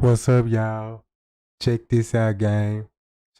What's up, y'all? Check this out, gang.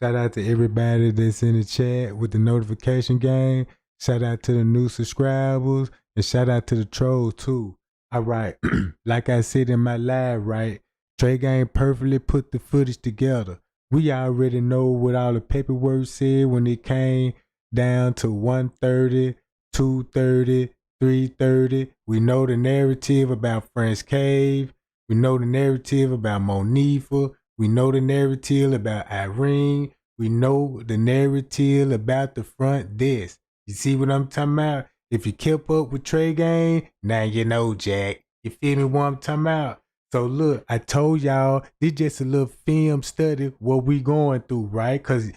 Shout out to everybody that's in the chat with the notification gang. Shout out to the new subscribers and shout out to the trolls too. All right, like I said in my live, right? Trey Gang perfectly put the footage together. We already know what all the paperwork said when it came down to 1:30, 2:30, 3:30. We know the narrative about French Cave. We know the narrative about Monifa. We know the narrative about Irene. We know the narrative about the front desk. You see what I'm talking about? If you kept up with Trey Gang, now you know, Jack. You feel me what I'm talking about? So look, I told y'all, this just a little film study what we going through, right? Because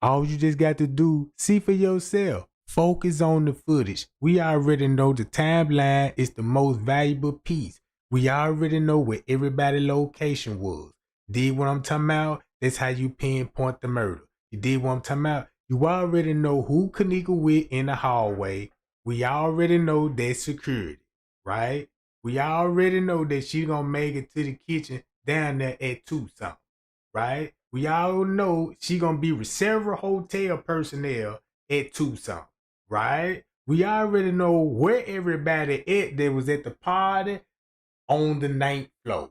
all you just got to do, see for yourself. Focus on the footage. We already know the timeline is the most valuable piece. We already know where everybody's location was. Did what I'm talking about? That's how you pinpoint the murder. You did what I'm talking about? You already know who Kenneka with in the hallway. We already know that's security, right? We already know that she gonna make it to the kitchen down there at 2-something, right? We all know she gonna be with several hotel personnel at 2-something, right? We already know where everybody at that was at the party on the 9th floor.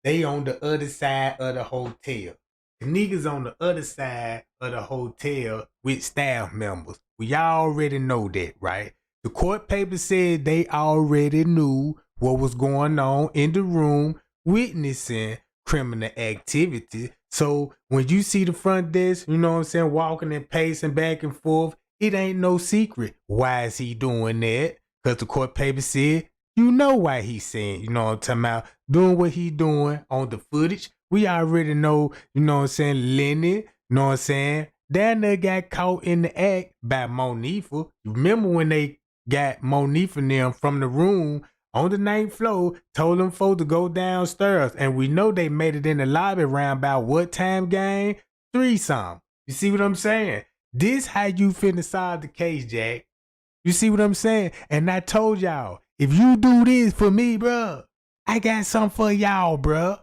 They on the other side of the hotel. The niggas on the other side of the hotel with staff members. We already know that, right? The court paper said they already knew what was going on in the room witnessing criminal activity. So when you see the front desk, you know what I'm saying, walking and pacing back and forth, it ain't no secret. Why is he doing that? Because the court paper said, you know why he's saying, you know what I'm talking about, doing what he doing on the footage. We already know, you know what I'm saying, Lenny, you know what I'm saying, that nigga got caught in the act by Monifa. You remember when they got Monifa and them from the room on the 9th floor, told them folks to go downstairs. And we know they made it in the lobby around about what time, gang? 3-something. You see what I'm saying? This how you finna solve the case, Jack. You see what I'm saying? And I told y'all, if you do this for me, bruh, I got something for y'all, bruh.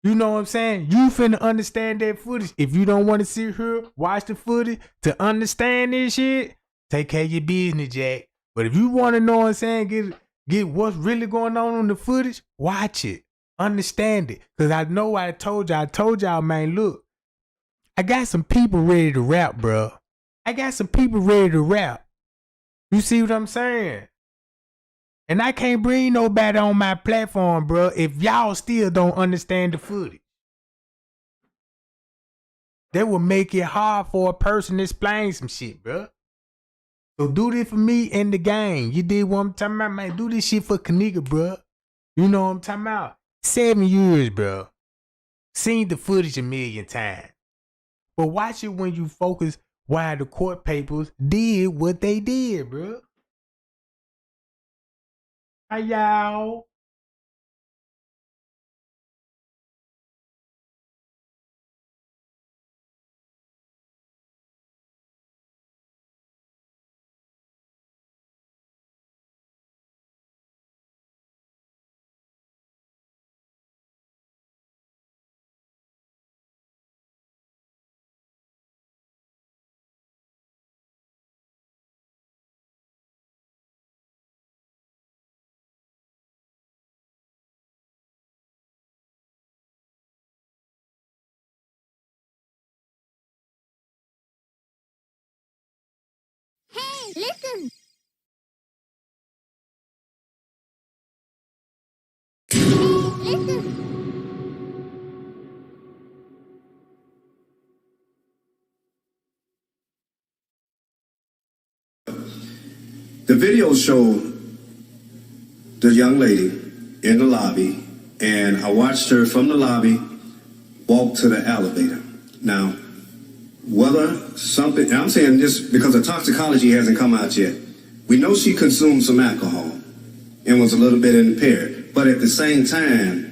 You know what I'm saying? You finna understand that footage. If you don't want to sit here, watch the footage to understand this shit, take care of your business, Jack. But if you want to know what I'm saying, get what's really going on the footage, watch it. Understand it. Because I know I told y'all, man, look, I got some people ready to rap, bruh. I got some people ready to rap. You see what I'm saying? And I can't bring nobody on my platform, bro, if y'all still don't understand the footage. That will make it hard for a person to explain some shit, bro. So do this for me in the game. You did what I'm talking about, man. Do this shit for Kenneka, bro. You know what I'm talking about? 7 years, bro. Seen the footage a million times. But watch it when you focus why the court papers did what they did, bro. Hi, y'all. Hey, listen. Listen. The video showed the young lady in the lobby, and I watched her from the lobby walk to the elevator. Now, whether something, and I'm saying this because the toxicology hasn't come out yet, we know she consumed some alcohol and was a little bit impaired. But at the same time,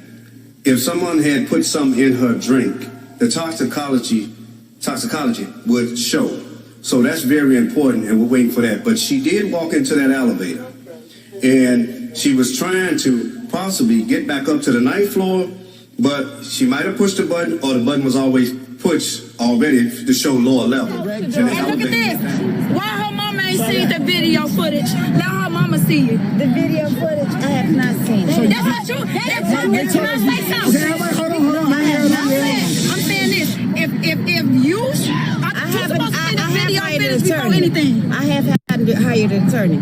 if someone had put something in her drink, the toxicology would show. So that's very important, and we're waiting for that. But she did walk into that elevator, and she was trying to possibly get back up to the 9th floor But she might have pushed the button, or the button was always pushed already to show lower level. And look at this. Why her mama ain't seen the video footage? Let her mama see it. The video footage, I have not seen it. That's not true. That's not true. Hold on. I'm saying this. If you, I'm supposed to see the video footage before anything. I have hired an attorney.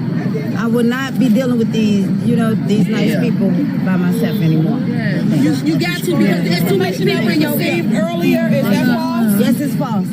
I will not be dealing with these, these nice people by myself anymore. You got to, because there's too much people in your game earlier. Is that false? Yes, it's false.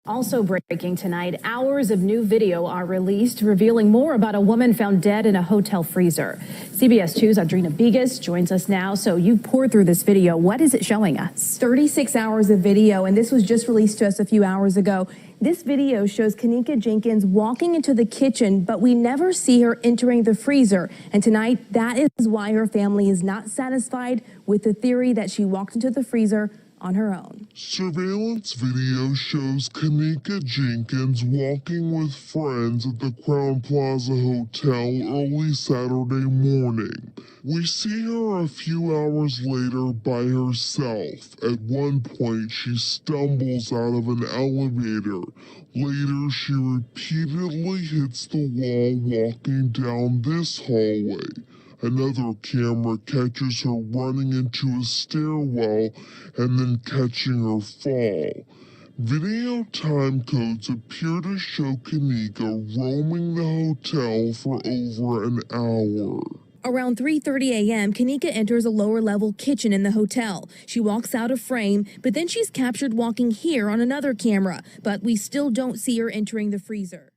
Also breaking tonight, hours of new video are released revealing more about a woman found dead in a hotel freezer. CBS 2's Audrina Begas joins us now. So you poured through this video. What is it showing us? 36 hours of video, and this was just released to us a few hours ago. This video shows Kenneka Jenkins walking into the kitchen, but we never see her entering the freezer. And tonight, that is why her family is not satisfied with the theory that she walked into the freezer on her own. Surveillance video shows Kenneka Jenkins walking with friends at the Crown Plaza Hotel early Saturday morning. We see her a few hours later by herself. At one point, she stumbles out of an elevator. Later, she repeatedly hits the wall walking down this hallway. Another camera catches her running into a stairwell and then catching her fall. Video time codes appear to show Kenneka roaming the hotel for over an hour. Around 3:30 a.m., Kenneka enters a lower-level kitchen in the hotel. She walks out of frame, but then she's captured walking here on another camera. But we still don't see her entering the freezer.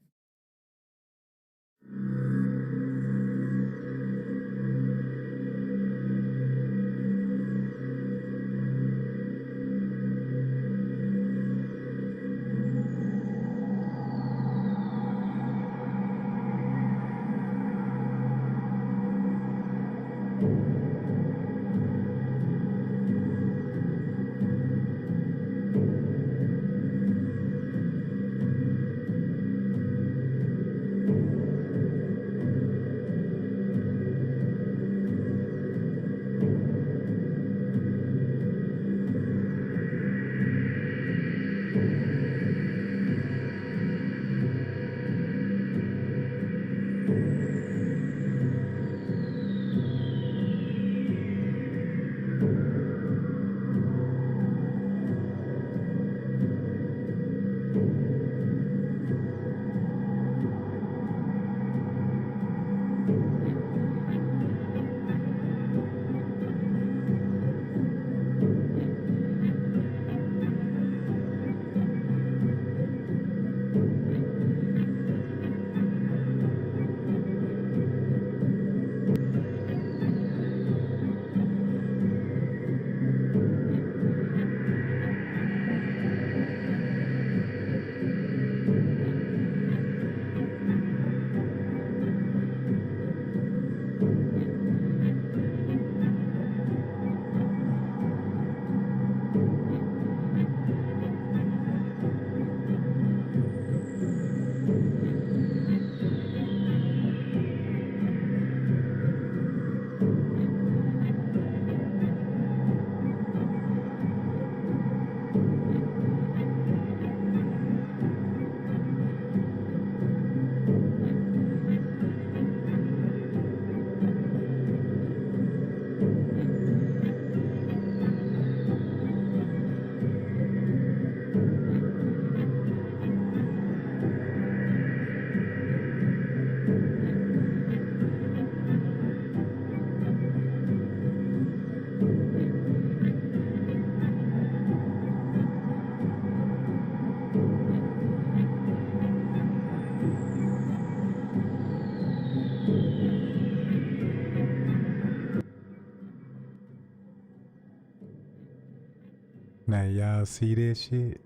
Now y'all see that shit?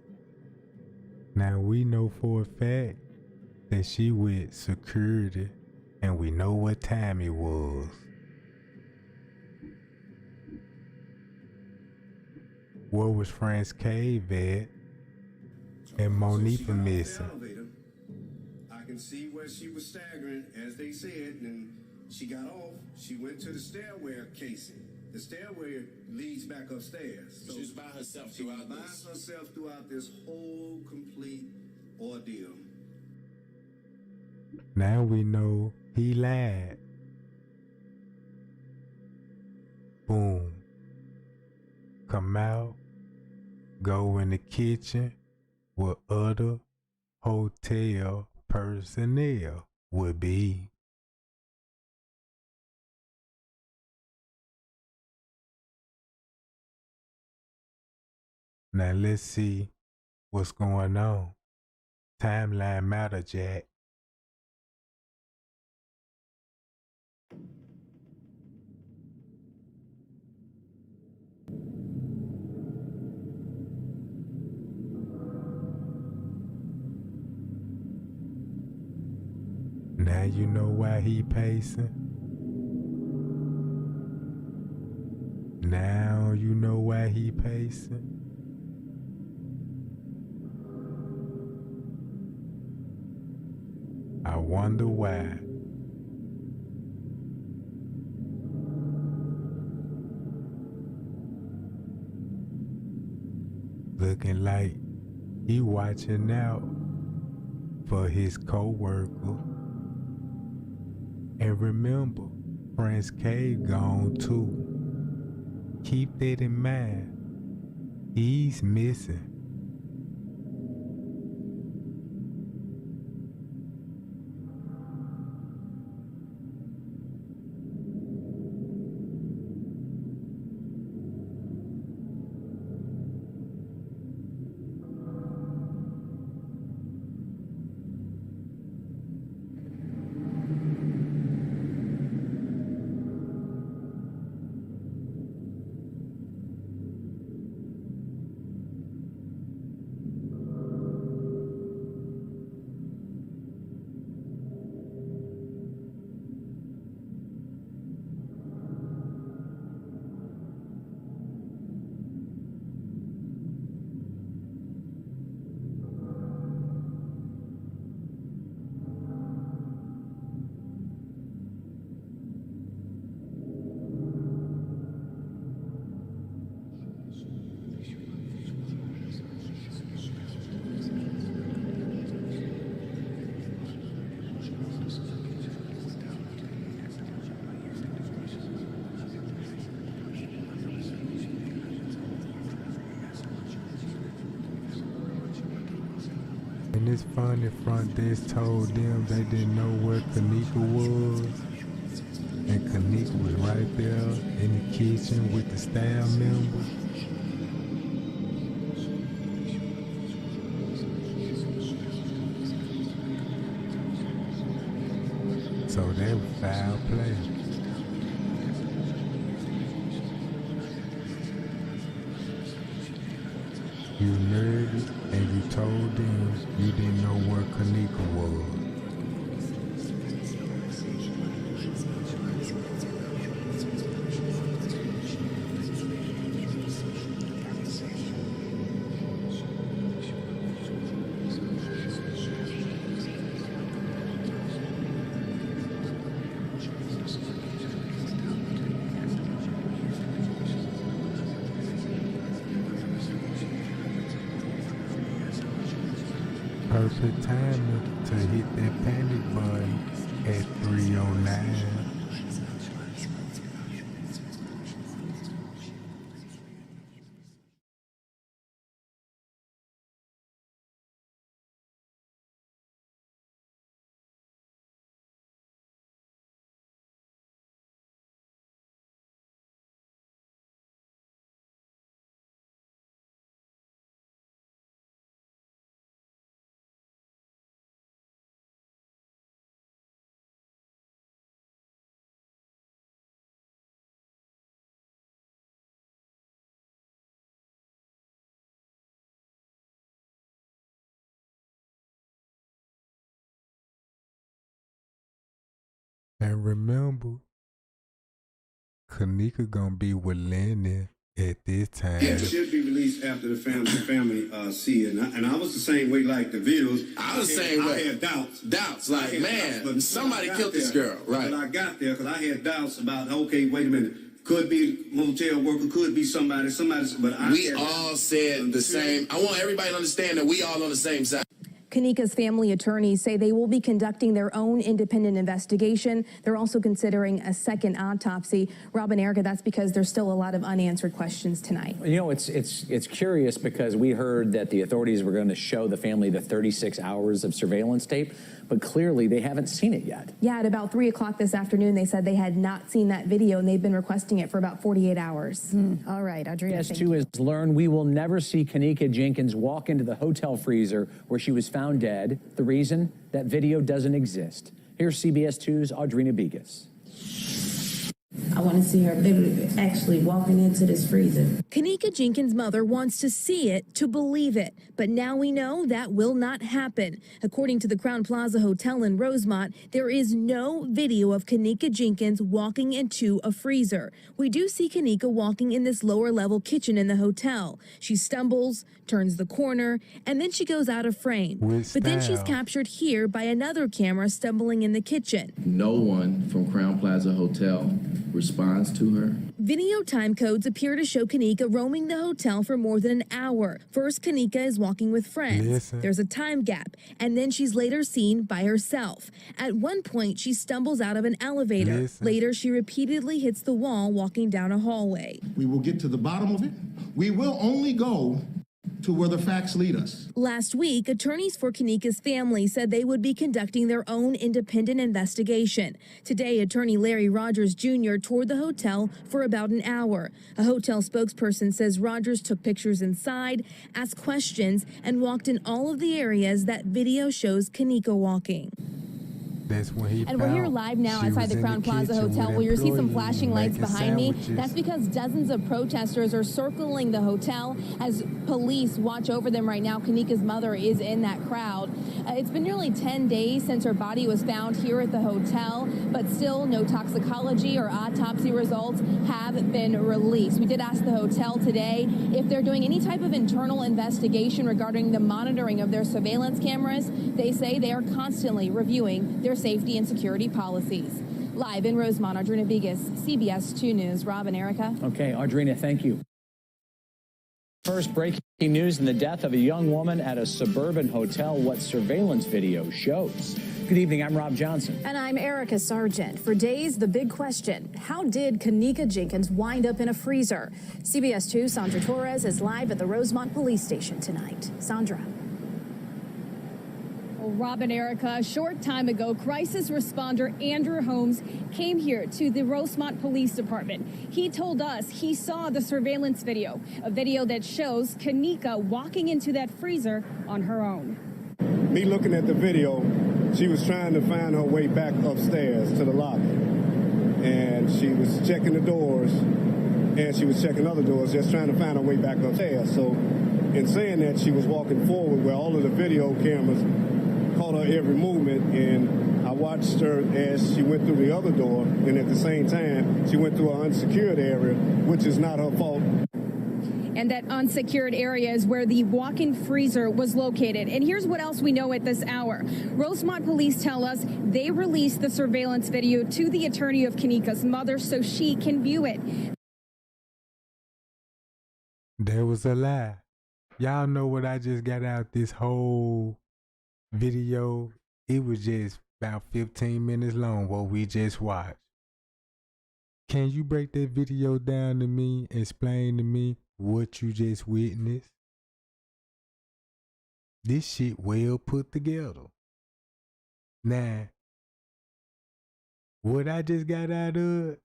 Now we know for a fact that she with security and we know what time it was. Where was Frank's cave at? And Monifa missing. I can see where she was staggering, as they said, and she got off. She went to the stairwell casing. The stairway leads back upstairs. So she's by herself she throughout by this. herself throughout this whole complete ordeal. Now we know he lied. Boom. Come out, go in the kitchen where other hotel personnel would be. Now let's see what's going on. Timeline matter, Jack. Now you know why he pacing. Now you know why he pacing. I wonder why. Looking like he watching out for his co-worker. And remember, Prince K gone too. Keep that in mind. He's missing. And it's funny, front desk told them they didn't know where Kenneka was. And Kenneka was right there in the kitchen with the staff member. So that was foul play. You nerdy and you told them you didn't know where Kenneka was. Perfect timing to hit that panic button at 3:09. And remember, Kenneka gonna be with Lenny at this time. Yeah, it should be released after the family see it. And I was the same way, like the videos. I was the same way. I had doubts. Doubts, like, man, but somebody I got killed this there, girl, right? But I got there because I had doubts about, okay, wait a minute. Could be motel worker, could be somebody, but we all said the same. I want everybody to understand that we all on the same side. Kenneka's family attorneys say they will be conducting their own independent investigation. They're also considering a second autopsy. Rob and Erica, that's because there's still a lot of unanswered questions tonight. You know, it's curious because we heard that the authorities were going to show the family the 36 hours of surveillance tape, but clearly they haven't seen it yet. Yeah, at about 3 o'clock this afternoon, they said they had not seen that video, and they've been requesting it for about 48 hours. All right, Audrina. CBS2 has learned we will never see Kenneka Jenkins walk into the hotel freezer where she was found dead. The reason? That video doesn't exist. Here's CBS 2's Audrina Begas. I want to see her literally actually walking into this freezer. Kenneka Jenkins' mother wants to see it to believe it, but now we know that will not happen. According to the Crown Plaza Hotel in Rosemont, there is no video of Kenneka Jenkins walking into a freezer. We do see Kenneka walking in this lower level kitchen in the hotel. She stumbles, turns the corner, and then she goes out of frame. But then she's captured here by another camera stumbling in the kitchen. No one from Crown Plaza Hotel responds to her. Video time codes appear to show Kenneka roaming the hotel for more than an hour. First, Kenneka is walking with friends. There's a time gap, and then she's later seen by herself. At one point, she stumbles out of an elevator. Later, she repeatedly hits the wall walking down a hallway. We will get to the bottom of it. We will only go to where the facts lead us. Last week, attorneys for Kenneka's family said they would be conducting their own independent investigation. Today, attorney Larry Rogers Jr. toured the hotel for about an hour. A hotel spokesperson says Rogers took pictures inside, asked questions, and walked in all of the areas that video shows Kenneka walking. That's when he And we're here live now outside the Crown Plaza Hotel where you'll see some flashing lights behind me. That's because dozens of protesters are circling the hotel as police watch over them right now. Kenneka's mother is in that crowd. It's been nearly 10 days since her body was found here at the hotel, but still no toxicology or autopsy results have been released. We did ask the hotel today if they're doing any type of internal investigation regarding the monitoring of their surveillance cameras. They say they are constantly reviewing their safety and security policies. Live in Rosemont, Audrina Begas, CBS 2 News. Rob and Erica. Okay, Audrina, thank you. First breaking news in the death of a young woman at a suburban hotel, what surveillance video shows. Good evening, I'm Rob Johnson. And I'm Erica Sargent. For days, the big question, how did Kenneka Jenkins wind up in a freezer? CBS 2's Sandra Torres is live at the Rosemont Police Station tonight. Sandra. Rob and Erica, a short time ago, crisis responder Andrew Holmes came here to the Rosemont Police Department. He told us he saw the surveillance video, a video that shows Kenneka walking into that freezer on her own. Me looking at the video, she was trying to find her way back upstairs to the lobby. And she was checking the doors, and she was checking other doors, just trying to find her way back upstairs. So in saying that, she was walking forward where all of the video cameras caught her every movement, and I watched her as she went through the other door, and at the same time, she went through an unsecured area, which is not her fault. And that unsecured area is where the walk-in freezer was located. And here's what else we know at this hour. Rosemont police tell us they released the surveillance video to the attorney of Kenneka's mother so she can view it. There was a lie. Y'all know what I just got out this whole video? It was just about 15 minutes long what we just watched. Can you break that video down to me? Explain to me what you just witnessed? This shit well put together. Now, what I just got out of it,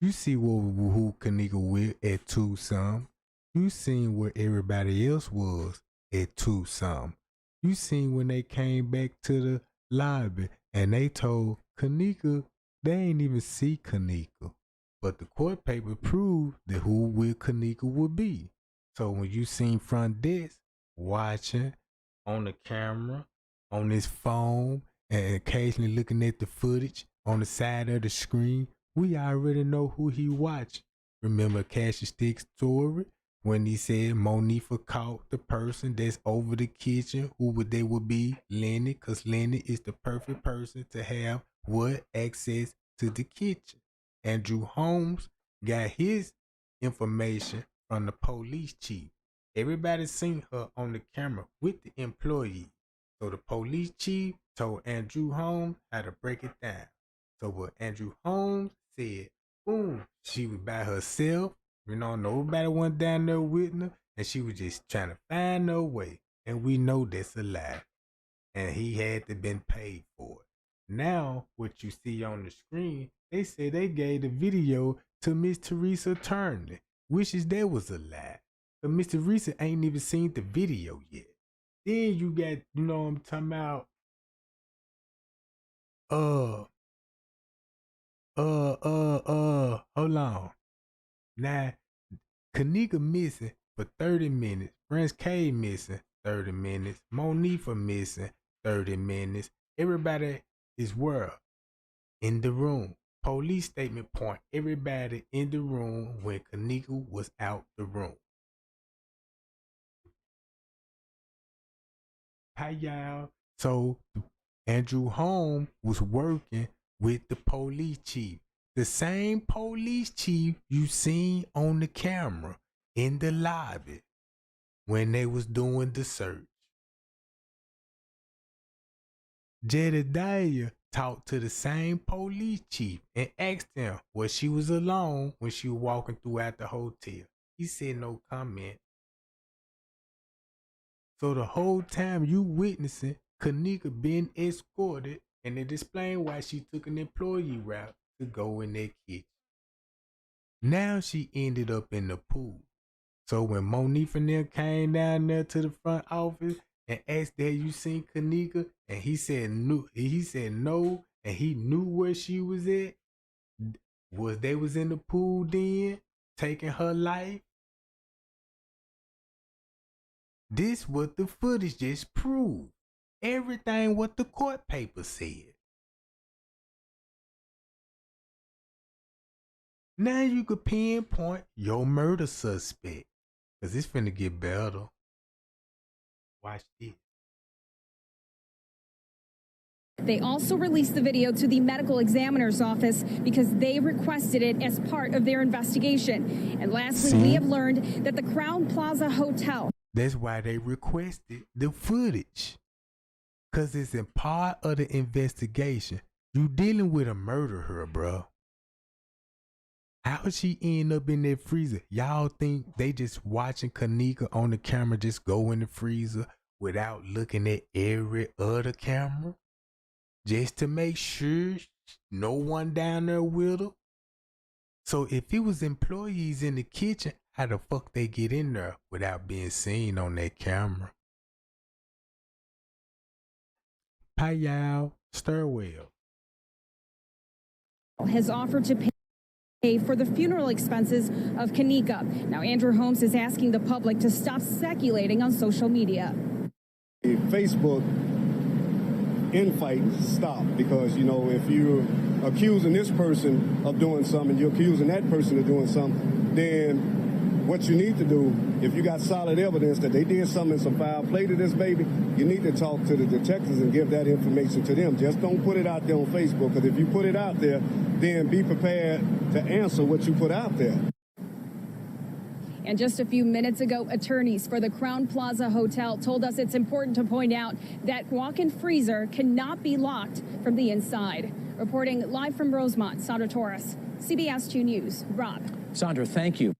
you see who Kenneka with at 2-some. You seen where everybody else was at 2-some. You seen when they came back to the lobby and they told Kenneka they ain't even see Kenneka. But the court paper proved that who will Kenneka would be. So when you seen front desk watching on the camera, on his phone, and occasionally looking at the footage on the side of the screen, we already know who he watched. Remember Cash Stick story? When he said Monifa caught the person that's over the kitchen, they would be Lenny, because Lenny is the perfect person to have access to the kitchen. Andrew Holmes got his information from the police chief. Everybody seen her on the camera with the employee. So the police chief told Andrew Holmes how to break it down. So what Andrew Holmes said, boom, she was by herself. Nobody went down there with her. And she was just trying to find her way. And we know that's a lie. And he had to been paid for it. Now, what you see on the screen, they say they gave the video to Miss Teresa Turner, which is that was a lie. But Miss Teresa ain't even seen the video yet. Then you got, I'm talking about, hold on. Now, Kenneka missing for 30 minutes. Prince K missing 30 minutes. Monifa missing 30 minutes. Everybody is where? In the room. Police statement point everybody in the room when Kenneka was out the room. Hi y'all. So Andrew Holmes was working with the police chief. The same police chief you seen on the camera in the lobby when they was doing the search. Jedediah talked to the same police chief and asked him was she was alone when she was walking throughout the hotel. He said no comment. So the whole time you witnessing Kenneka being escorted, and it explained why she took an employee route to go in their kitchen. Now she ended up in the pool. So when Monifa and them came down there to the front office and asked, "Have you seen Kenneka?" and he said no, and he knew where she was at. They was in the pool then, taking her life. This what the footage just proved. Everything what the court paper said. Now you could pinpoint your murder suspect. Cause it's finna get better. Watch this. They also released the video to the medical examiner's office because they requested it as part of their investigation. And lastly, we have learned that the Crown Plaza Hotel. That's why they requested the footage. Cause it's in part of the investigation. You dealing with a murderer, bro. How she end up in that freezer? Y'all think they just watching Kenneka on the camera just go in the freezer without looking at every other camera? Just to make sure no one down there with her? So if it was employees in the kitchen, how the fuck they get in there without being seen on that camera? Hi y'all, Stirwell has offered to pay for the funeral expenses of Kenneka. Now, Andrew Holmes is asking the public to stop speculating on social media. Facebook infight stop because, if you're accusing this person of doing something, you're accusing that person of doing something, then what you need to do, if you got solid evidence that they did something, some foul play to this baby, you need to talk to the detectives and give that information to them. Just don't put it out there on Facebook, because if you put it out there, then be prepared to answer what you put out there. And just a few minutes ago, attorneys for the Crown Plaza Hotel told us it's important to point out that walk-in freezer cannot be locked from the inside. Reporting live from Rosemont, Sandra Torres, CBS 2 News. Rob. Sandra, thank you.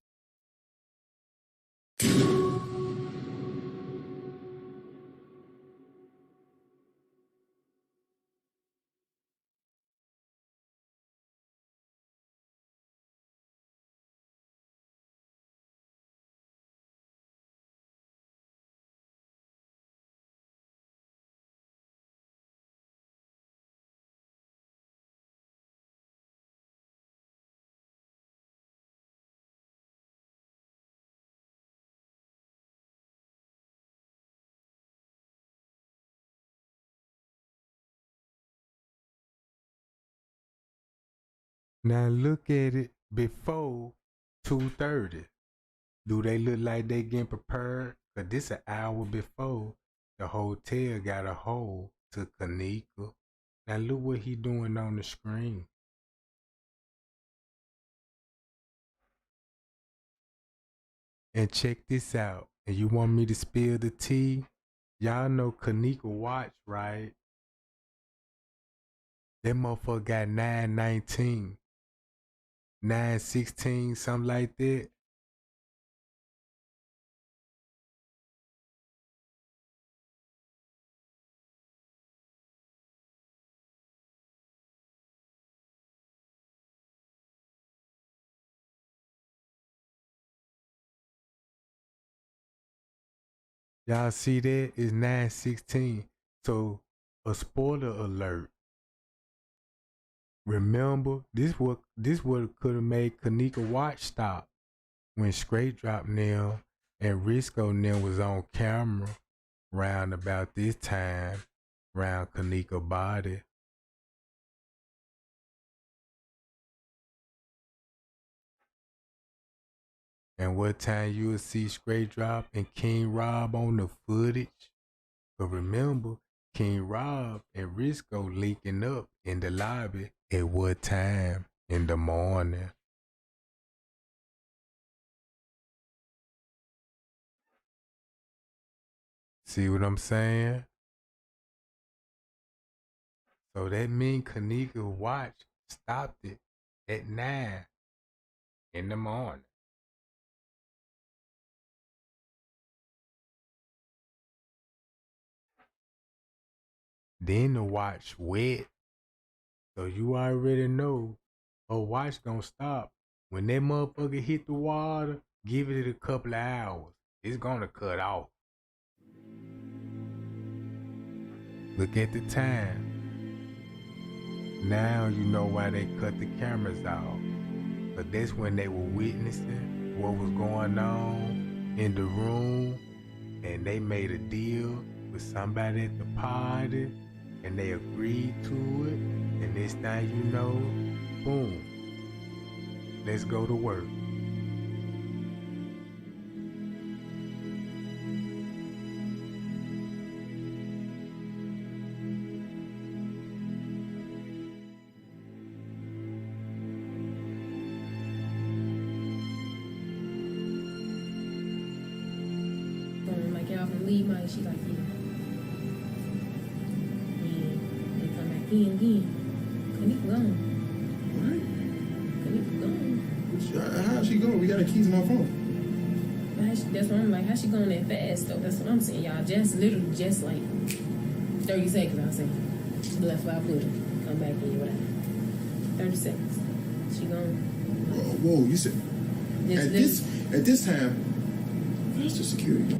Now look at it before 2:30. Do they look like they getting prepared? Cause this an hour before the hotel got a hold to Kenneka. Now look what he doing on the screen. And check this out. And you want me to spill the tea? Y'all know Kenneka watch, right? That motherfucker got 919, 916, something like that. Y'all see that? It's 916. So, a spoiler alert. Remember, this would could have made Kenneka watch stop when Straight Drop Nail and Risco Nail was on camera round about this time, round Kenneka body. And what time you will see Straight Drop and King Rob on the footage. But remember, King Rob and Risco linking up in the lobby at what time in the morning. See what I'm saying? So that mean Kenneka watch stopped it at 9 in the morning. Then the watch wet. So you already know a watch gonna stop. When that motherfucker hit the water, give it a couple of hours. It's gonna cut off. Look at the time. Now you know why they cut the cameras off. But that's when they were witnessing what was going on in the room, and they made a deal with somebody at the party, and they agreed to it, and this thing you know, boom, let's go to work. Like y'all can leave my, she like, yeah. And they come back in again. Kenneka gone. Right. Kenneka gone. How's she going? We got her keys in our phone. That's what I'm like, how she going that fast though? That's what I'm saying, y'all. Just literally just like 30 seconds, I'll say. Left by put her. Come back in, whatever. 30 seconds. She gone. Whoa, you said at this time, that's the security.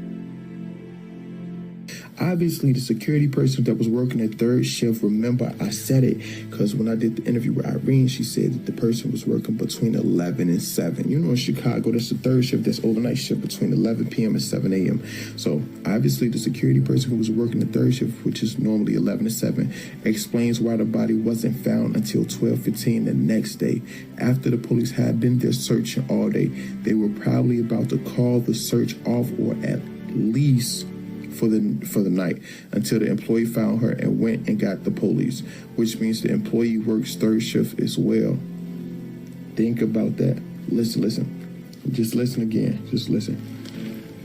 Obviously, the security person that was working at third shift, remember I said it because when I did the interview with Irene, she said that the person was working between 11 and 7. You know, in Chicago, that's the third shift, that's overnight shift between 11 p.m. and 7 a.m. So obviously, the security person who was working the third shift, which is normally 11 to 7, explains why the body wasn't found until 12:15 the next day. After the police had been there searching all day, they were probably about to call the search off or at least for the night until the employee found her and went and got the police, which means the employee works third shift as well. Think about that. Listen. Just listen again. Just listen.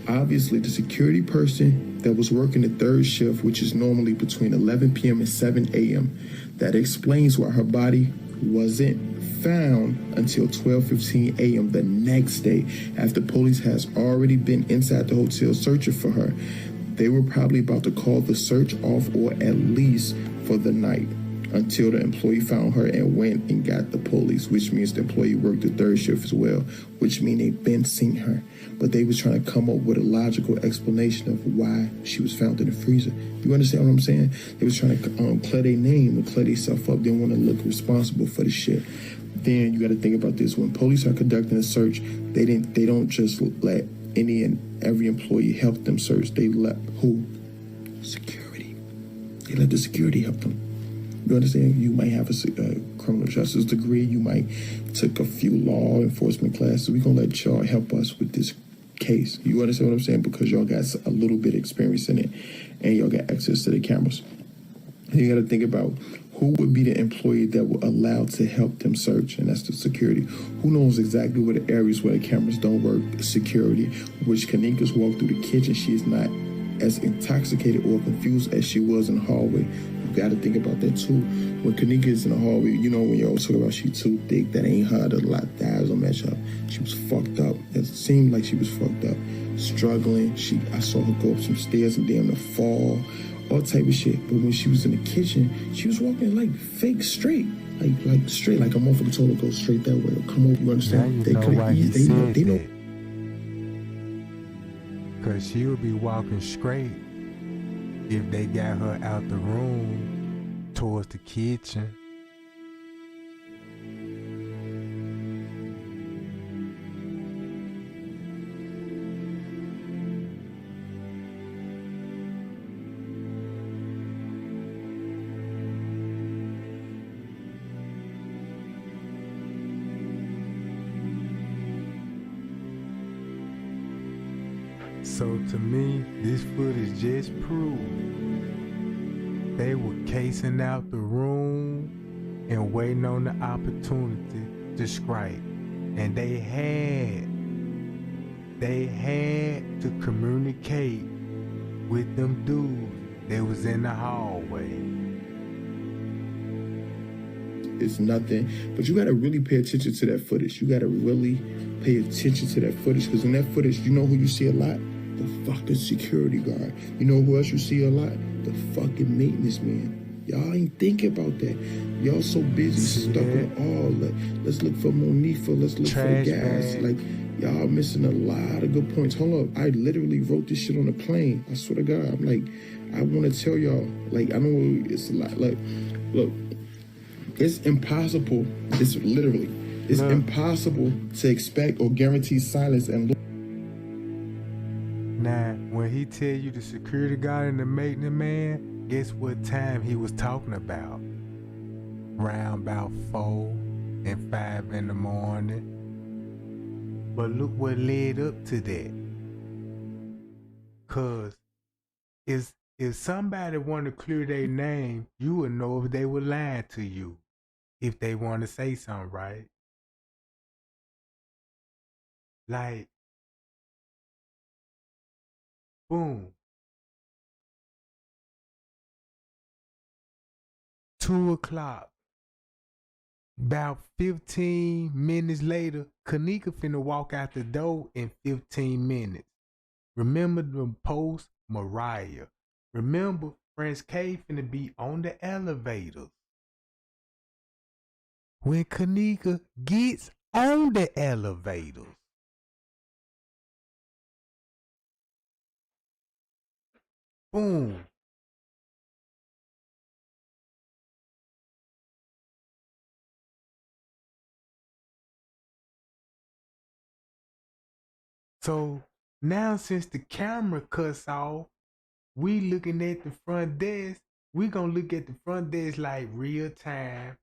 Obviously, the security person that was working the third shift, which is normally between 11 p.m. and 7 a.m., that explains why her body wasn't found until 12:15 a.m. the next day after police has already been inside the hotel searching for her. They were probably about to call the search off or at least for the night until the employee found her and went and got the police, which means the employee worked the third shift as well, which means they've been seeing her. But they was trying to come up with a logical explanation of why she was found in the freezer. You understand what I'm saying? They was trying to clear their name and clear themselves up. They didn't want to look responsible for the shit. Then you got to think about this. When police are conducting a search, they don't just let any and every employee help them search. They let who? Security. They let the security help them. You understand? You might have a criminal justice degree. You might took a few law enforcement classes. We're going to let y'all help us with this case. You understand what I'm saying? Because y'all got a little bit of experience in it and y'all got access to the cameras. And you got to think about Who would be the employee that would allow to help them search? And that's the security. Who knows exactly where the areas where the cameras don't work? Security, which Kenneka's walked through the kitchen. She is not as intoxicated or confused as she was in the hallway. You got to think about that too. When Kenneka is in the hallway, you know, when you're always talking about she too thick, that ain't her. The eyes don't match up. She was fucked up. It seemed like she was fucked up, struggling. I saw her go up some stairs and damn near fall, all type of shit. But when she was in the kitchen, she was walking like fake straight. Like straight, like a motherfucker told her go straight that way. Or come over, you understand? Now you know why he said they know. that. Cause she would be walking straight if they got her out the room towards the kitchen. So to me, this footage just proved they were casing out the room and waiting on the opportunity to strike. And they had to communicate with them dudes that was in the hallway. It's nothing, but you gotta really pay attention to that footage. You gotta really pay attention to that footage, because in that footage, you know who you see a lot? The fucking security guard. You know who else you see a lot? The fucking maintenance man. Y'all ain't thinking about that. Y'all so busy stuck on let's look for Monifa, let's look for gas. Like, y'all missing a lot of good points. Hold up, I literally wrote this shit on the plane. I swear to God, I'm like, I want to tell y'all, like, I know it's a lot. Like, look, it's impossible. It's literally, it's impossible to expect or guarantee silence and look. Now, when he tell you the security guard and the maintenance man, guess what time he was talking about? Round about 4 and 5 in the morning. But look what led up to that. Cause if somebody want to clear their name, you would know if they were lying to you. If they want to say something, right? Like, boom. 2 o'clock. About 15 minutes later, Kenneka finna walk out the door in 15 minutes. Remember the post Mariah. Remember French K finna be on the elevator. When Kenneka gets on the elevator, boom. So now since the camera cuts off, we looking at the front desk. We gonna look at the front desk like real time.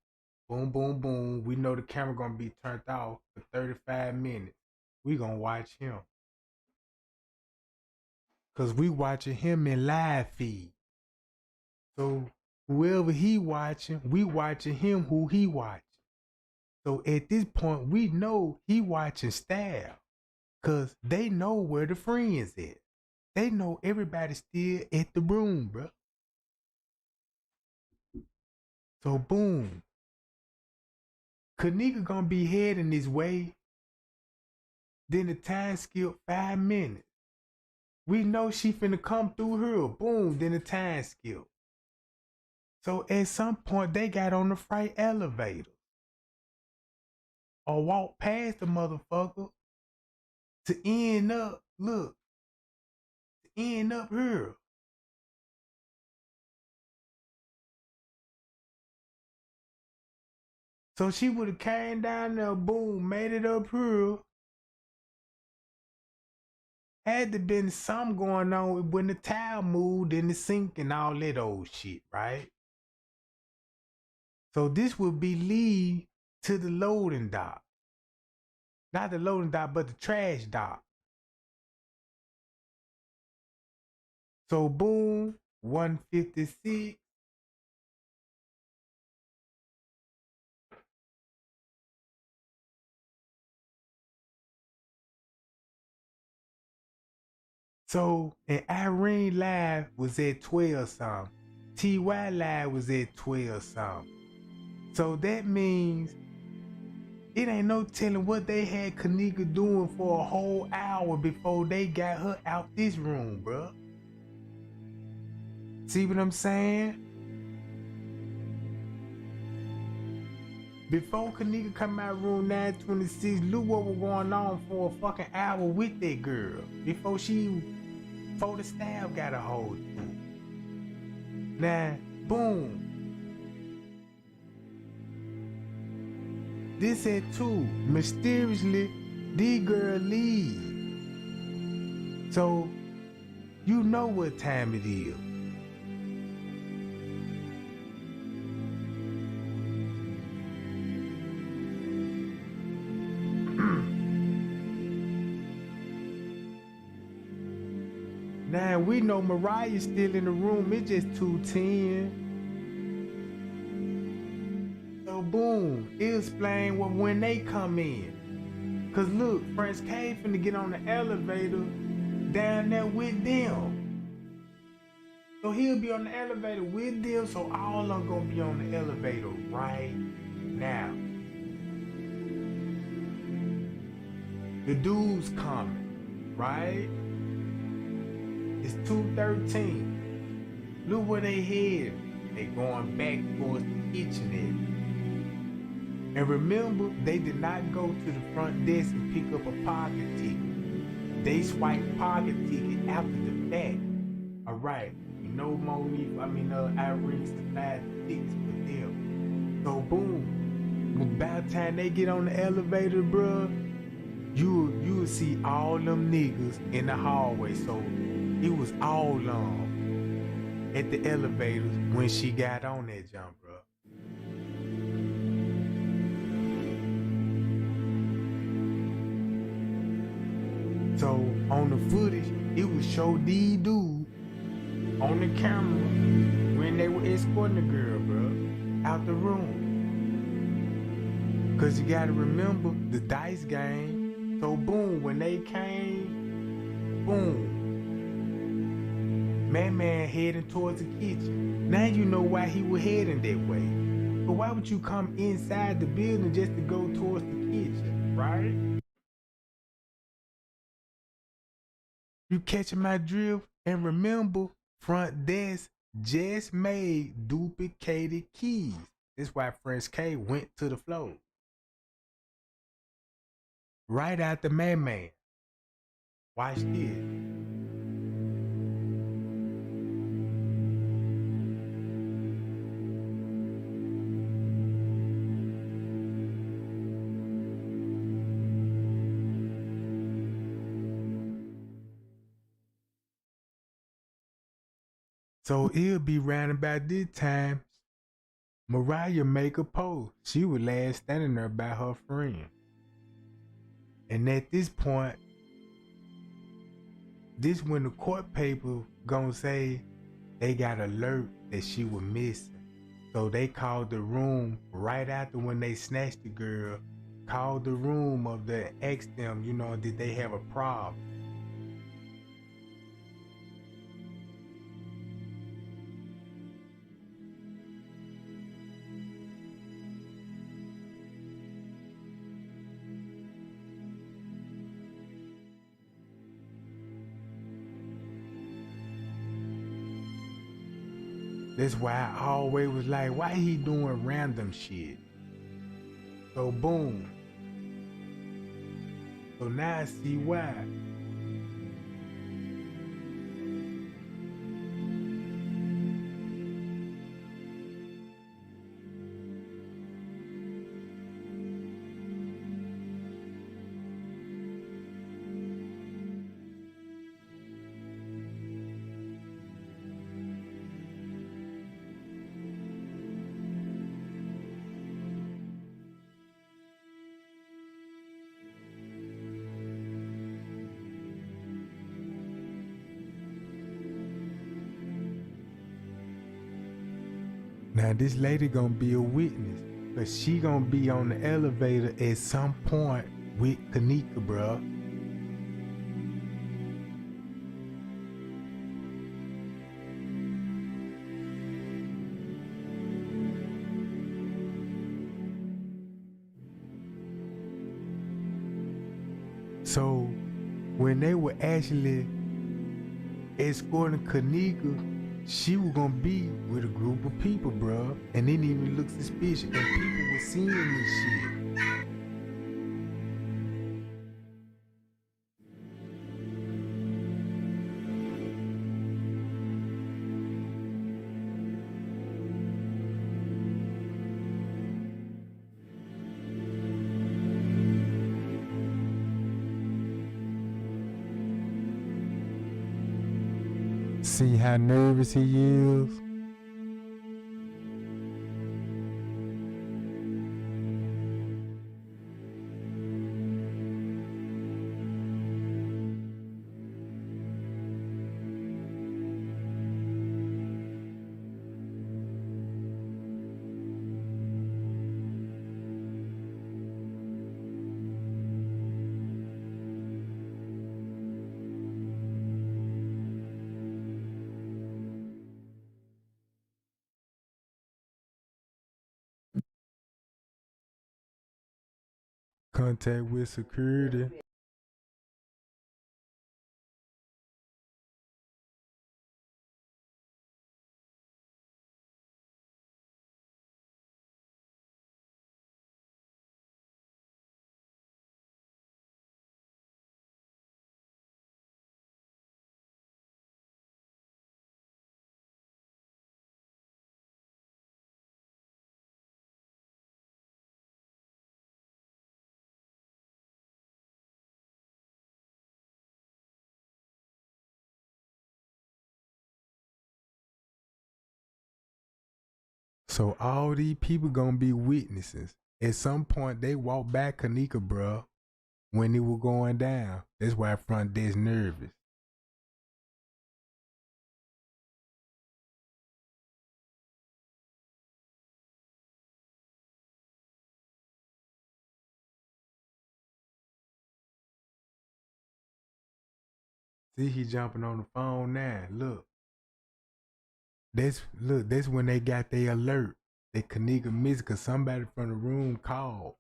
Boom, boom, boom. We know the camera gonna be turned off for 35 minutes. We gonna watch him. Cause we watching him in live feed. So whoever he watching, we watching him who he watching. So at this point, we know he watching staff. Cause they know where the friends at. They know everybody still at the room, bro. So boom. Kenneka gonna be heading this way. Then the time skip 5 minutes. We know she finna come through here. Boom. Then the time skip. So at some point they got on the freight elevator. Or walk past the motherfucker to end up, look, to end up here. So she would have came down there, boom, made it up here. Had to been something going on when the towel moved in the sink and all that old shit, right? So this would be lead to the loading dock. Not the loading dock, but the trash dock. So boom, 156. So, and Irene live was at 12 something. TY live was at 12 something. So that means it ain't no telling what they had Kenneka doing for a whole hour before they got her out this room, bruh. See what I'm saying? Before Kenneka come out room 926, look what was going on for a fucking hour with that girl. Before the staff got a hold of her. Now, boom. This at 2. Mysteriously, the girl leave. So, you know what time it is. Now we know Mariah's still in the room. It's just 2:10. So boom, it explain when they come in. Cause look, Prince K finna get on the elevator down there with them. So he'll be on the elevator with them. So all of them gonna be on the elevator right now. The dude's coming, right? It's 2:13. Look where they head. They going back towards the kitchenette. And remember, they did not go to the front desk and pick up a pocket ticket. They swiped pocket ticket after the fact. Alright, you know Irene supplied the tickets for them. So boom, about time they get on the elevator, bruh, you'll see all them niggas in the hallway. So it was all at the elevators when she got on that jump, bro. So on the footage, it would show the dude on the camera when they were escorting the girl, bro, out the room. Cause you gotta remember the dice game. So boom, when they came, boom. Man heading towards the kitchen. Now you know why he was heading that way. But why would you come inside the building just to go towards the kitchen, right? You catching my drift? And remember, front desk just made duplicated keys. That's why Prince K went to the floor. Right after Man. Watch this. So it'll be round about this time, Mariah make a post. She was last standing there by her friend. And at this point, this when the court paper gonna say they got alert that she was missing. So they called the room right after when they snatched the girl, called the room of the asked them, did they have a problem? That's why I always was like, why he doing random shit? So boom. So now I see why. Now this lady gonna be a witness, but she gonna be on the elevator at some point with Kenneka, bruh. So when they were actually escorting Kenneka, she was gonna be with a group of people, bro, and didn't even look suspicious, and people were seeing this shit. See how nervous he is? Contact with security. So all these people gonna be witnesses. At some point, they walked back Kenneka, bruh, when it was going down. That's why front desk nervous. See, he jumping on the phone now. Look. That's when they got their alert that Kenneka missed because somebody from the room called.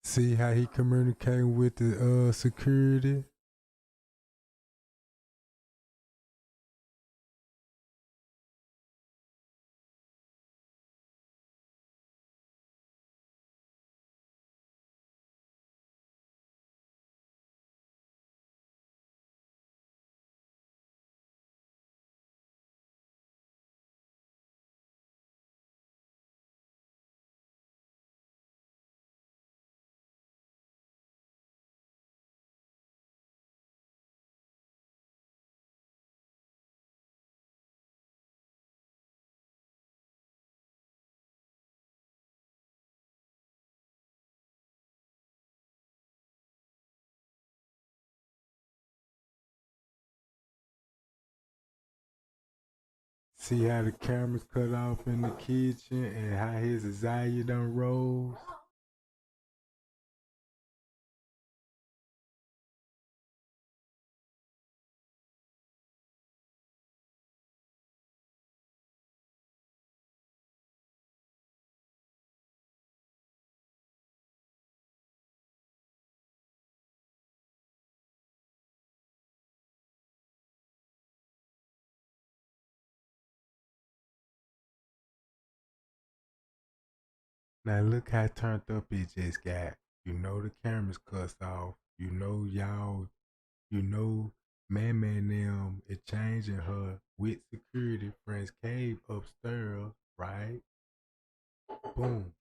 See how he communicating with the security? See how the cameras cut off in the kitchen and how his anxiety done rose? Now look how turned up it just got. You know the cameras cussed off. You know y'all. You know Man them is changing her with security friends cave upstairs, right? Boom.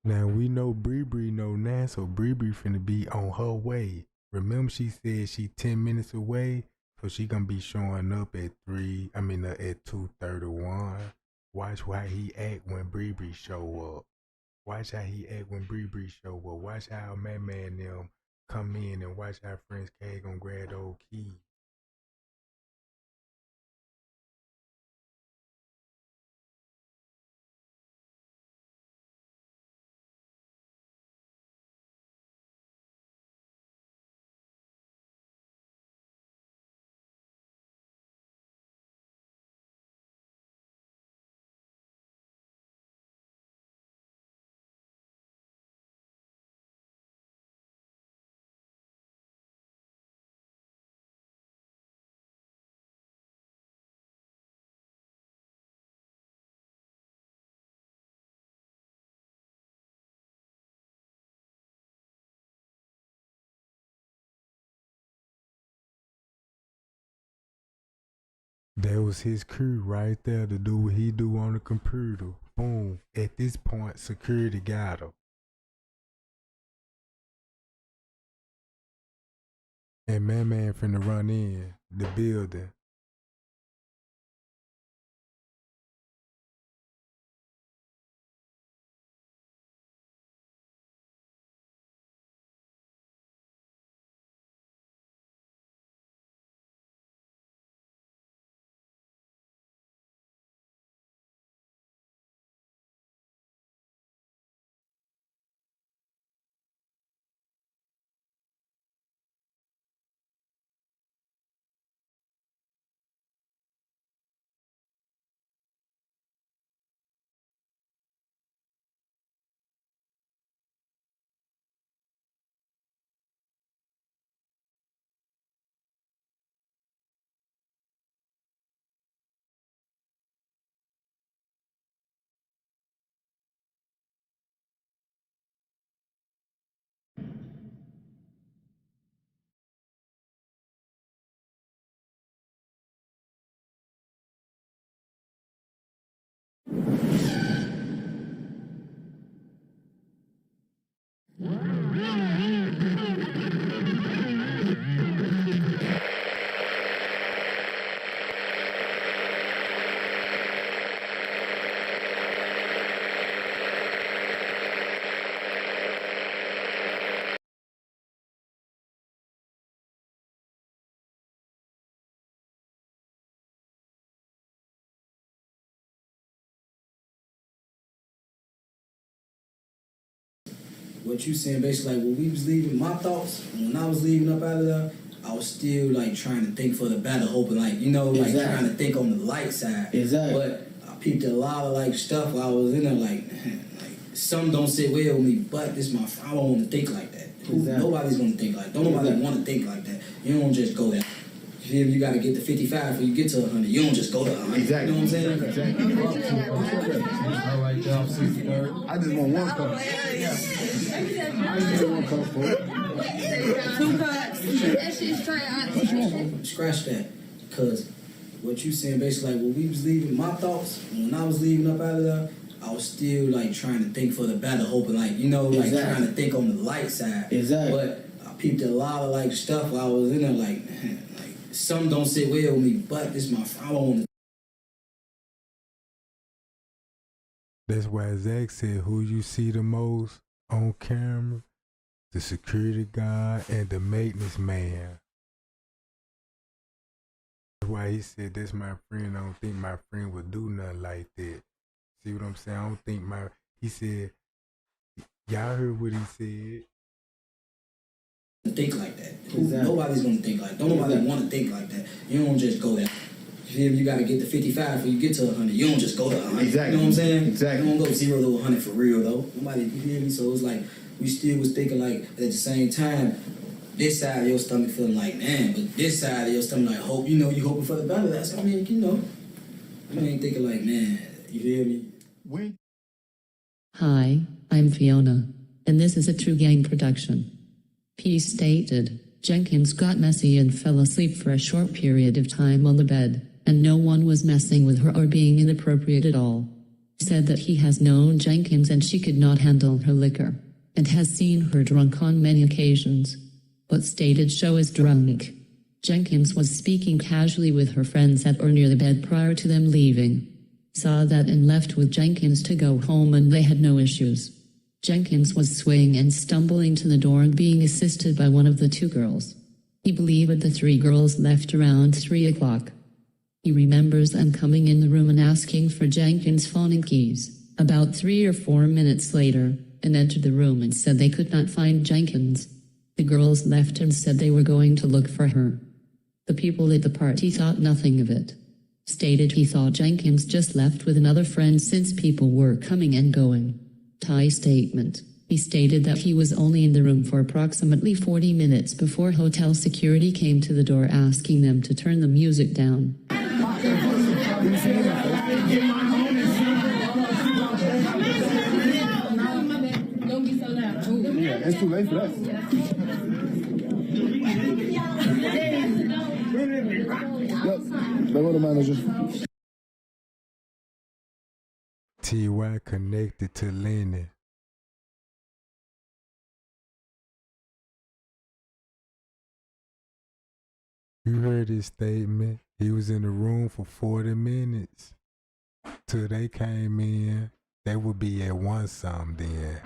Now we know Bree know now, so Bree finna be on her way. Remember she said she 10 minutes away, so she gonna be showing up at at 2:31. Watch how he act when Bree show up. Watch how he act when Bree show up. Watch how Man them come in and watch how Friends K gonna grab the old key. That was his crew right there to do what he do on the computer. Boom. At this point, security got him. And Man finna run in the building. What you saying basically, like when we was leaving, my thoughts when I was leaving up out of there, I was still like trying to think for the better, hoping like like trying to think on the light side. Exactly. But I peeped a lot of like stuff while I was in there, like some don't sit well with me. But this my I don't want to think like that. Exactly. Nobody's gonna think like. Don't nobody want to think like that. You don't just go there. You got to get to 55 before you get to 100. You don't just go to 100. Exactly. You know what I'm saying? Exactly. All right, y'all. 63rd. I just want one cup. I just want one cup for it. 2 cups. That shit's straight. Scratch that. Because what you saying basically, like when we was leaving, my thoughts when I was leaving up out of there, I was still like trying to think for the better, hoping like like trying to think on the light side. Exactly. But I peeped a lot of like stuff while I was in there, like some don't sit well with me. But this my I don't want to. That's why Zach said who you see the most on camera, the security guard and the maintenance man. That's why he said that's my friend. I don't think my friend would do nothing like that. See what I'm saying? I don't think he said, y'all heard what he said. Think like that. Exactly. Nobody's gonna think like. Don't nobody want to think like that. You don't just go there. You got to get to 55 before you get to 100. You don't just go to 100. Exactly. You know what I'm saying? Exactly. You don't go 0 to 100 for real though. Nobody, you hear me? So it's like we still was thinking like at the same time, this side of your stomach feeling like, man, but this side of your stomach like, hope, you hoping for the better. That's, I mean, thinking like, man, you hear me? Hi, I'm Fiona, and this is a True Gang production. P stated, Jenkins got messy and fell asleep for a short period of time on the bed, and no one was messing with her or being inappropriate at all. Said that he has known Jenkins and she could not handle her liquor, and has seen her drunk on many occasions. But stated show is drunk. Jenkins was speaking casually with her friends at or near the bed prior to them leaving. Saw that and left with Jenkins to go home and they had no issues. Jenkins was swaying and stumbling to the door and being assisted by one of the two girls. He believed the three girls left around 3 o'clock. He remembers them coming in the room and asking for Jenkins' phone and keys, about 3 or 4 minutes later, and entered the room and said they could not find Jenkins. The girls left and said they were going to look for her. The people at the party thought nothing of it. Stated he thought Jenkins just left with another friend since people were coming and going. Ty statement. He stated that he was only in the room for approximately 40 minutes before hotel security came to the door asking them to turn the music down. Yeah, it's too late for that. Yep, they were the manager. T.Y. connected to Lenny. You heard his statement. He was in the room for 40 minutes. Till they came in, they would be at 1 some then.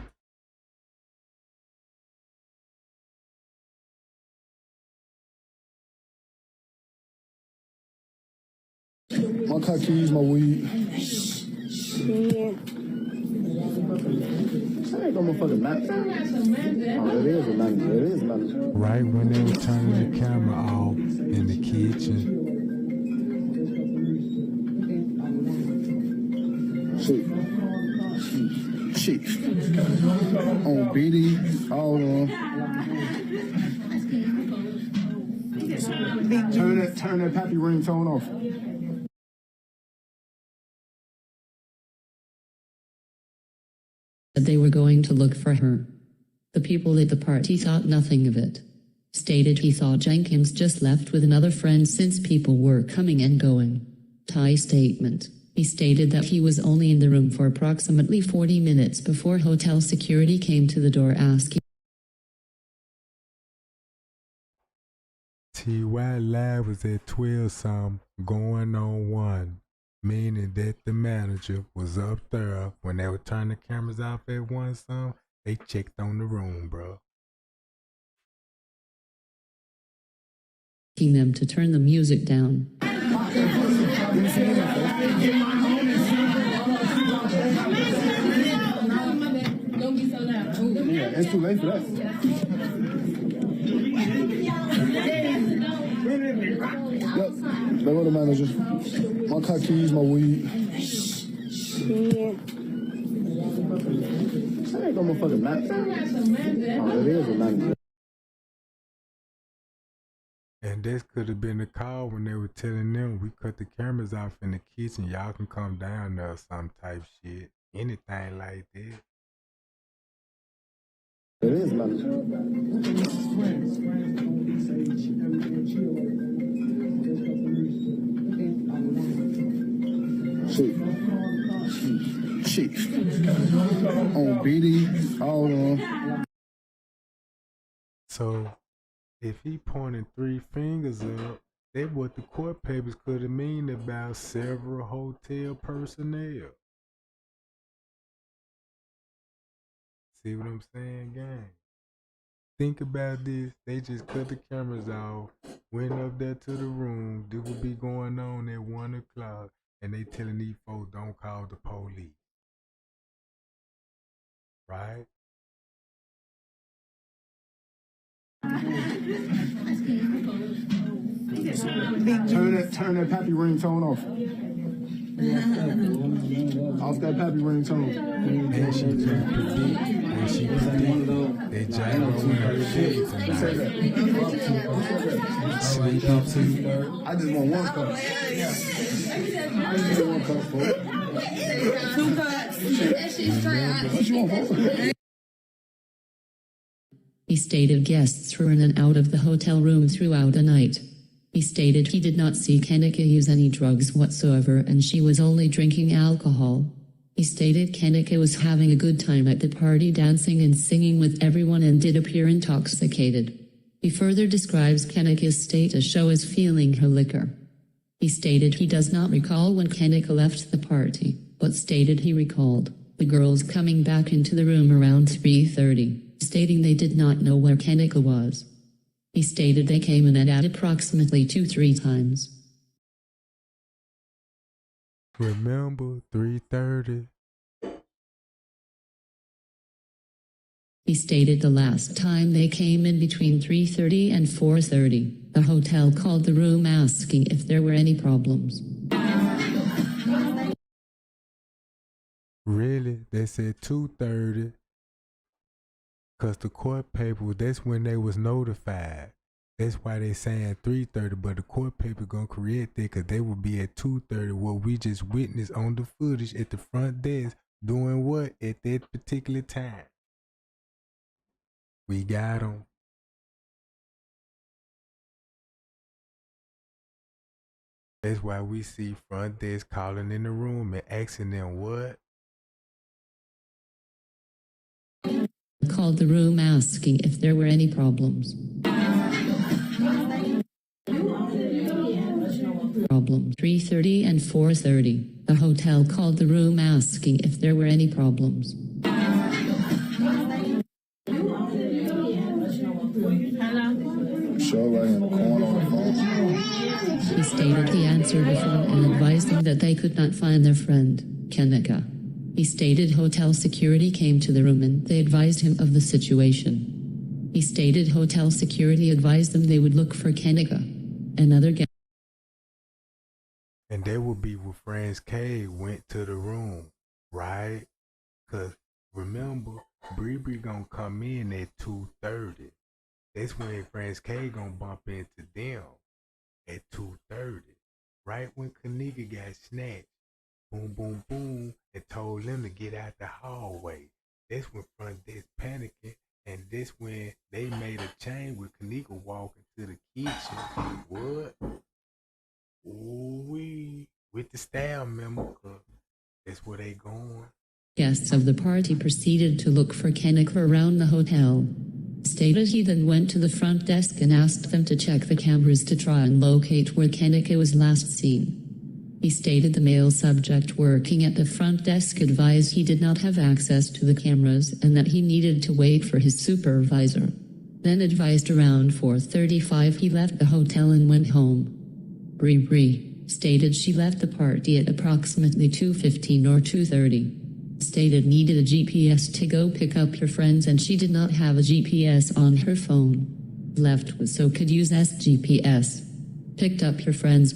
My car keys, my weed. Yeah. That ain't no motherfucking manager. Oh, it is a manager. It is a manager. Right when they were turning the camera off in the kitchen. Shit. On BD, all on. Turn that pappy ringtone off. They were going to look for her. The people at the party thought nothing of it. Stated he thought Jenkins just left with another friend since people were coming and going. Ty statement. He stated that he was only in the room for approximately 40 minutes before hotel security came to the door asking. T.Y. Live was at 12 some, going on 1. Meaning that the manager was up there when they were turning the cameras off at 1 some. They checked on the room, bro. Asking them to turn the music down. Yeah, it's too late for that. Yep, they were the manager. My car keys, my weed. Yeah. That ain't no motherfucking manager. Oh, it is a manager. And this could have been the call when they were telling them we cut the cameras off in the kitchen. Y'all can come down there or some type shit. Anything like that. It is manager. Shit. On BD, all on. So if he pointed 3 fingers up, that's what the court papers could have mean about several hotel personnel. See what I'm saying, gang? Think about this. They just cut the cameras off, went up there to the room. This would be going on at 1 o'clock, and they telling these folks don't call the police. Right? Turn that pappy ringtone off. Off that pappy ringtone. And she can predict and she predicted they gyro in her shade tonight. Sleep up to I just want one cup. I just want one cup, folks. 2 cups. That shit's trash. What you want, folks? He stated guests were in and out of the hotel room throughout the night. He stated he did not see Kenneka use any drugs whatsoever and she was only drinking alcohol. He stated Kenneka was having a good time at the party, dancing and singing with everyone and did appear intoxicated. He further describes Kenneka's state as show as feeling her liquor. He stated he does not recall when Kenneka left the party, but stated he recalled the girls coming back into the room around 3:30. Stating they did not know where Kenneka was. He stated they came in at approximately 2-3 times. Remember 3:30? He stated the last time they came in between 3:30 and 4:30, the hotel called the room asking if there were any problems. Really? They said 2:30. Because the court paper, that's when they was notified. That's why they saying 3:30, but the court paper gonna correct that because they will be at 2:30, what we just witnessed on the footage at the front desk doing what at that particular time. We got them. That's why we see front desk calling in the room and asking them what? Called the room asking if there were any problems. Problem 3:30 and 4:30. The hotel called the room asking if there were any problems. Show right in the corner on the phone. He stated he answered the phone and advised them that they could not find their friend, Kenneka. He stated hotel security came to the room and they advised him of the situation. He stated hotel security advised them they would look for Kenneka. Another guest. And they would be with Franz K went to the room, right? Because remember, Bree gonna come in at 2:30. That's when Franz K gonna bump into them at 2:30. Right when Kenneka got snatched. Boom, boom, boom, and told them to get out the hallway. That's when front desk panicking, and this when they made a change with Kenneka walking to the kitchen. What? Ooh-wee. With the staff member, that's where they going. Guests of the party proceeded to look for Kenneka around the hotel. Stated he then went to the front desk and asked them to check the cameras to try and locate where Kenneka was last seen. He stated the male subject working at the front desk advised he did not have access to the cameras and that he needed to wait for his supervisor. Then advised around 4:35 he left the hotel and went home. Bree stated she left the party at approximately 2:15 or 2:30. Stated needed a GPS to go pick up your friends and she did not have a GPS on her phone. Left was so could use GPS. Picked up your friends.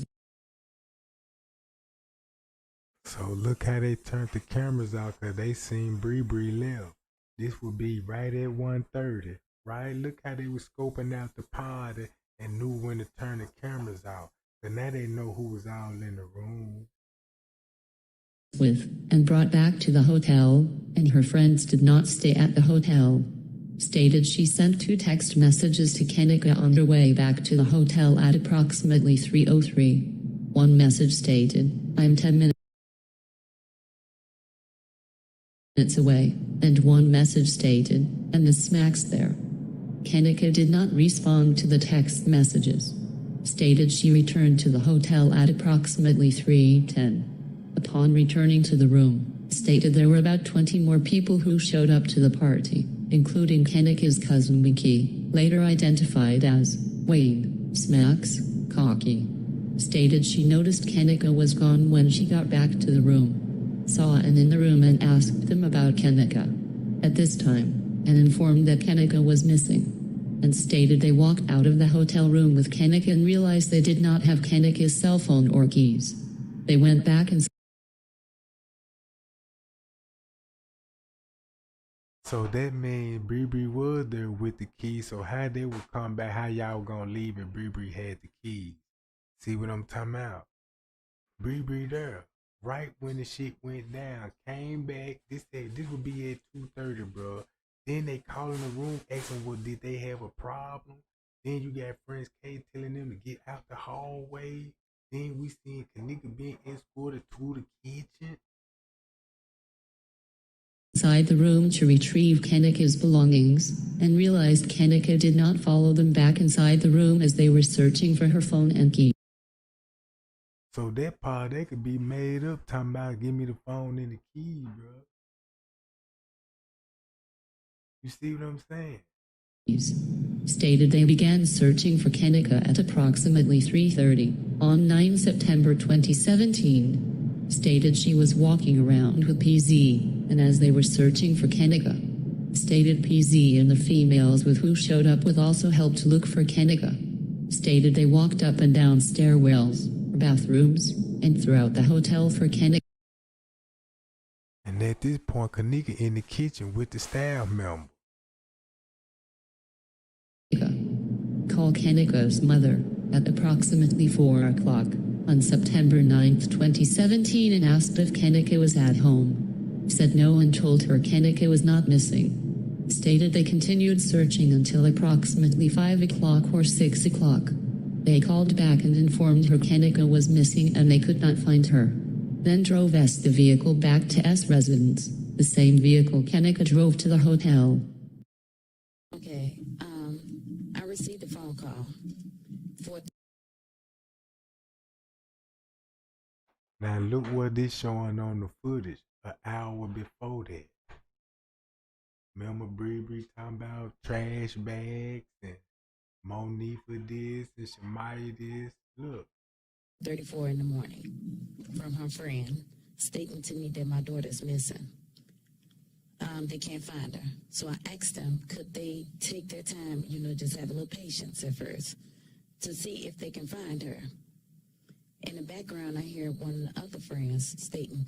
So look how they turned the cameras out because they seen Bree left. This would be right at 1:30, right? Look how they was scoping out the party and knew when to turn the cameras out. But now they know who was all in the room. With, and brought back to the hotel, and her friends did not stay at the hotel. Stated she sent 2 text messages to Kenneka on her way back to the hotel at approximately 3:03. One message stated, "I'm 10 minutes away," and one message stated, "and the smack's there." Kenneka did not respond to the text messages. Stated she returned to the hotel at approximately 3:10. Upon returning to the room, stated there were about 20 more people who showed up to the party, including Kenneka's cousin Mickey, later identified as Wayne Smacks Cocky. Stated she noticed Kenneka was gone when she got back to the room, saw Ann in the room and asked them about Kenneka. At this time, Ann informed that Kenneka was missing, and stated they walked out of the hotel room with Kenneka and realized they did not have Kenneka's cell phone or keys. They went back and So that means Bree was there with the key. So how they would come back, how y'all gonna leave and Bree had the keys? See what I'm talking about? Bree there. Right when the shit went down, came back. This would be at 2:30, bro. Then they call in the room asking, well, did they have a problem? Then you got friends K telling them to get out the hallway. Then we seen Kenneka being escorted to the kitchen. Inside the room to retrieve Kenneka's belongings, and realized Kenneka did not follow them back inside the room as they were searching for her phone and key. So that part, they could be made up talking about give me the phone and the key, bro. You see what I'm saying? Stated they began searching for Kenneka at approximately 3:30 on 9 September 2017. Stated she was walking around with PZ, and as they were searching for Kenneka, stated PZ and the females with who showed up with also helped look for Kenneka. Stated they walked up and down stairwells, bathrooms, and throughout the hotel for Kenneka. And at this point, Kenneka in the kitchen with the staff member. Call Kenneka's mother at approximately 4 o'clock on September 9th, 2017 and asked if Kenneka was at home. Said no and told her Kenneka was not missing. Stated they continued searching until approximately 5 o'clock or 6 o'clock. They called back and informed her Kenneka was missing and they could not find her. Then drove the vehicle back to S residence, the same vehicle Kenneka drove to the hotel. Okay, I received a phone call. Now look what this showing on the footage an hour before that. Remember Bree talking about trash bags and Monique for this and Shamaya this? Look. 34 in the morning from her friend stating to me that my daughter's missing. They can't find her. So I asked them, could they take their time, just have a little patience at first to see if they can find her. In the background, I hear one of the other friends stating,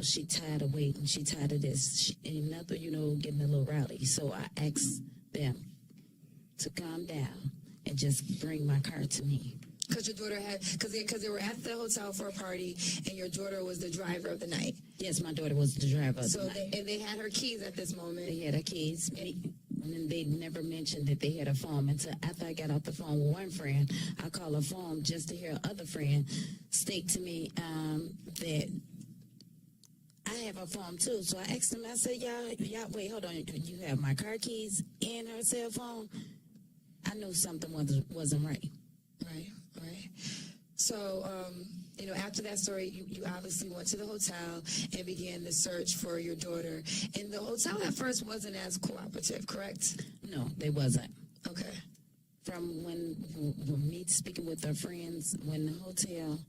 she tired of waiting, she tired of this, getting a little rowdy. So I asked them to calm down and just bring my car to me. Because your daughter because they were at the hotel for a party, and your daughter was the driver of the night. Yes, my daughter was the driver of the night. And they had her keys at this moment. They had her keys. And then they never mentioned that they had a phone until after I got off the phone with one friend. I called her phone just to hear other friend state to me that I have a phone too. So I asked them, I said, y'all, wait, hold on. You have my car keys and her cell phone? I knew something wasn't right. Right. So, after that story, you obviously went to the hotel and began the search for your daughter. And the hotel at first wasn't as cooperative, correct? No, they wasn't. Okay. From when me speaking with our friends, when the hotel,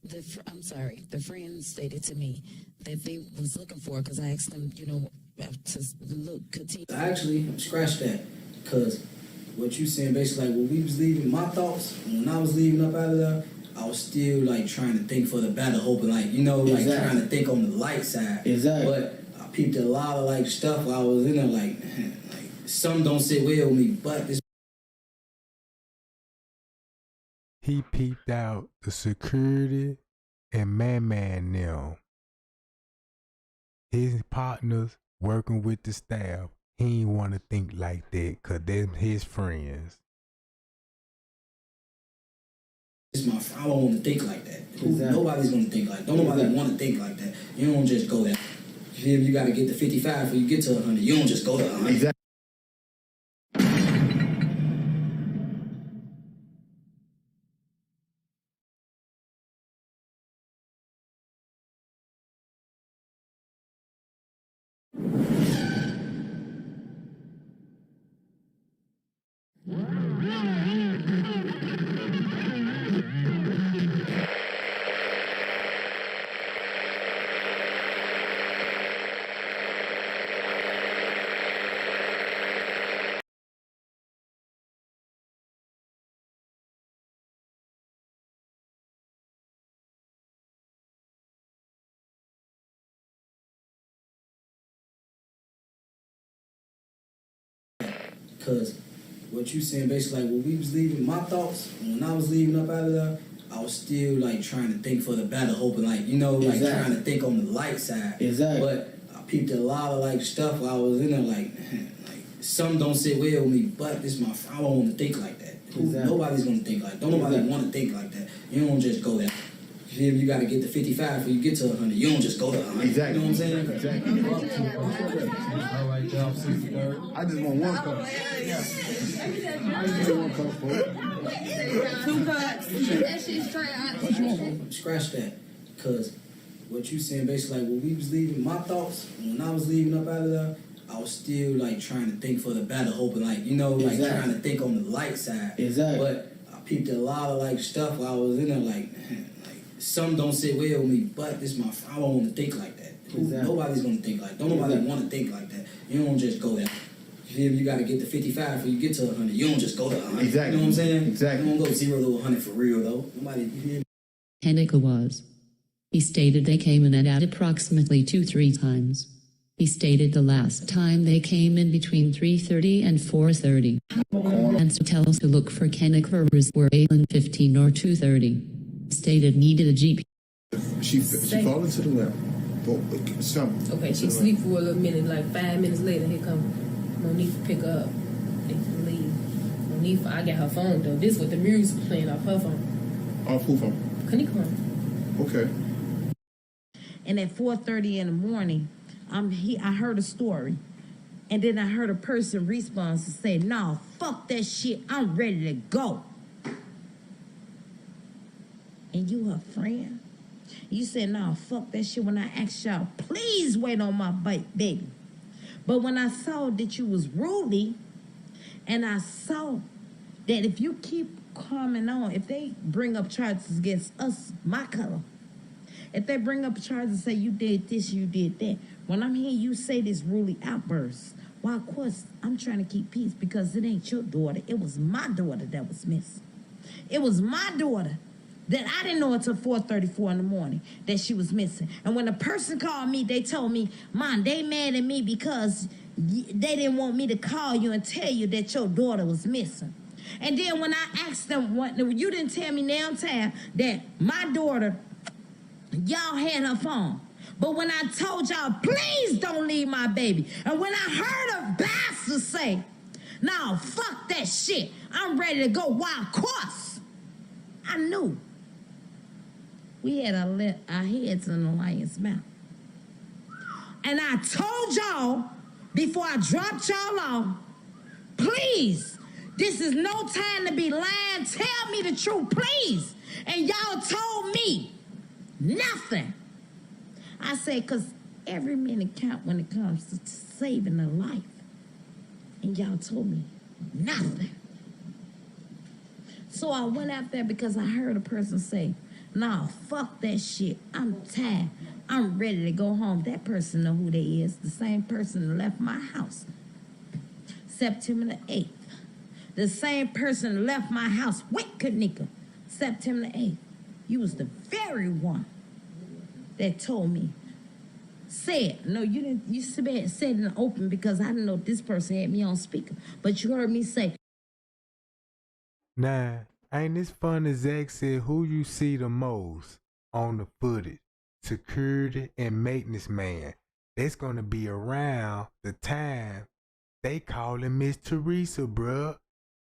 the friends stated to me that they was looking for, because I asked them, to look, continue. Actually, scratch that, because what you saying basically, like when we was leaving, my thoughts, when I was leaving up out of there, I was still like trying to think for the better, hoping Exactly. trying to think on the light side. Exactly. But I peeped a lot of stuff while I was in there, like some don't sit well with me, but this. He peeped out the security and man them. His partners working with the staff. He ain't want to think like that because they're his friends. I don't want to think like that. Exactly. Nobody's going to think like that. Don't nobody want to think like that. You don't just go there. You got to get to 55 before you get to 100. You don't just go to 100. Exactly. Because what you saying, basically, like, when we was leaving, my thoughts, when I was leaving up out of there, I was still, like, trying to think for the better, hoping, like, you know, like, trying to think on the light side. Exactly. But I peeped a lot of, like, stuff while I was in there, like some don't sit well with me, but this my I don't want to think like that. Nobody's going to think like that. Don't nobody want to think like that. You don't just go there. You got to get to 55 before you get to 100. You don't just go to 100. Exactly. You know what I'm saying? Exactly. All right, y'all. 63rd. I just want one cup. I just want one cup for it. 2 cups. That shit's straight. Scratch that. Because what you saying, basically, like, when we was leaving, my thoughts, when I was leaving up out of there, I was still, like, trying to think for the better, hoping, like, you know, like, trying to think on the light side. Exactly. But I peeped a lot of, like, stuff while I was in there, like some don't sit well with me, but this my I don't want to think like that. Nobody's going to think like that. Don't nobody want to think like that. You don't just go there. You got to get to 55 before you get to 100. You don't just go to 100. Exactly. You know what I'm saying? Exactly. You don't go 0 to 100 for real, though. Nobody, you hear me? Kenneka was. He stated they came in at approximately 2-3 times. He stated the last time they came in between 3:30 and 4:30. And so tell us to look for Kenneka were 8:15 or 2:30. Stated needed a GP. She fell into the left. Something. Okay, she sleep for a little minute, like 5 minutes later, here come Monique pick her up. They can leave. Monique, I got her phone though. This with the music playing off her phone. Off who phone? Kenneka phone. Okay. And at 4:30 in the morning, I heard a story. And then I heard a person respond to say, "No, fuck that shit. I'm ready to go." And you her friend? You said, "No, fuck that shit," when I asked y'all, please wait on my baby. But when I saw that you was Rudy, and I saw that if you keep coming on, if they bring up charges against us, my color, if they bring up charges and say you did this, you did that, when I'm hearing you say this Rudy outburst, well, of course, I'm trying to keep peace because it ain't your daughter. It was my daughter that was missing. It was my daughter that I didn't know until 4:34 in the morning that she was missing. And when the person called me, they told me, "Mom, they mad at me because they didn't want me to call you and tell you that your daughter was missing." And then when I asked them, you didn't tell me now time that my daughter, y'all had her phone. But when I told y'all, please don't leave my baby. And when I heard a bastard say, "No, fuck that shit. I'm ready to go," why, of course, I knew we had our heads in the lion's mouth. And I told y'all before I dropped y'all off, please, this is no time to be lying. Tell me the truth, please. And y'all told me nothing. I said, because every minute count when it comes to saving a life. And y'all told me nothing. So I went out there because I heard a person say, "Nah, fuck that shit. I'm tired. I'm ready to go home." That person know who they is. The same person that left my house September the 8th. The same person that left my house with Kenneka September the 8th. You was the very one that told me. Said, no, you didn't. You said it in the open because I didn't know this person had me on speaker. But you heard me say, "Nah, ain't this fun as Zach said who you see the most on the footage? Security and maintenance man. That's gonna be around the time they calling Miss Teresa, bruh,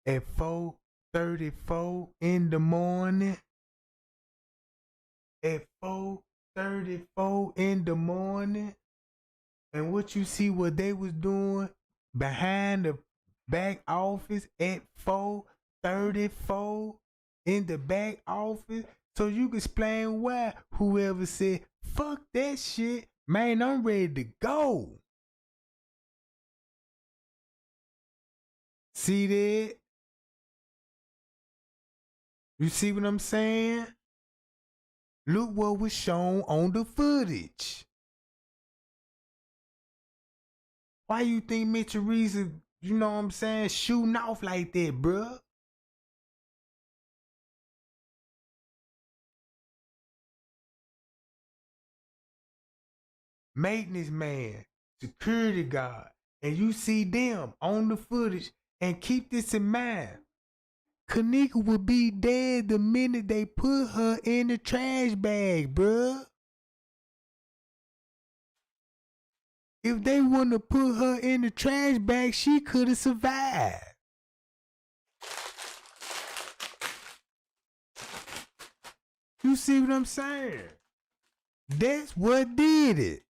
at 4:34 in the morning. At 4:34 in the morning. And what you see what they was doing behind the back office at 4:34 in the back office. So you can explain why whoever said, "Fuck that shit, man, I'm ready to go." See that? You see what I'm saying? Look what was shown on the footage. Why you think Miss Teresa, you know what I'm saying, shooting off like that, bruh? Maintenance man, security guard, and you see them on the footage And keep this in mind. Kenneka would be dead the minute they put her in the trash bag, bruh. If they wouldn't have put her in the trash bag, she could have survived. You see what I'm saying? That's what did it.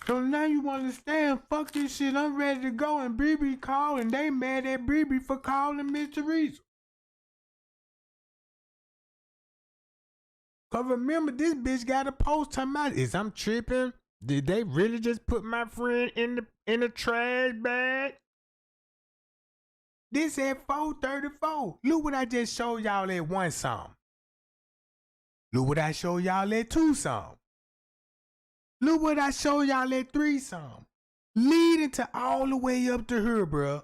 So now you understand, fuck this shit, I'm ready to go, and BB called and they mad at BB for calling Miss Teresa. Cause remember, this bitch got a post talking about, is I'm tripping? Did they really just put my friend in the trash bag? This at 4:34. Look what I just showed y'all at 1 song. Look what I showed y'all at 2 song. Look what I showed y'all at 3 song. Leading to all the way up to her, bruh.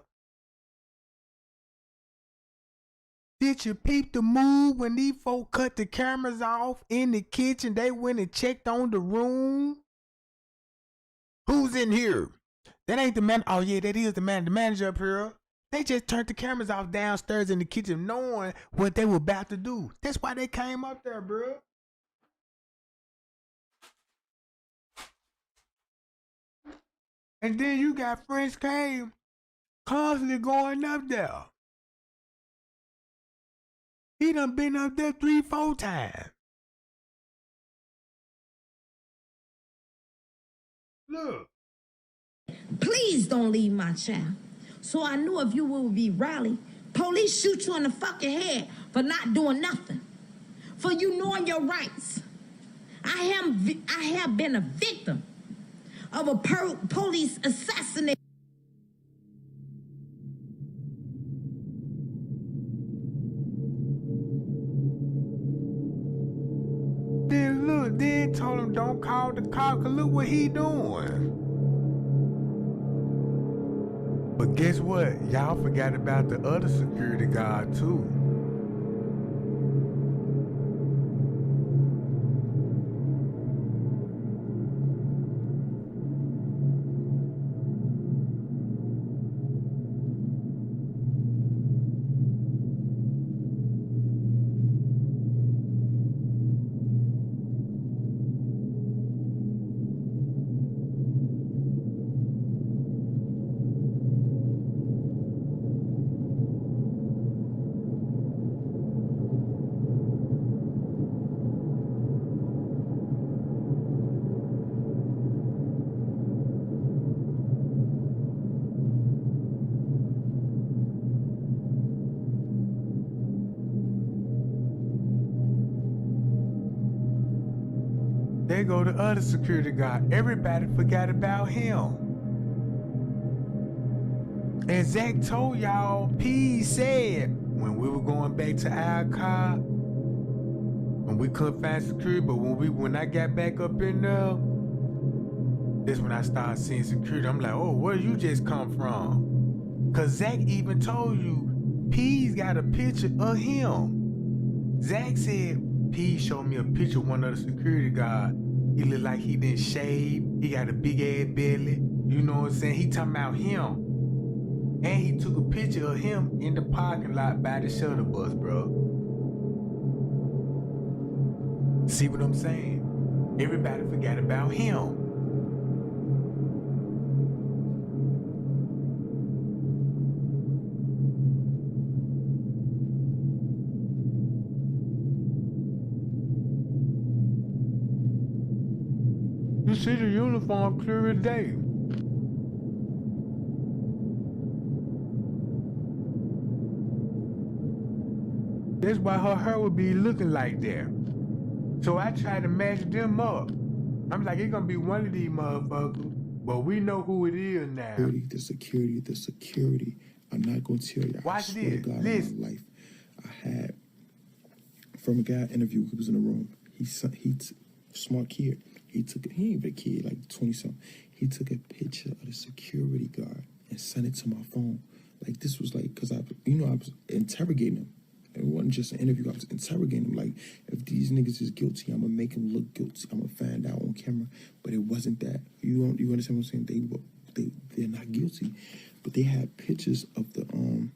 Did you peep the move when these folk cut the cameras off in the kitchen? They went and checked on the room. Who's in here? That ain't the man. Oh yeah, that is the man. The manager up here. They just turned the cameras off downstairs in the kitchen knowing what they were about to do. That's why they came up there, bruh. And then you got French Cave constantly going up there. He done been up there 3-4 times. Look. Please don't leave my child. So I knew if you would be rally, police shoot you in the fucking head for not doing nothing. For you knowing your rights. I have been a victim of a police assassination. Then look, then told him don't call the cop, cause look what he doing. But guess what? Y'all forgot about the other security guard too. There go the other security guard. Everybody forgot about him. And Zach told y'all, P said, when we were going back to our car, when we couldn't find security, but when I got back up in there, that's when I started seeing security. I'm like, oh, where you just come from? Cause Zach even told you, P's got a picture of him. Zach said, P showed me a picture of one of the security guards. He looked like he didn't shave. He got a big ass belly. You know what I'm saying? He talking about him. And he took a picture of him in the parking lot by the shuttle bus, bro. See what I'm saying? Everybody forgot about him. You see the uniform clear as day. That's why her hair would be looking like that. So I tried to match them up. I'm like, it's gonna be one of these motherfuckers. Well, we know who it is now. The security. I'm not gonna tell you. Watch this. Listen. My life. I had from a guy interview who was in the room. He's smart kid. He ain't even a kid, like 20-something. He took a picture of the security guard and sent it to my phone. Like, this was like, because I was interrogating him. It wasn't just an interview. I was interrogating them. Like, if these niggas is guilty, I'm gonna make them look guilty. I'm gonna find out on camera. But it wasn't that. You understand what I'm saying? They're not guilty. But they had pictures of the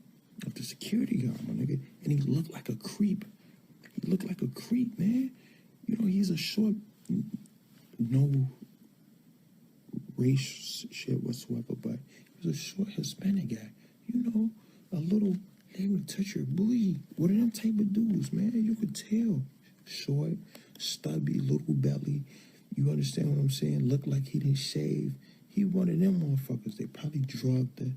security guard, my nigga, and he looked like a creep. He looked like a creep, man. You know, he's a short, no race shit whatsoever, but he was a short Hispanic guy. You know, a little, they would touch your booty. One of them type of dudes, man. You could tell. Short, stubby, little belly. You understand what I'm saying? Looked like he didn't shave. He one of them motherfuckers. They probably drugged her,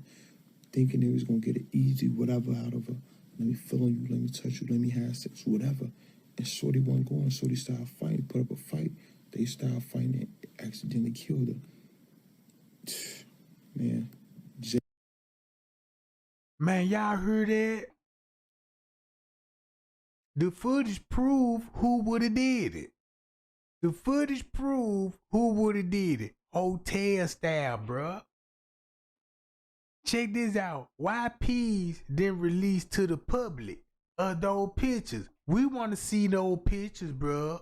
thinking they was gonna get an easy whatever out of her. Let me feel on you, let me touch you, let me have sex, whatever. And Shorty wasn't going, Shorty started fighting, put up a fight. They started fighting and accidentally killed her. Man. Man, y'all heard that? The footage prove who would have did it. The footage prove who would have did it. Hotel style, bruh. Check this out. YPs didn't release to the public of those pictures. We want to see those pictures, bruh.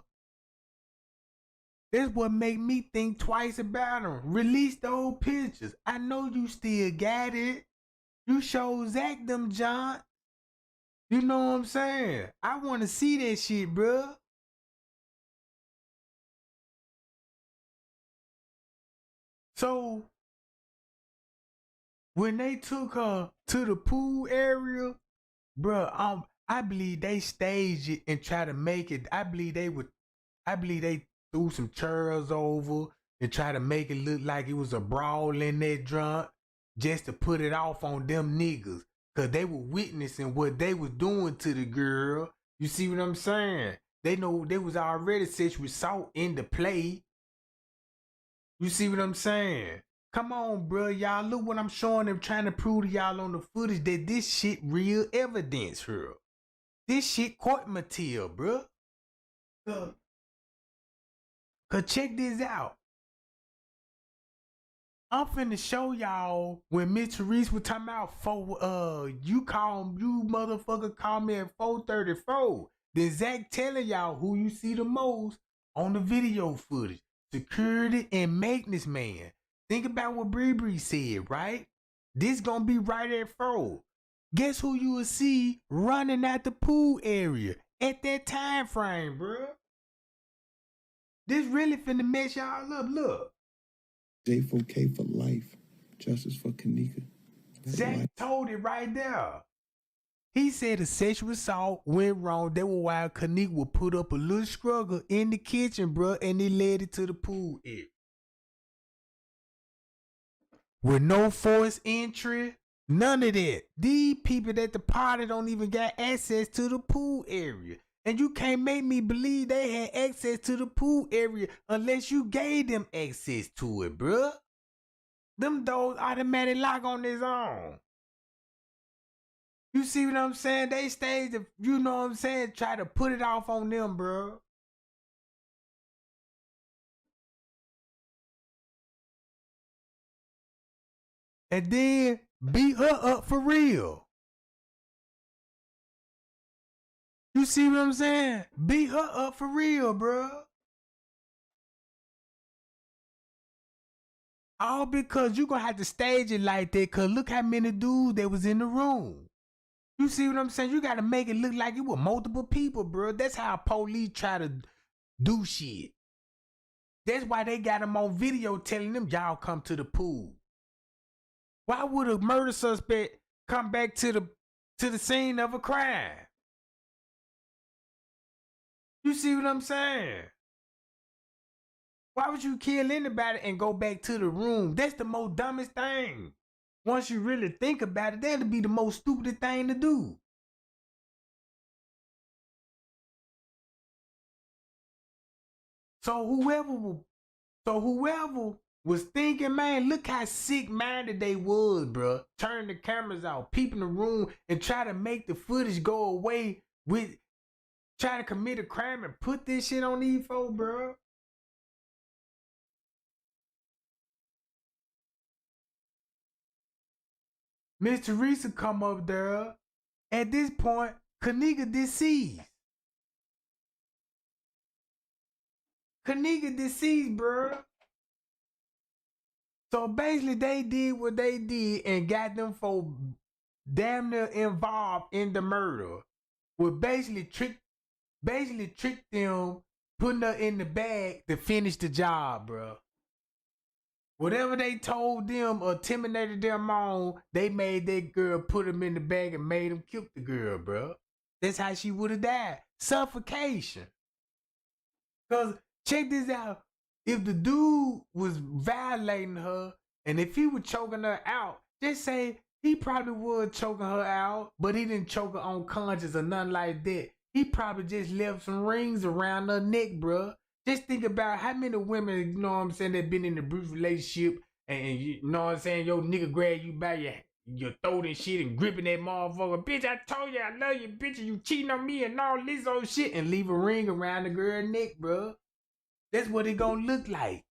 That's what make me think twice about them. Release those pictures. I know you still got it. You show Zach them, John. You know what I'm saying? I want to see that shit, bruh. So, when they took her to the pool area, bruh, I believe they staged it and tried to make it. I believe they threw some chairs over and tried to make it look like it was a brawl in that drunk just to put it off on them niggas. Cause they were witnessing what they was doing to the girl. You see what I'm saying? They know they was already sexual assault in the play. You see what I'm saying? Come on, bro. Y'all look what I'm showing them, trying to prove to y'all on the footage that this shit real evidence here. This shit court material, bro. Cause check this out. I'm finna show y'all when Miss Therese was talking about you motherfucker call me at 4:34. Then Zach telling y'all who you see the most on the video footage. Security and maintenance man. Think about what Bree said, right? This gonna be right at 4. Guess who you will see running at the pool area at that time frame, bro? This really finna mess y'all up. Look. J4K for life. Justice for Kenneka. Zach told it right there. He said a sexual assault went wrong. That was why Kenneka would put up a little struggle in the kitchen, bro, and he led it to the pool area. With no forced entry, none of that. These people at the party don't even got access to the pool area. And you can't make me believe they had access to the pool area unless you gave them access to it, bruh. Them doors automatic lock on their own. You see what I'm saying? They staged, you know what I'm saying, try to put it off on them, bruh. And then beat her up for real. You see what I'm saying? Beat her up for real, bruh. All because you gonna have to stage it like that, cause look how many dudes that was in the room. You see what I'm saying? You gotta make it look like it was multiple people, bro. That's how police try to do shit. That's why they got them on video telling them, y'all come to the pool. Why would a murder suspect come back to the scene of a crime? You see what I'm saying? Why would you kill anybody and go back to the room? That's the most dumbest thing. Once you really think about it, that'll be the most stupid thing to do. So whoever was thinking, man, look how sick-minded they was, bro. Turn the cameras out, peep in the room, and try to make the footage go away with trying to commit a crime and put this shit on these folks, bro. Miss Teresa come up there. At this point, Kenneka deceased. Kenneka deceased, bro. So basically, they did what they did and got them for damn near involved in the murder. Would basically trick them, putting her in the bag to finish the job, bro. Whatever they told them or intimidated them on, they made that girl put them in the bag and made them kill the girl, bro. That's how she would have died. Suffocation. Cause check this out. If the dude was violating her and if he was choking her out, just say he probably was choking her out, but he didn't choke her unconscious or nothing like that. He probably just left some rings around her neck, bruh. Just think about how many women, you know what I'm saying, that been in a brief relationship and you know what I'm saying, your nigga grab you by your throat and shit and gripping that motherfucker. Bitch, I told you I love you, bitch, and you cheating on me and all this old shit and leave a ring around the girl's neck, bruh. That's what it gonna look like.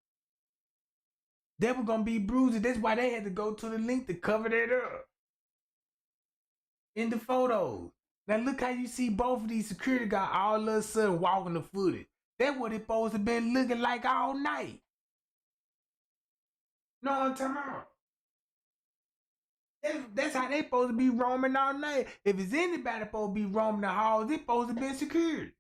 They were gonna be bruises. That's why they had to go to the link to cover that up. In the photos. Now look how you see both of these security guys all of a sudden walking the footage. That's what it supposed to been looking like all night. Know what I'm talking about? That's how they supposed to be roaming all night. If it's anybody supposed to be roaming the halls, it's supposed to be security.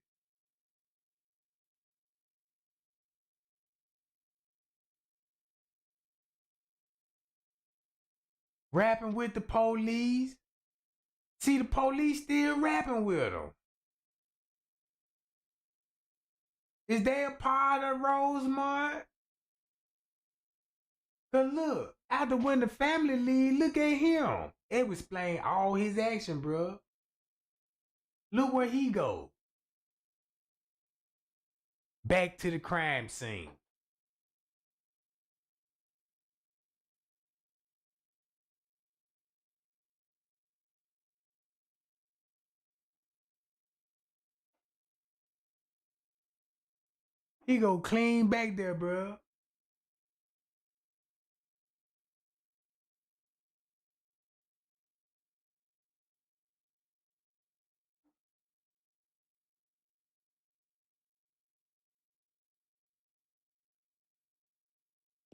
Rapping with the police. See, the police still rapping with them. Is they a part of Rosemont? Cause look, after when the family leave, look at him. It was explain all his action, bro. Look where he go. Back to the crime scene. He go clean back there, bro.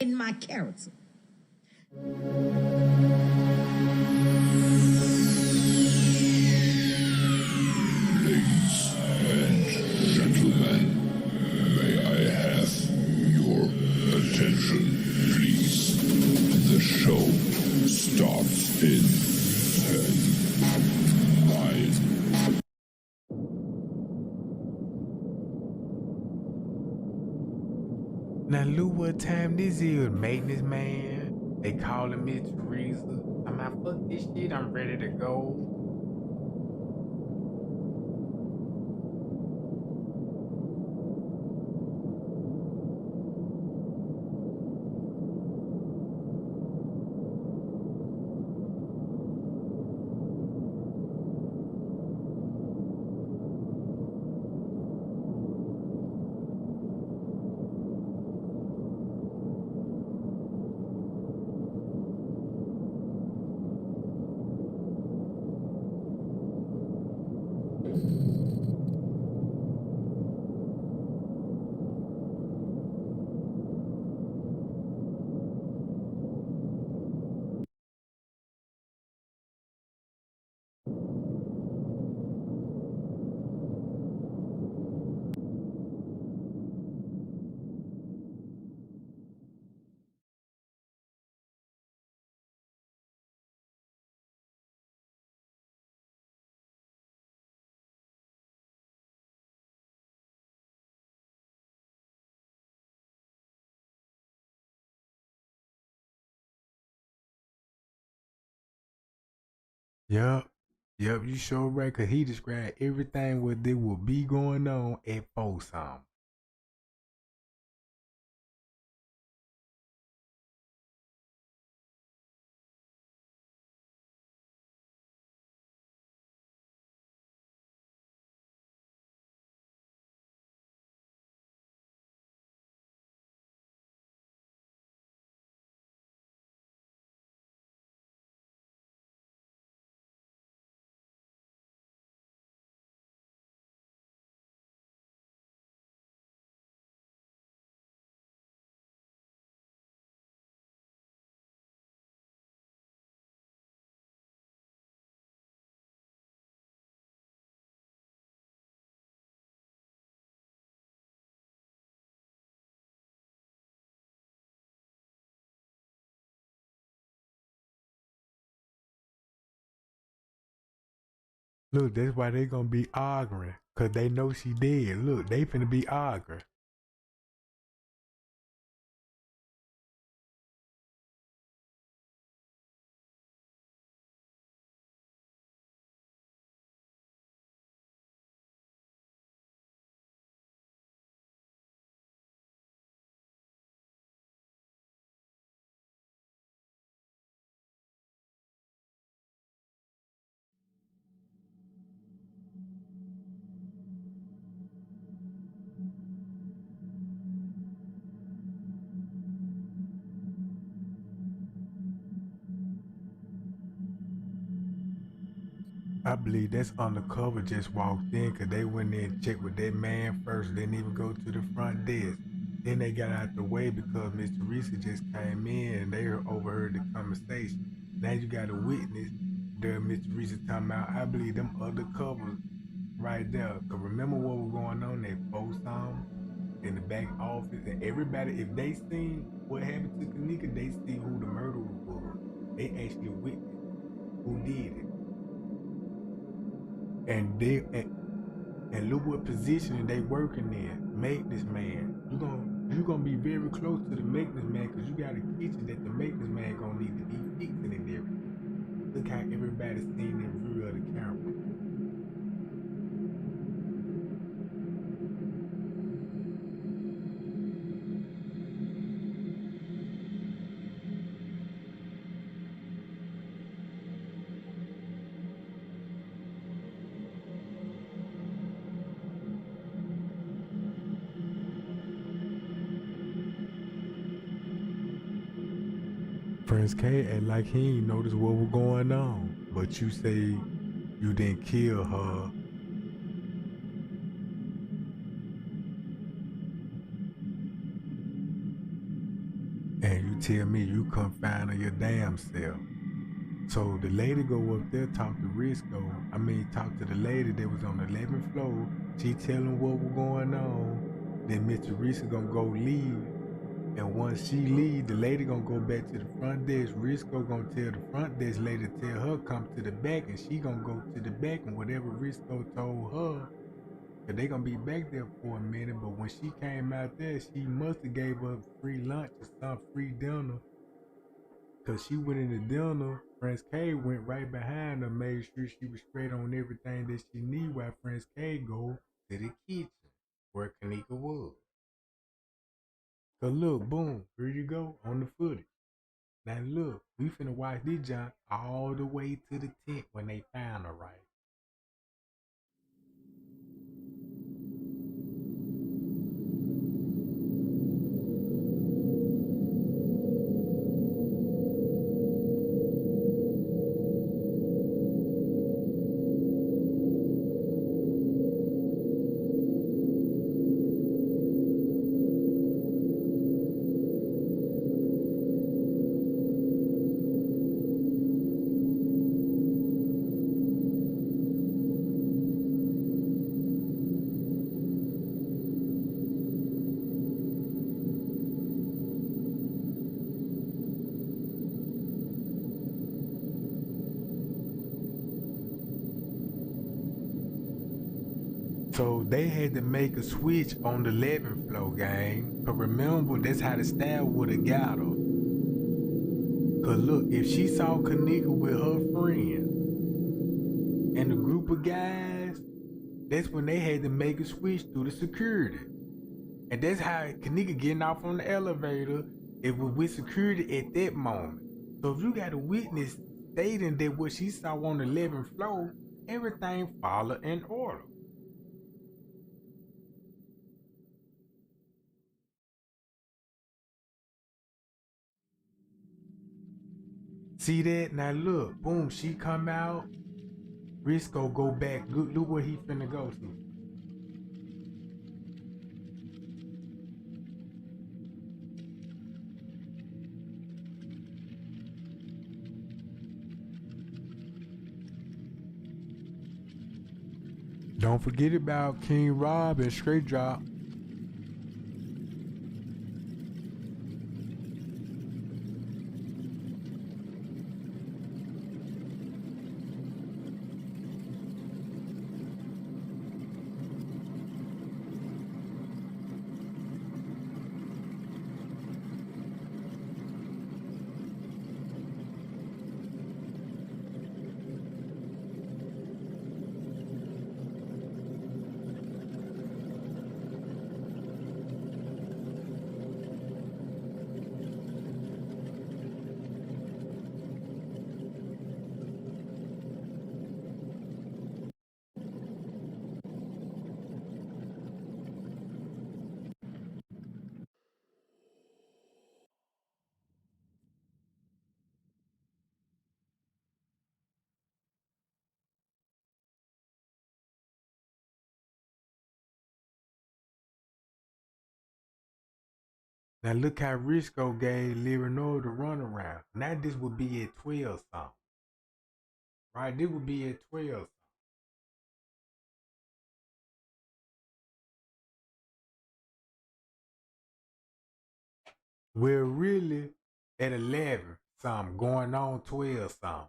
In my character. Ladies and gentlemen, may I have your attention, please? The show starts in 10, 9. Now look what time this is, maintenance man. They calling me Teresa. I'm out, fuck this shit, I'm ready to go. Yup, you sure right, cause he described everything what there will be going on at Folsom. Look, that's why they gonna be arguing. Cause they know she dead. Look, they finna be arguing. I believe that's undercover just walked in because they went in and checked with that man first. Didn't even go to the front desk. Then they got out the way because Miss Teresa just came in and they overheard the conversation. Now you got a witness there, Miss Teresa talking about, I believe them undercovers right there. Because remember what was going on at Folsom in the back office, and everybody, if they seen what happened to Kenneka, they see who the murderer was. They actually witnessed who did it. And look what position they working in. Maintenance man. You're gonna be very close to the maintenance man because you got a kitchen that the maintenance man gonna need to be fixing and everything. Look how everybody's seen in view of the camera. Prince K act like he ain't noticed what was going on. But you say you didn't kill her. And you tell me you couldn't find her your damn self. So the lady go up there, talk to talk to the lady that was on the 11th floor. She tell him what was going on. Then Miss Teresa gonna go leave. And once she leave, the lady gonna go back to the front desk. Risco gonna tell the front desk lady to tell her come to the back, and she gonna go to the back, and whatever Risco told her, cause they gonna be back there for a minute. But when she came out there, she must have gave up free lunch or some free dinner. Cause she went in the dinner, Prince K went right behind her, made sure she was straight on everything that she need while Prince K go to the kitchen where Kenneka was. Cause look, boom, here you go on the footage. Now look, we finna watch this jump all the way to the tent when they found her, right? So they had to make a switch on the 11th floor, gang. But remember, that's how the stab would have got her. Cause look, if she saw Kenneka with her friend and a group of guys, that's when they had to make a switch through the security. And that's how Kenneka getting off on the elevator, it was with security at that moment. So if you got a witness stating that what she saw on the 11th floor, everything followed in order. See that? Now look, boom, she come out. Risco go back. Look where he finna go to. Don't forget about King Rob and Straight Drop. Now look how Risco gave Leonora the runaround. Now this would be at 12 something. Right? This would be at 12. We're really at 11 something, going on 12 something.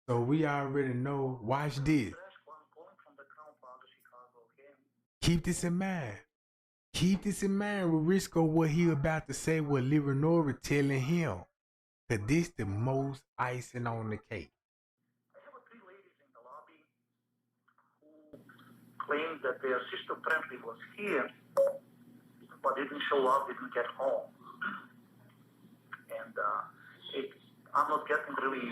So we already know, watch this. Keep this in mind. Keep this in mind with Risco, what he about to say, what Leonora telling him. Cause this the most icing on the cake. Claimed that their sister apparently was here, but didn't show up, didn't get home. And I'm not getting really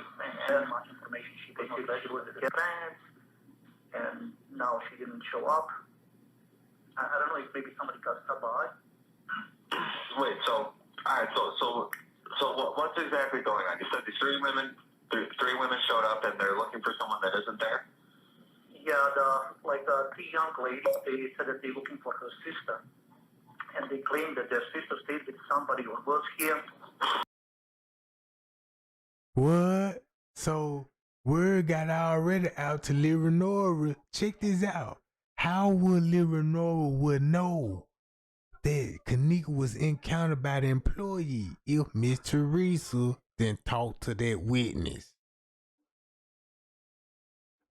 that much information. She basically said she was at friends, and now she didn't show up. I don't know if maybe somebody got stopped by. Wait, so, alright, so what's exactly going on? You said these three women showed up and they're looking for someone that isn't there? Yeah, the three young ladies, they said that they're looking for her sister. And they claimed that their sister stayed with somebody who was here. What? So word got already out to Leonora. Check this out. How would Leonora would know that Kenneka was encountered by the employee if Miss Teresa didn't talk to that witness?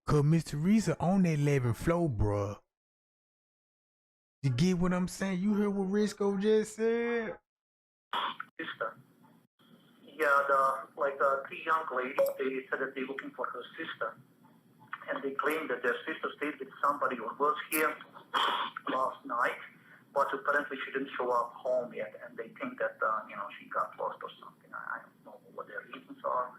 Cause Miss Teresa on that 11th floor, bruh. You get what I'm saying? You heard what Risco just said? Sister. Yeah, the three young ladies, they said that they're looking for her sister. And they claimed that their sister stayed with somebody who was here last night, but apparently she didn't show up home yet, and they think that, she got lost or something. I don't know what their reasons are.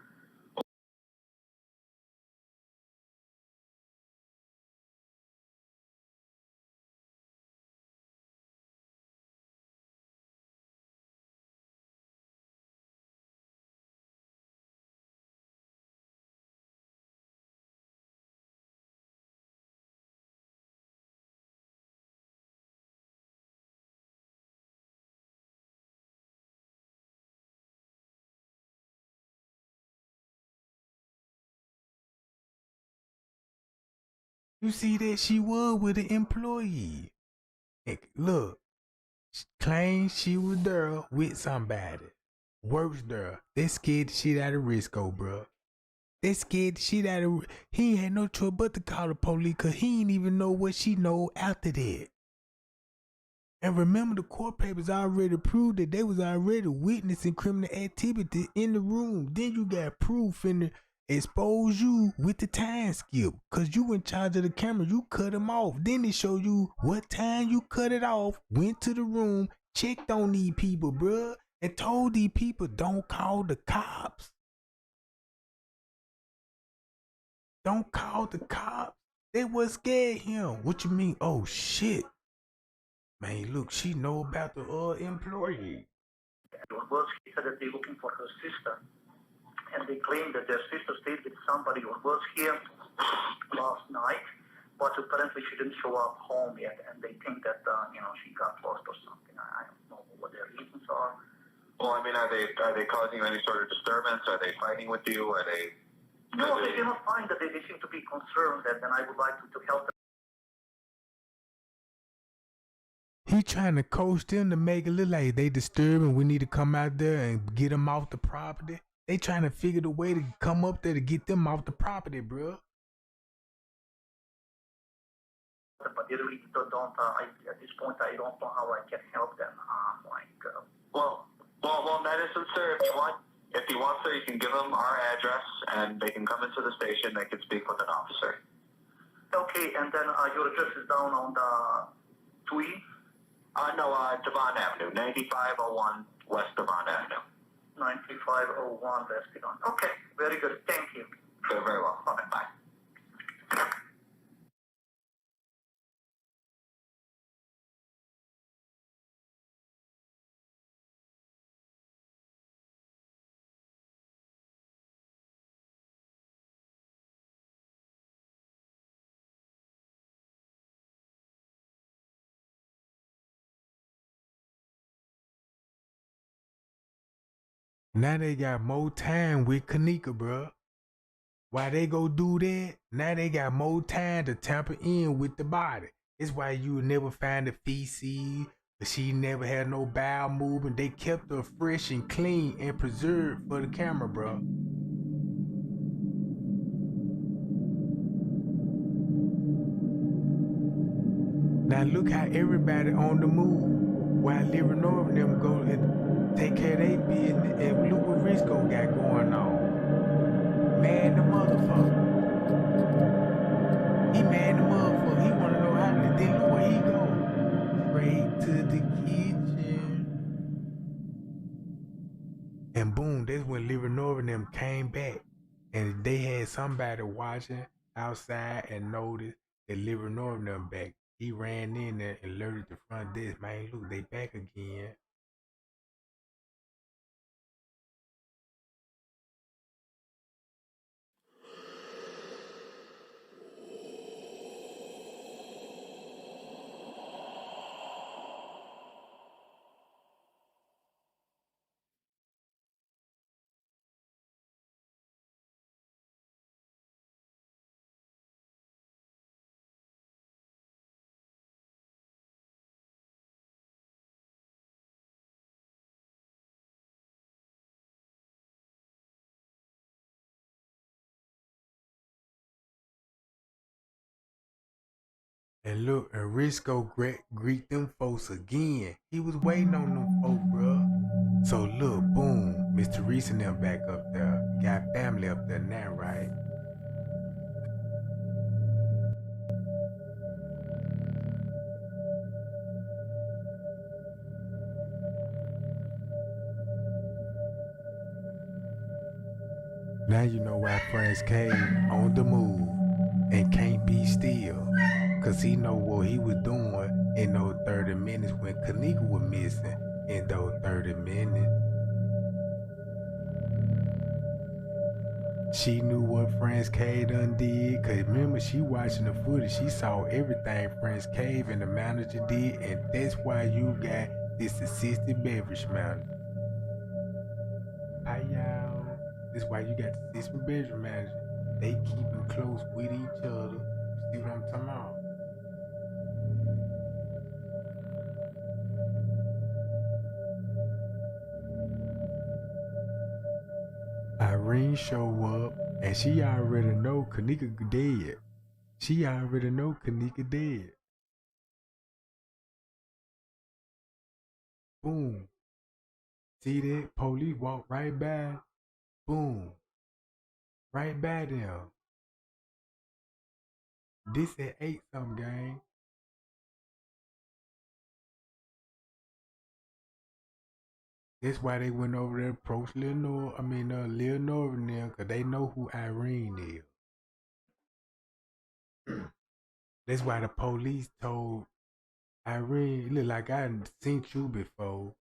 You see that she was with an employee. And look, she claimed she was there with somebody. Works there. They scared the shit out of Risco, bro. They scared the shit out of. He ain't had no choice but to call the police, cause he ain't even know what she know after that. And remember, the court papers already proved that they was already witnessing criminal activity in the room. Then you got proof in the expose you with the time skip, cause you in charge of the camera. You cut him off. Then it show you what time you cut it off. Went to the room, checked on these people, bruh, and told these people don't call the cops. Don't call the cops. They was scared him. What you mean? Oh shit. Man, look, she know about the employee. He said that they're looking for her sister. And they claimed that their sister stayed with somebody who was here last night, but apparently she didn't show up home yet, and they think that, she got lost or something. I don't know what their reasons are. Well, I mean, are they causing you any sort of disturbance? Are they fighting with you? Are they... No, they cannot find that. They seem to be concerned, and I would like to help them. He trying to coach them to make it look like they disturbing. We need to come out there and get them off the property. They trying to figure the way to come up there to get them off the property, bro. But they really don't. At this point, I don't know how I can help them. Well, in that instance, sir, if you want, sir, you can give them our address, and they can come into the station. They can speak with an officer. Okay, and then your address is down on the Tweed? No, Devon Avenue, 9501 West Devon Avenue. 9501 West Devon. Okay, very good. Thank you. Very well. Bye. Now they got more time with Kenneka, bro. Why they go do that? Now they got more time to tamper in with the body. It's why you would never find the feces. She never had no bowel movement. They kept her fresh and clean and preserved for the camera, bro. Now look how everybody on the move while living over them go and take care of their business, and look what Risco got going on. Man the motherfucker. He mad the motherfucker. He wanna know how to then look where he go. Straight to the kitchen. And boom, that's when living over them came back. And they had somebody watching outside and noticed that living over them back. He ran in there and alerted the front desk, man, look, they back again. And look, and Risco greet them folks again. He was waiting on them folks, bro. So look, boom, Mr. Reese and them back up there. Got family up there now, right? Now you know why Franz Cave on the move and can't be still. Cause he know what he was doing in those 30 minutes when Kenneka was missing in those 30 minutes. She knew what Franz Cave done did, cause remember she watching the footage, she saw everything Franz Cave and the manager did, and that's why you got this assisted beverage manager. Hi y'all. That's why you got the assistant beverage manager. They keeping close with each other. See what I'm talking about? Irene show up and she already know Kenneka dead. She already know Kenneka dead. Boom. See that? Police walk right by. Boom. Right by them. This at 8-something, gang. That's why they went over there, approached Lil Norv and them, because they know who Irene is. That's why the police told Irene, look like I done seen you before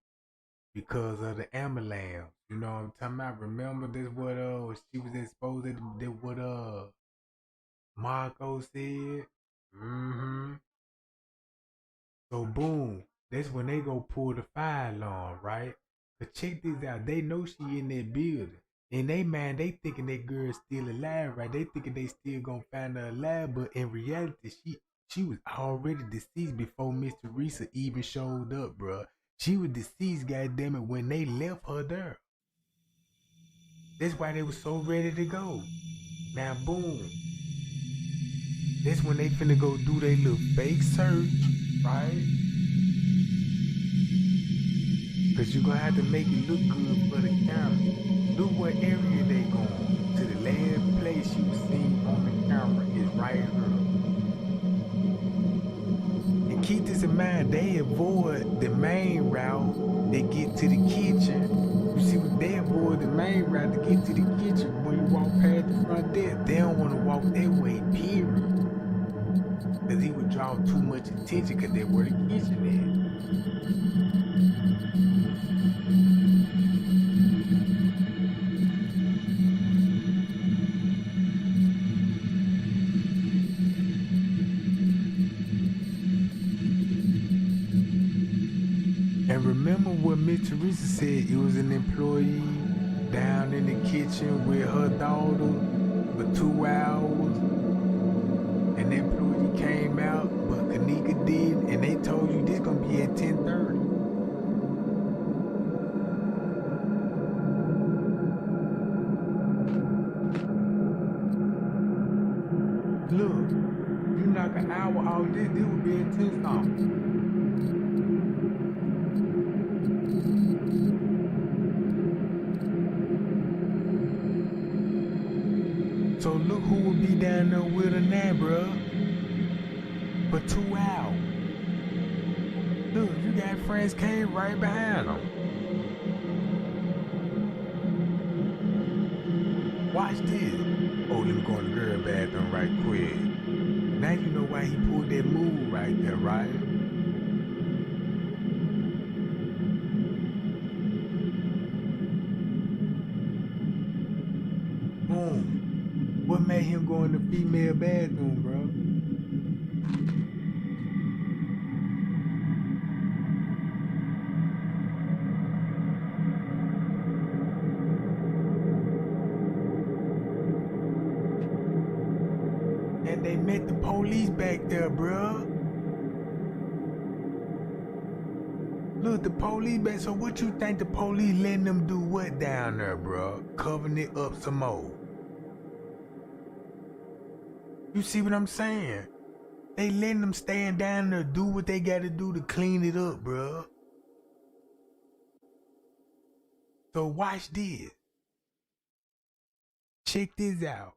because of the ambulance. You know what I'm talking about? Remember this what she was exposed to what Marco said? Mm-hmm. So boom, that's when they go pull the fire alarm, right? But check this out, they know she in that building. In they mind, they thinking that girl's still alive, right? They thinking they still gonna find her alive, but in reality, she was already deceased before Mr. Risa even showed up, bruh. She was deceased, goddammit, when they left her there. That's why they was so ready to go. Now, boom. That's when they finna go do their little fake search, right? Cause you gonna have to make it look good for the camera. Look what area they going. To the last place you seen on the camera is right here. And keep this in mind, they avoid the main route. They get to the kitchen. You see what they avoid the main route to get to the kitchen. When you walk past the front desk, they don't want to walk that way, period. Cause he would draw too much attention cause that's where the kitchen is. And remember what Miss Teresa said, it was an employee down in the kitchen with her daughter for 2 hours. And that employee came out, but Kenneka didn't, and they told you this gonna be at 10:30. Look, you knock an hour off this would be at 10 something. So look who will be down there with her now, bruh. For 2 hours. Look, you got friends came right behind them. Watch this. Oh, let me go in the girl bathroom right quick. Now you know why he pulled that move right there, right? Boom. What made him go in the female bathroom, bro? And they met the police back there, bro. Look, the police back. So what you think the police letting them do what down there, bro? Covering it up some more. You see what I'm saying? They letting them stand down there do what they gotta do to clean it up, bro. So watch this. Check this out.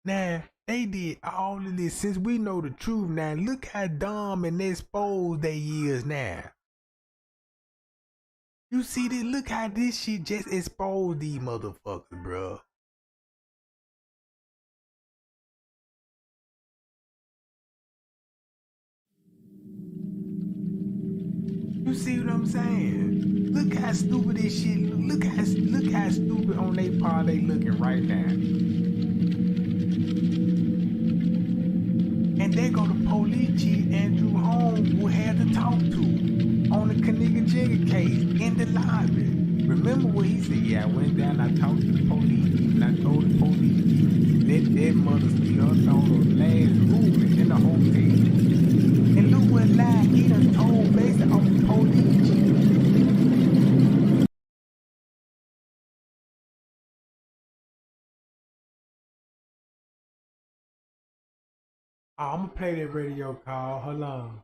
Now, they did all of this since we know the truth now. Look how dumb and exposed they is now. You see this? Look how this shit just exposed these motherfuckers, bro. You see what I'm saying? Look how stupid this shit look how stupid on their part they looking right now. And they go to police chief Andrew Holmes who had to talk to on the Kenneka Jenkins case in the lobby. Remember what he said? Yeah, I went down, I talked to the police chief, and I told the police chief, let that mother see her daughter last room in the hotel. And look what lie he done told based on the police chief. Oh, I'm gonna play that radio call. Hold on.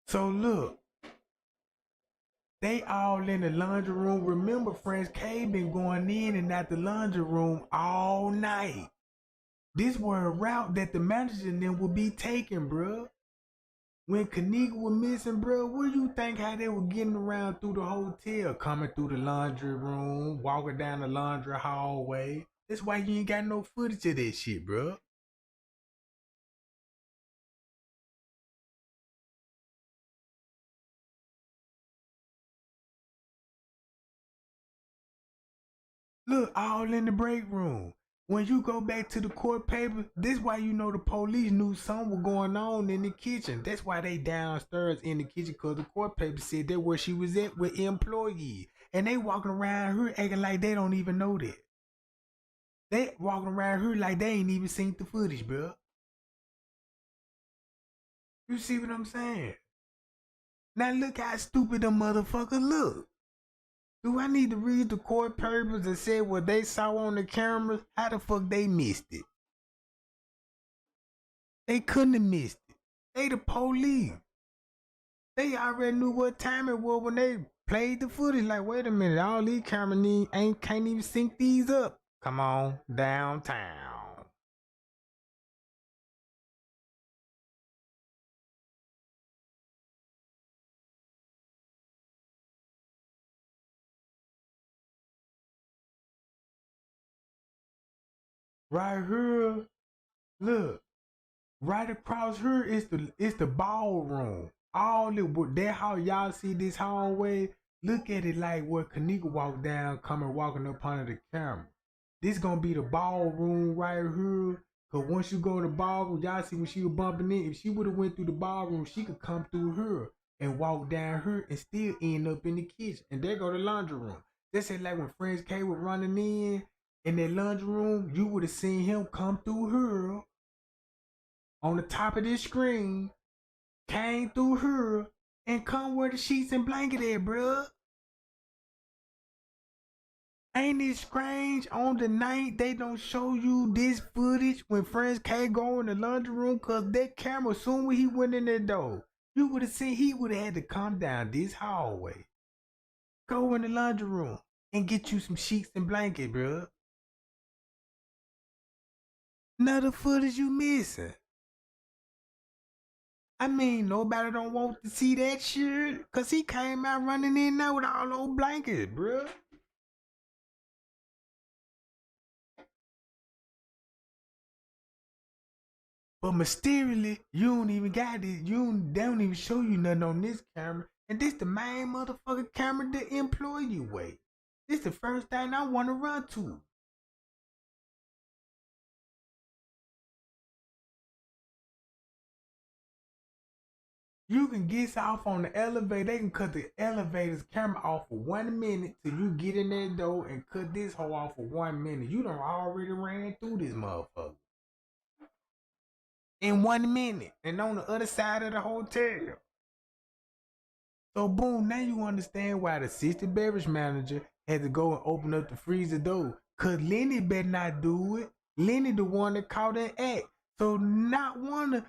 So look, they all in the laundry room. Remember, friends, K been going in and out the laundry room all night. This was a route that the manager and them would be taking, bruh. When Kenneka was missing, bruh, what do you think how they were getting around through the hotel? Coming through the laundry room, walking down the laundry hallway. That's why you ain't got no footage of that shit, bruh. Look, all in the break room. When you go back to the court paper, this why you know the police knew something was going on in the kitchen. That's why they downstairs in the kitchen, because the court paper said that where she was at with employees. And they walking around here acting like they don't even know that. They walking around here like they ain't even seen the footage, bro. You see what I'm saying? Now look how stupid them motherfuckers look. Do I need to read the court papers and say what they saw on the cameras? How the fuck they missed it? They couldn't have missed it. They the police. They already knew what time it was when they played the footage. Like, wait a minute, all these cameras can't even sync these up. Come on, downtown. Right here, look, right across here is the ballroom. All it that how y'all see this hallway. Look at it like where Kenneka walked down, walking up under the camera. This gonna be the ballroom right here. Cause once you go in the ballroom, y'all see when she was bumping in, if she would have went through the ballroom, she could come through her and walk down her and still end up in the kitchen. And there go the laundry room. They said like when Friends K was running in that laundry room, you would have seen him come through her on the top of this screen, came through her, and come where the sheets and blanket at, bruh. Ain't it strange on the night they don't show you this footage when Friends K go in the laundry room? Cause that camera, soon when he went in that door, you would have seen he would have had to come down this hallway, go in the laundry room, and get you some sheets and blanket, bruh. Another footage you missing. I mean, nobody don't want to see that shit, cause he came out running in there with all those blankets, bruh. But mysteriously, you don't even got it. They don't even show you nothing on this camera. And this the main motherfucking camera the employee with. This the first thing I want to run to. You can get off on the elevator. They can cut the elevator's camera off for 1 minute till you get in that door and cut this hoe off for 1 minute. You done already ran through this motherfucker. In 1 minute. And on the other side of the hotel. So boom, now you understand why the assistant beverage manager had to go and open up the freezer door. Cause Lenny better not do it. Lenny the one that caught that act. So no wonder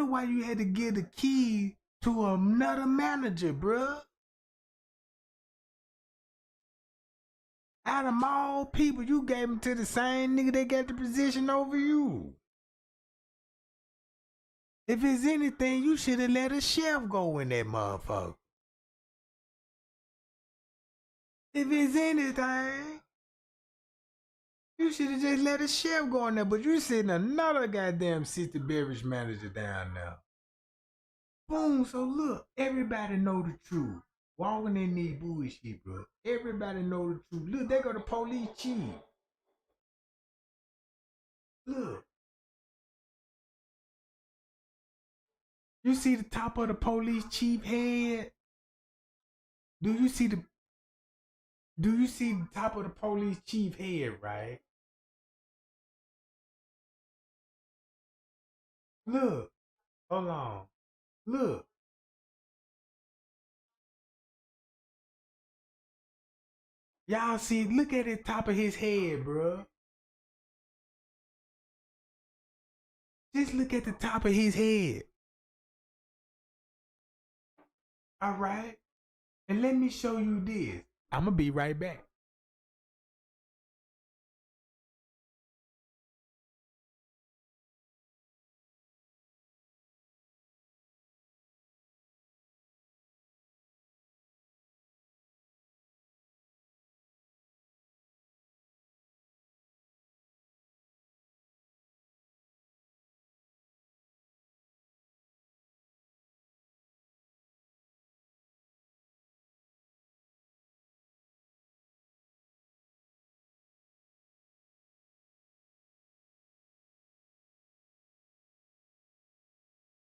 why you had to give the key to another manager, bruh. Out of all people, you gave him to the same nigga that got the position over you. If it's anything, you should have let a chef go in that motherfucker. If it's anything, you should have just let a chef go in there, but you sitting another goddamn assistant beverage manager down there. Boom, so look, everybody know the truth. Walking in these bullshit, bro. Everybody know the truth. Look, they go to police chief. Look. You see the top of the police chief head? Do you see the top of the police chief head, right? Look. Hold on. Look. Y'all see, look at the top of his head, bro. Just look at the top of his head. All right? And let me show you this. I'm going to be right back.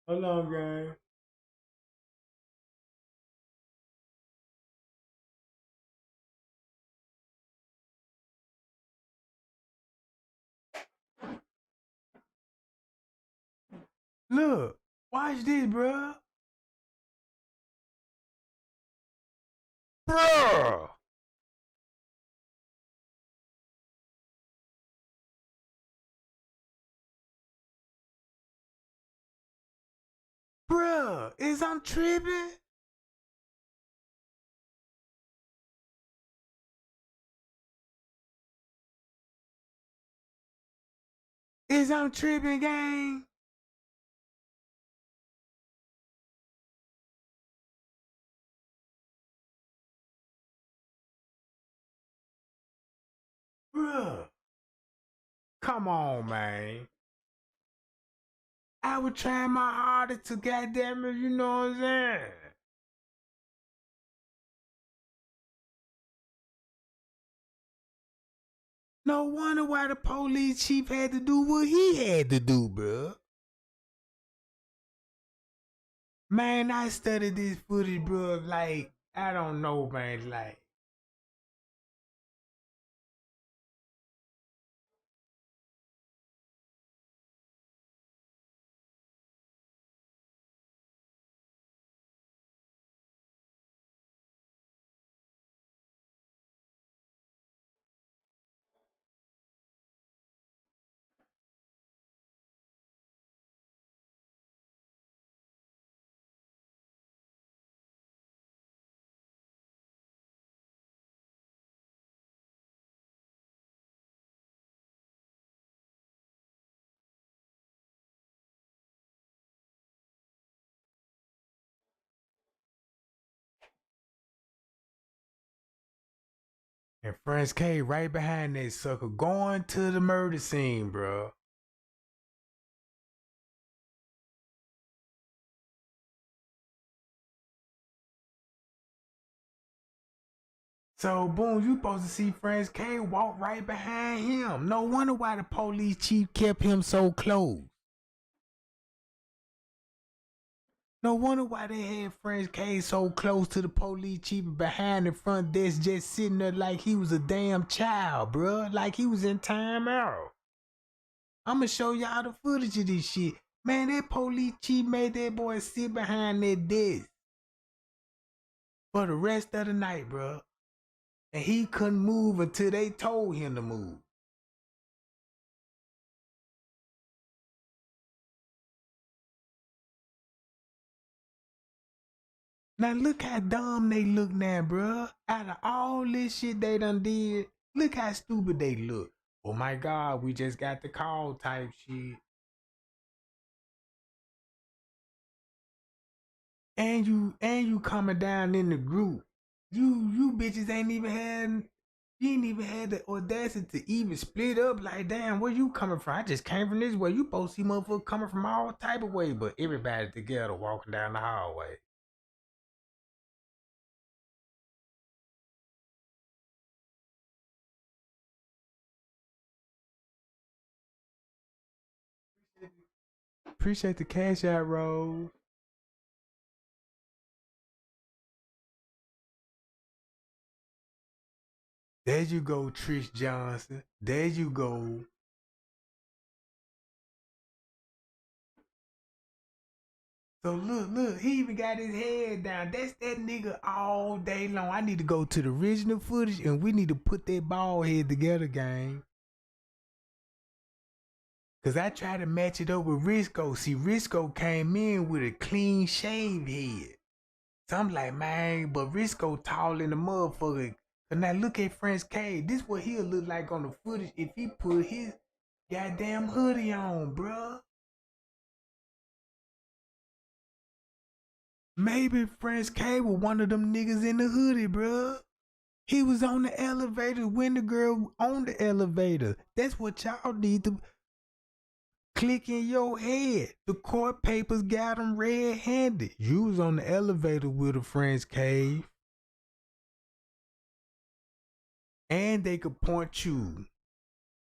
Hold on, gang. Look, watch this, bro. Bro. Bruh, is I'm tripping? Is I'm tripping, gang? Bruh. Come on, man. I was trying my hardest to goddamn it, you know what I'm saying? No wonder why the police chief had to do what he had to do, bruh. Man, I studied this footage, bruh, like, I don't know, man, like. And Franz K right behind that sucker going to the murder scene, bruh. So, boom, you supposed to see Franz K walk right behind him. No wonder why the police chief kept him so close. No wonder why they had Franz K so close to the police chief behind the front desk just sitting there like he was a damn child, bruh. Like he was in time out. I'ma show y'all the footage of this shit. Man, that police chief made that boy sit behind that desk for the rest of the night, bruh. And he couldn't move until they told him to move. Now look how dumb they look now, bruh. Out of all this shit they done did, look how stupid they look. Oh my God, we just got the call type shit. And you coming down in the group. You bitches ain't even had the audacity to even split up. Like, damn, where you coming from? I just came from this way. You both see motherfuckers coming from all type of way, but everybody together walking down the hallway. Appreciate the cash out, Rose. There you go, Trish Johnson. There you go. So look, he even got his head down. That's that nigga all day long. I need to go to the original footage and we need to put that bald head together, gang. Cause I tried to match it up with Risco. See, Risco came in with a clean shaved head. So I'm like, man, but Risco tall in the motherfucker. But now look at French K. This what he'll look like on the footage if he put his goddamn hoodie on, bruh. Maybe French K was one of them niggas in the hoodie, bruh. He was on the elevator when the girl on the elevator. That's what y'all need to click in your head. The court papers got him red-handed. You was on the elevator with a French cave. And they could point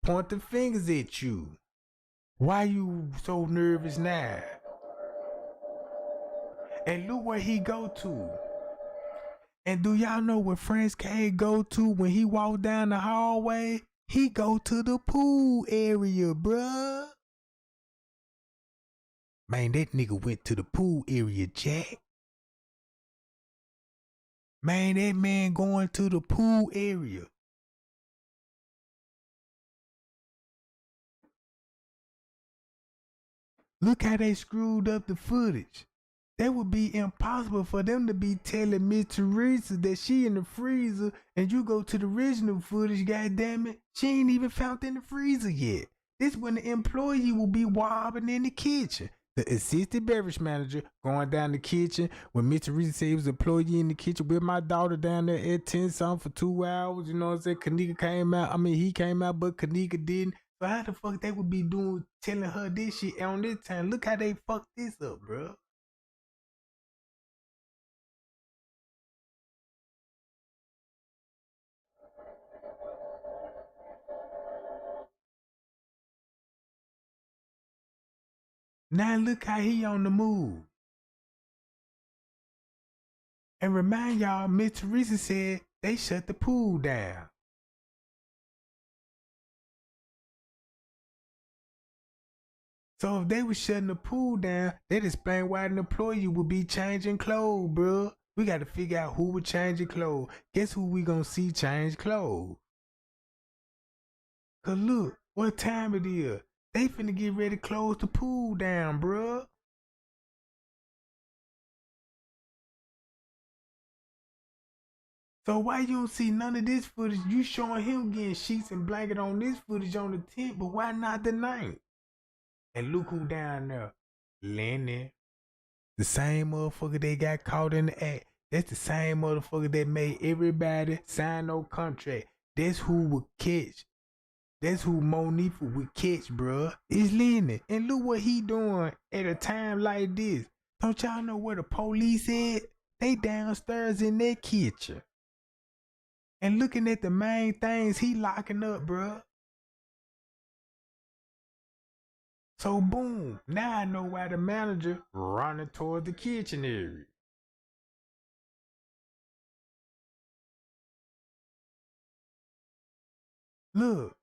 the fingers at you. Why you so nervous now? And look where he go to. And do y'all know where French K go to when he walk down the hallway? He go to the pool area, bruh. Man, that nigga went to the pool area, Jack. Man, that man going to the pool area. Look how they screwed up the footage. That would be impossible for them to be telling Miss Teresa that she in the freezer and you go to the original footage, goddammit. She ain't even found in the freezer yet. This when the employee will be wobbling in the kitchen. The assistant beverage manager going down the kitchen when Miss Teresa said he was an employee in the kitchen with my daughter down there at 10 something for 2 hours. You know what I'm saying? Kenneka came out. I mean, he came out, but Kenneka didn't. So how the fuck they would be telling her this shit on this time? Look how they fucked this up, bro. Now look how he on the move. And remind y'all, Miss Teresa said they shut the pool down. So if they was shutting the pool down, they'd explain why an employee would be changing clothes, bro. We got to figure out who would change your clothes. Guess who we gonna see change clothes? Cause look, what time it is. They finna get ready to close the pool down, bro. So why you don't see none of this footage? You showing him getting sheets and blanket on this footage on the tent, but why not the night? And look who down there. Lenny. The same motherfucker that got caught in the act. That's the same motherfucker that made everybody sign no contract. That's who would catch. That's who Monifa would catch, bruh. It's Lenny. And look what he doing at a time like this. Don't y'all know where the police at? They downstairs in their kitchen. And looking at the main things he locking up, bruh. So boom, now I know why the manager running toward the kitchen area. Look,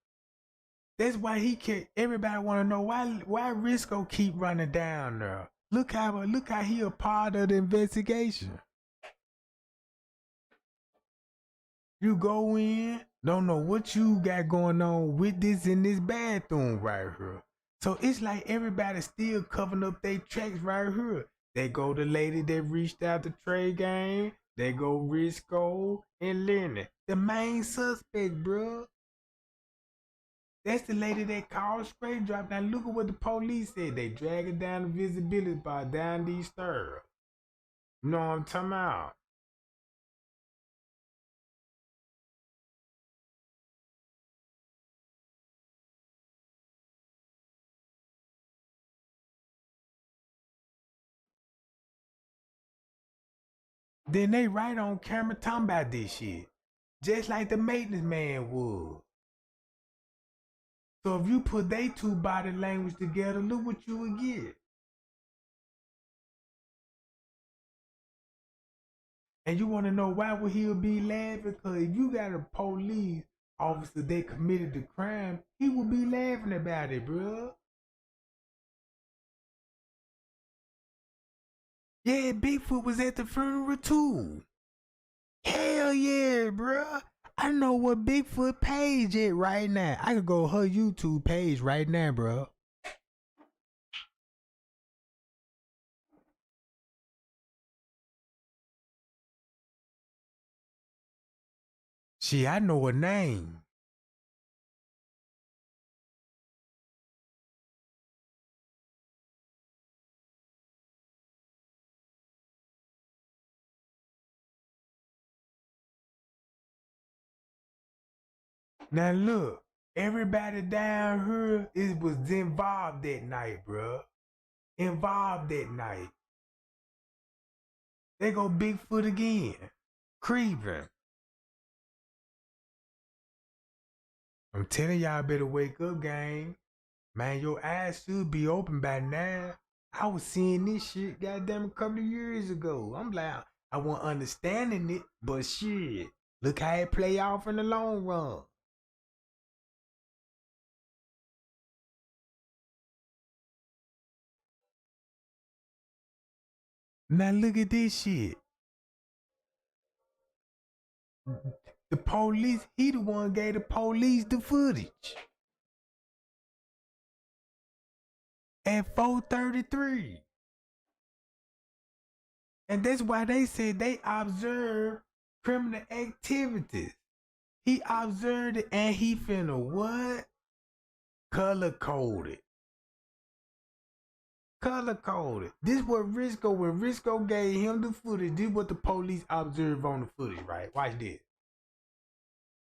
that's why everybody want to know why Risco keep running down there. Look how he a part of the investigation. You go in, don't know what you got going on with this in this bathroom right here. So it's like everybody still covering up their tracks right here. They go the lady that reached out to Trey Gang. They go Risco and Lenny. The main suspect, bro. That's the lady that called straight drop. Now look at what the police said. They dragging down the visibility bar down these stairs. You know what I'm talking about? Then they right on camera talking about this shit. Just like the maintenance man would. So if you put they two body language together, look what you would get. And you want to know why would he be laughing? Because if you got a police officer that committed the crime, he would be laughing about it, bro. Yeah, Bigfoot was at the funeral too. Hell yeah, bro. I know what Bigfoot page is right now. I could go her YouTube page right now, bro. See, I know her name. Now look, everybody down here was involved that night, bro. Involved that night. They go Bigfoot again. Creeping. I'm telling y'all better wake up, gang. Man, your eyes should be open by now. I was seeing this shit goddamn a couple of years ago. I'm like, I wasn't understanding it, but shit. Look how it play off in the long run. Now look at this shit. The police, he the one gave the police the footage. At 4:33. And that's why they said they observed criminal activities. He observed it and he finna what? Color coded. Color coded. This what Risco, when Risco gave him the footage, this what the police observed on the footage, right? Watch this.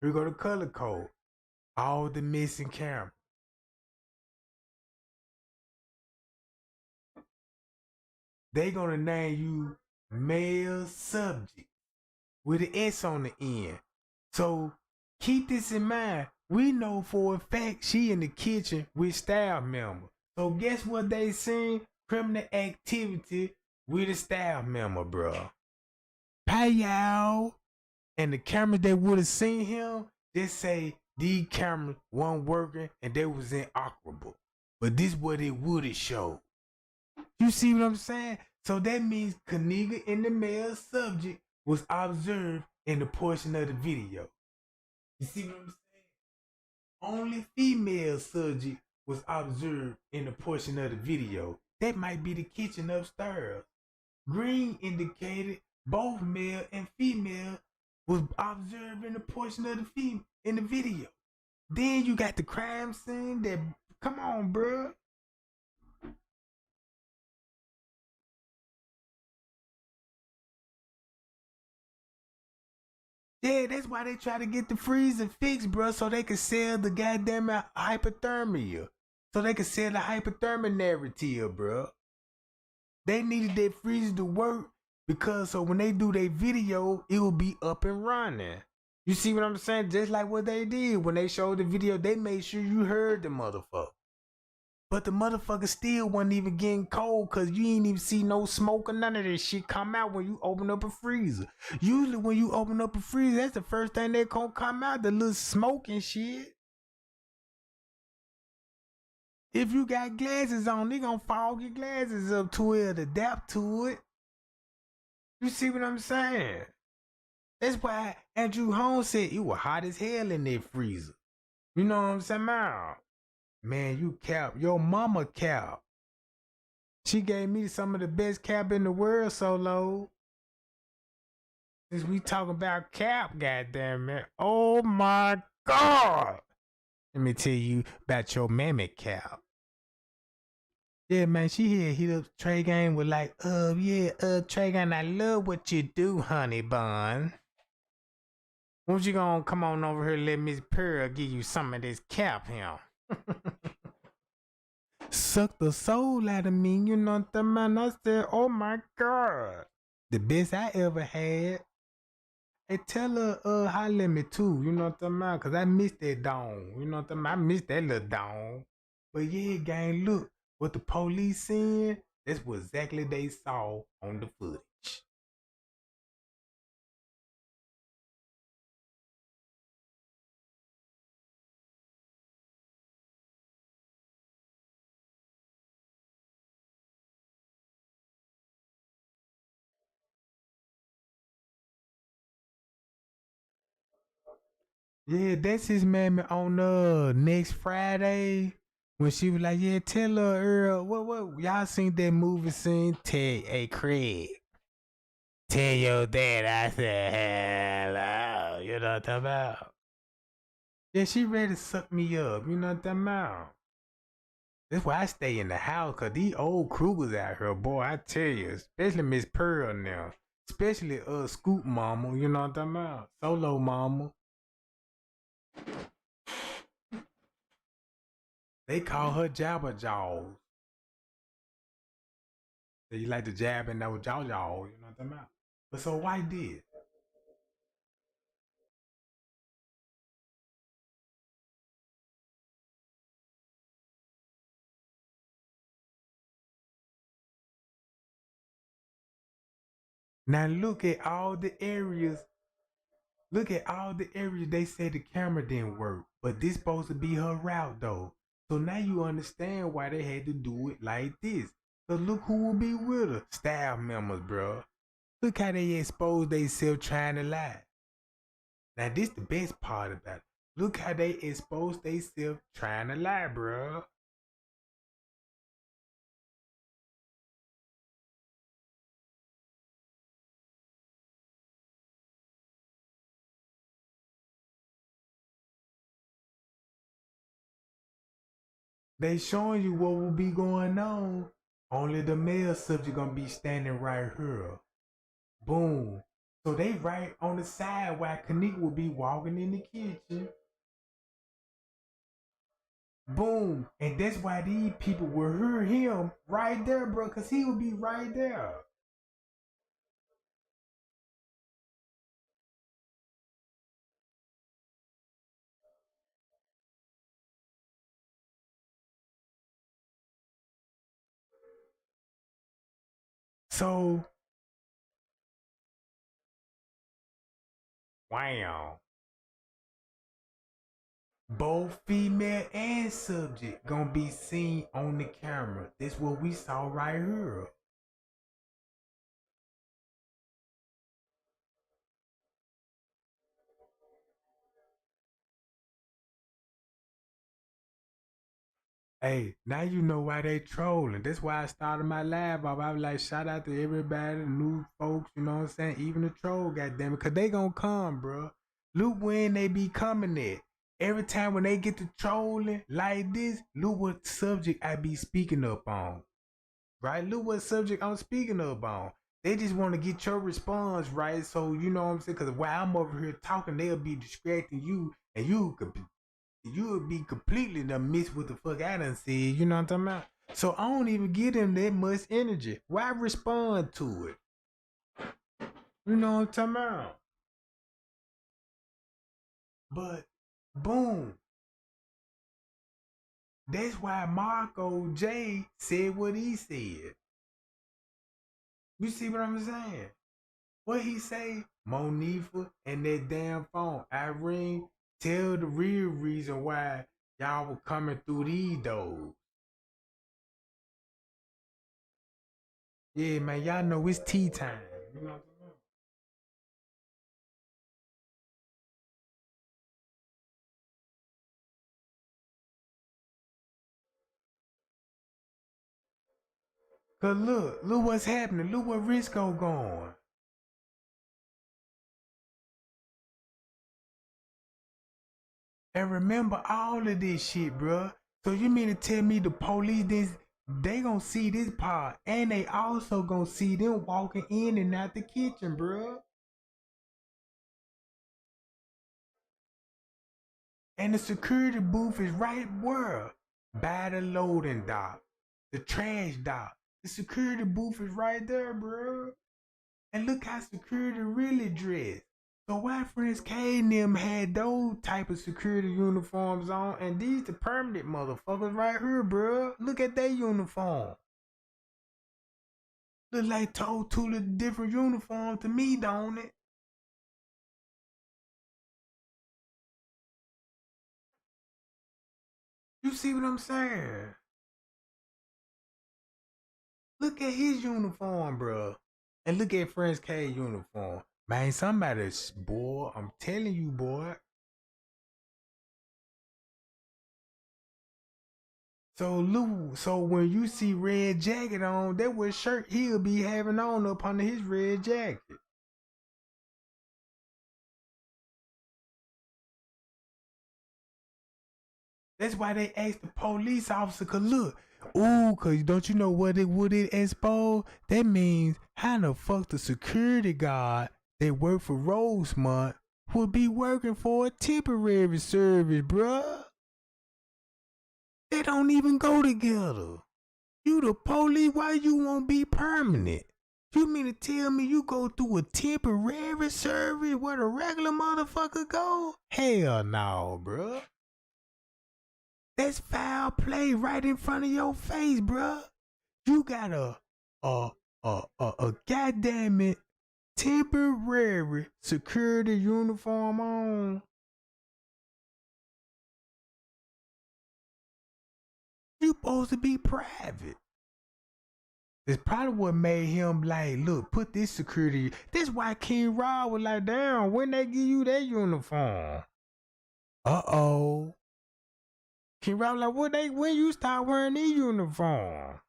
Here we go to color code. All the missing cameras. They gonna name you male subject with an S on the end. So keep this in mind. We know for a fact she in the kitchen with staff member. So guess what they seen? Criminal activity with a staff member, bro. Payout. And the cameras that would have seen him, they say these cameras weren't working and they was inoperable. But this what it would have showed. You see what I'm saying? So that means Kenneka and the male subject was observed in the portion of the video. You see what I'm saying? Only female subject was observed in the portion of the video. That might be the kitchen upstairs. Green indicated both male and female was observed in the portion of in the video. Then you got the crime scene that, come on, bruh. Yeah, that's why they try to get the freezer fixed, bruh, so they can sell the goddamn hypothermia. So they can sell the hypothermia narrative, bruh. They needed that freezer to work because so when they do their video, it will be up and running. You see what I'm saying? Just like what they did when they showed the video, they made sure you heard the motherfucker. But the motherfucker still wasn't even getting cold because you ain't even see no smoke or none of this shit come out when you open up a freezer. Usually when you open up a freezer, that's the first thing that gonna come out, the little smoke and shit. If you got glasses on, they gonna fog your glasses up to it, adapt to it. You see what I'm saying? That's why Andrew Holmes said it was hot as hell in that freezer. You know what I'm saying, man? Man, you cap. Your mama cap. She gave me some of the best cap in the world, Solo. Since we talking about cap, goddamn it. Oh my God. Let me tell you about your mammy cap. Yeah, man, she here hit up Trey Gang with like, Trey Gang, I love what you do, honey bun. Won't you gonna come on over here and let Miss Pearl give you some of this cap here? Suck the soul out of me, you know what I'm saying? I said, oh my God. The best I ever had. Hey, tell her, holler at me too, you know what I'm saying? Cause I missed that dong, you know what I'm saying? I missed that little dong. But yeah, gang, look, what the police seen, that's what exactly they saw on the footage. Yeah, that's his mammy on next Friday when she was like, yeah, tell her Earl, what y'all seen that movie scene? Hey Craig, tell your dad I said hello. You know what I'm talking about? Yeah, she ready to suck me up. You know what I'm talking about? That's why I stay in the house, cause these old Krugers out here, boy, I tell you, especially Miss Pearl now, especially Scoop Mama. You know what I'm talking about? Solo Mama. They call her Jabba Jaws. So you like to jab in those jaw, you know what I'm talking about? But so White did. Now look at all the areas. Look at all the areas they said the camera didn't work. But this supposed to be her route though. So now you understand why they had to do it like this. So look who will be with her. Staff members, bro. Look how they expose themselves trying to lie. Now this the best part about it. Look how they expose themselves trying to lie, bro. They showing you what will be going on. Only the male subject gonna be standing right here. Boom. So they right on the side while Kenneka will be walking in the kitchen. Boom. And that's why these people will hear him right there, bro. Cause he will be right there. So, wow. Both female and subject gonna be seen on the camera. This what we saw right here. Hey, now you know why they trolling. That's why I started my live off. I was like, shout out to everybody, the new folks, you know what I'm saying? Even the troll, goddamn it, cause they gonna come, bro. Look when they be coming at. Every time when they get to trolling like this, look what subject I be speaking up on. Right? Look what subject I'm speaking up on. They just want to get your response right. So you know what I'm saying? Cause while I'm over here talking, they'll be distracting you, and you would be completely done miss what the fuck I done said. You know what I'm talking about? So I don't even give them that much energy. Why respond to it? You know what I'm talking about? But boom. That's why Marco J said what he said. You see what I'm saying? What he say? Monifa and that damn phone. Irene, tell the real reason why y'all were coming through these doors. Yeah, man, y'all know it's tea time. You know what I'm talking about? Cause look what's happening. Look where Risco going. And remember all of this shit, bruh. So you mean to tell me the police they gonna see this part, and they also gonna see them walking in and out the kitchen, bruh. And the security booth is right where? By the loading dock, the trash dock. The security booth is right there, bruh. And look how security really dressed. So why Friends K and them had those type of security uniforms on, and these the permanent motherfuckers right here, bruh. Look at their uniform. Look like totally different uniform to me, don't it? You see what I'm saying? Look at his uniform, bruh. And look at Friends K uniform. Man, somebody's boy. I'm telling you, boy. So Lou, so when you see red jacket on, that what shirt he'll be having on up under his red jacket. That's why they asked the police officer, cause look, ooh, cause don't you know what it expose? That means how the fuck the security guard that work for Rosemont would be working for a temporary service, bruh. They don't even go together. You the police, why you won't be permanent? You mean to tell me you go through a temporary service where the regular motherfucker go? Hell no, bruh. That's foul play right in front of your face, bruh. You got a goddamn it temporary security uniform on. You supposed to be private. It's probably what made him like, look, put this security. That's why King Rod was like, damn, when they give you that uniform? Uh-oh. King Rod was like, when you start wearing these uniform?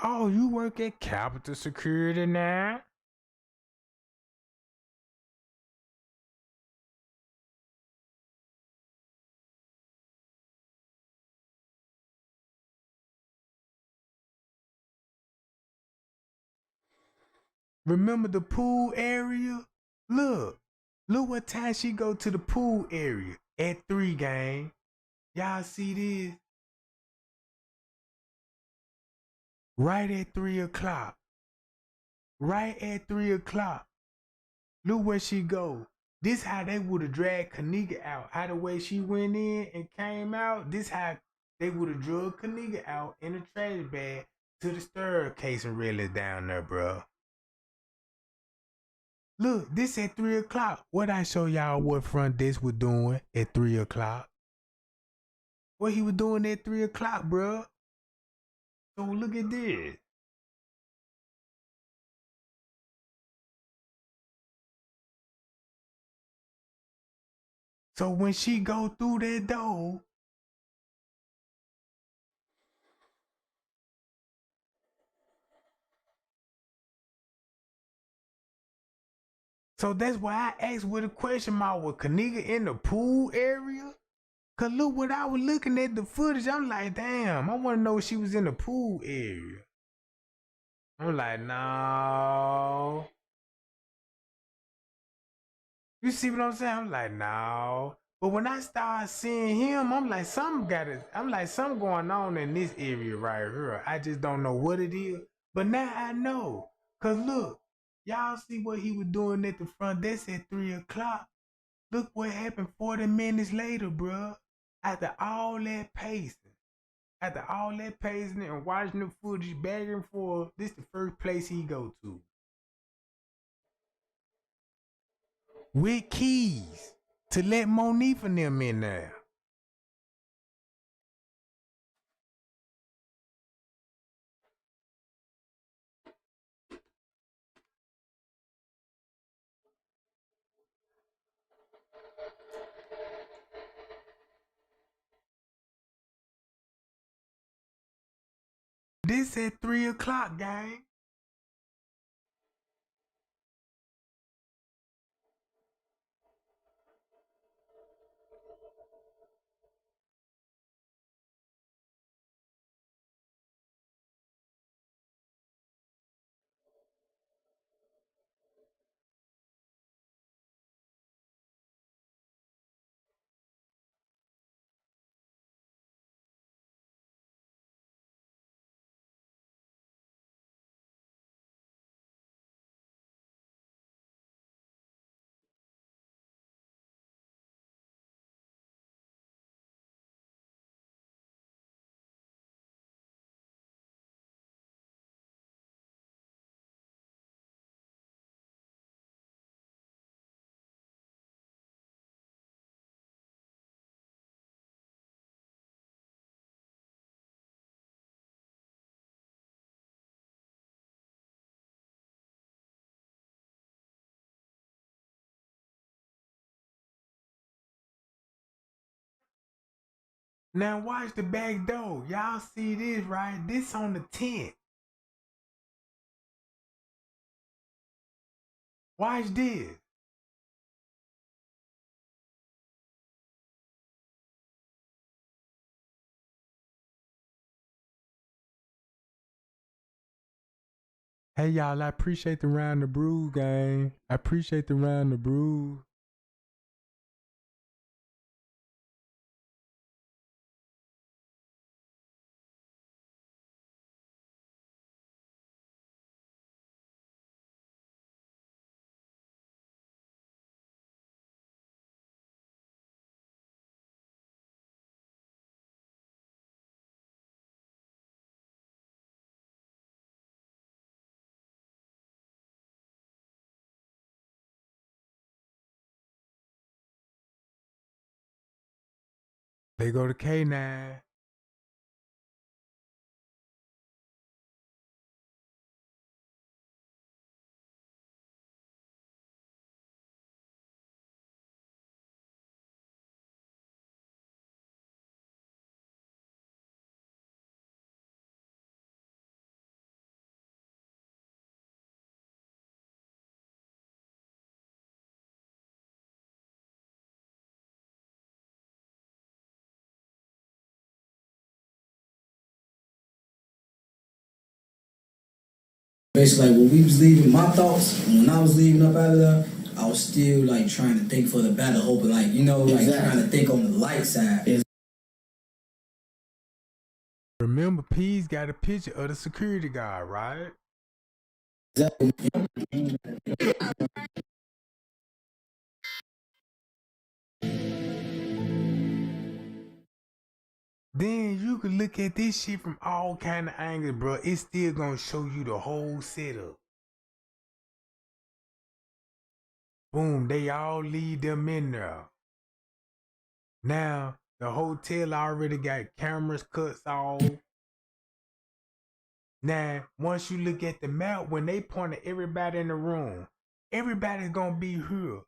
Oh, you work at Capitol Security now? Remember the pool area? Look what time she go to the pool area at 3 gang. Y'all see this? Right at 3 o'clock. Right at 3 o'clock. Look where she go. This how they would have dragged Kenneka out. How the way she went in and came out, this how they would have drug Kenneka out in a trash bag to the staircase and really down there, bro. Look, this at 3 o'clock. What I show y'all what front desk was doing at 3 o'clock? What he was doing at 3 o'clock, bro? So look at this. So when she go through that door, so that's why I asked with a question mark, was Kenneka in the pool area? Cause look, when I was looking at the footage, I'm like, damn, I want to know if she was in the pool area. I'm like, no. You see what I'm saying? I'm like, no. But when I started seeing him, I'm like, something going on in this area right here. I just don't know what it is. But now I know. Cause look, y'all see what he was doing at the front desk at 3 o'clock. Look what happened 40 minutes later, bruh. After all that pacing. And watching the footage back and forth, this the first place he go to. With keys to let Monique and them in there. This at 3 o'clock, gang. Now watch the back door. Y'all see this, right? This on the 10th. Watch this. Hey y'all, I appreciate the round of brew, gang. I appreciate the round of brew. They go to K9. Basically, like when we was leaving, my thoughts, when I was leaving up out of there, I was still like trying to think for the better, hoping like, you know, like trying to think on the light side. Remember, P's got a picture of the security guard, right? Then you can look at this shit from all kind of angles, bro. It's still gonna show you the whole setup. Boom, they all leave them in there. Now, the hotel already got cameras cuts off. Now, once you look at the map, when they point at everybody in the room, everybody's gonna be here.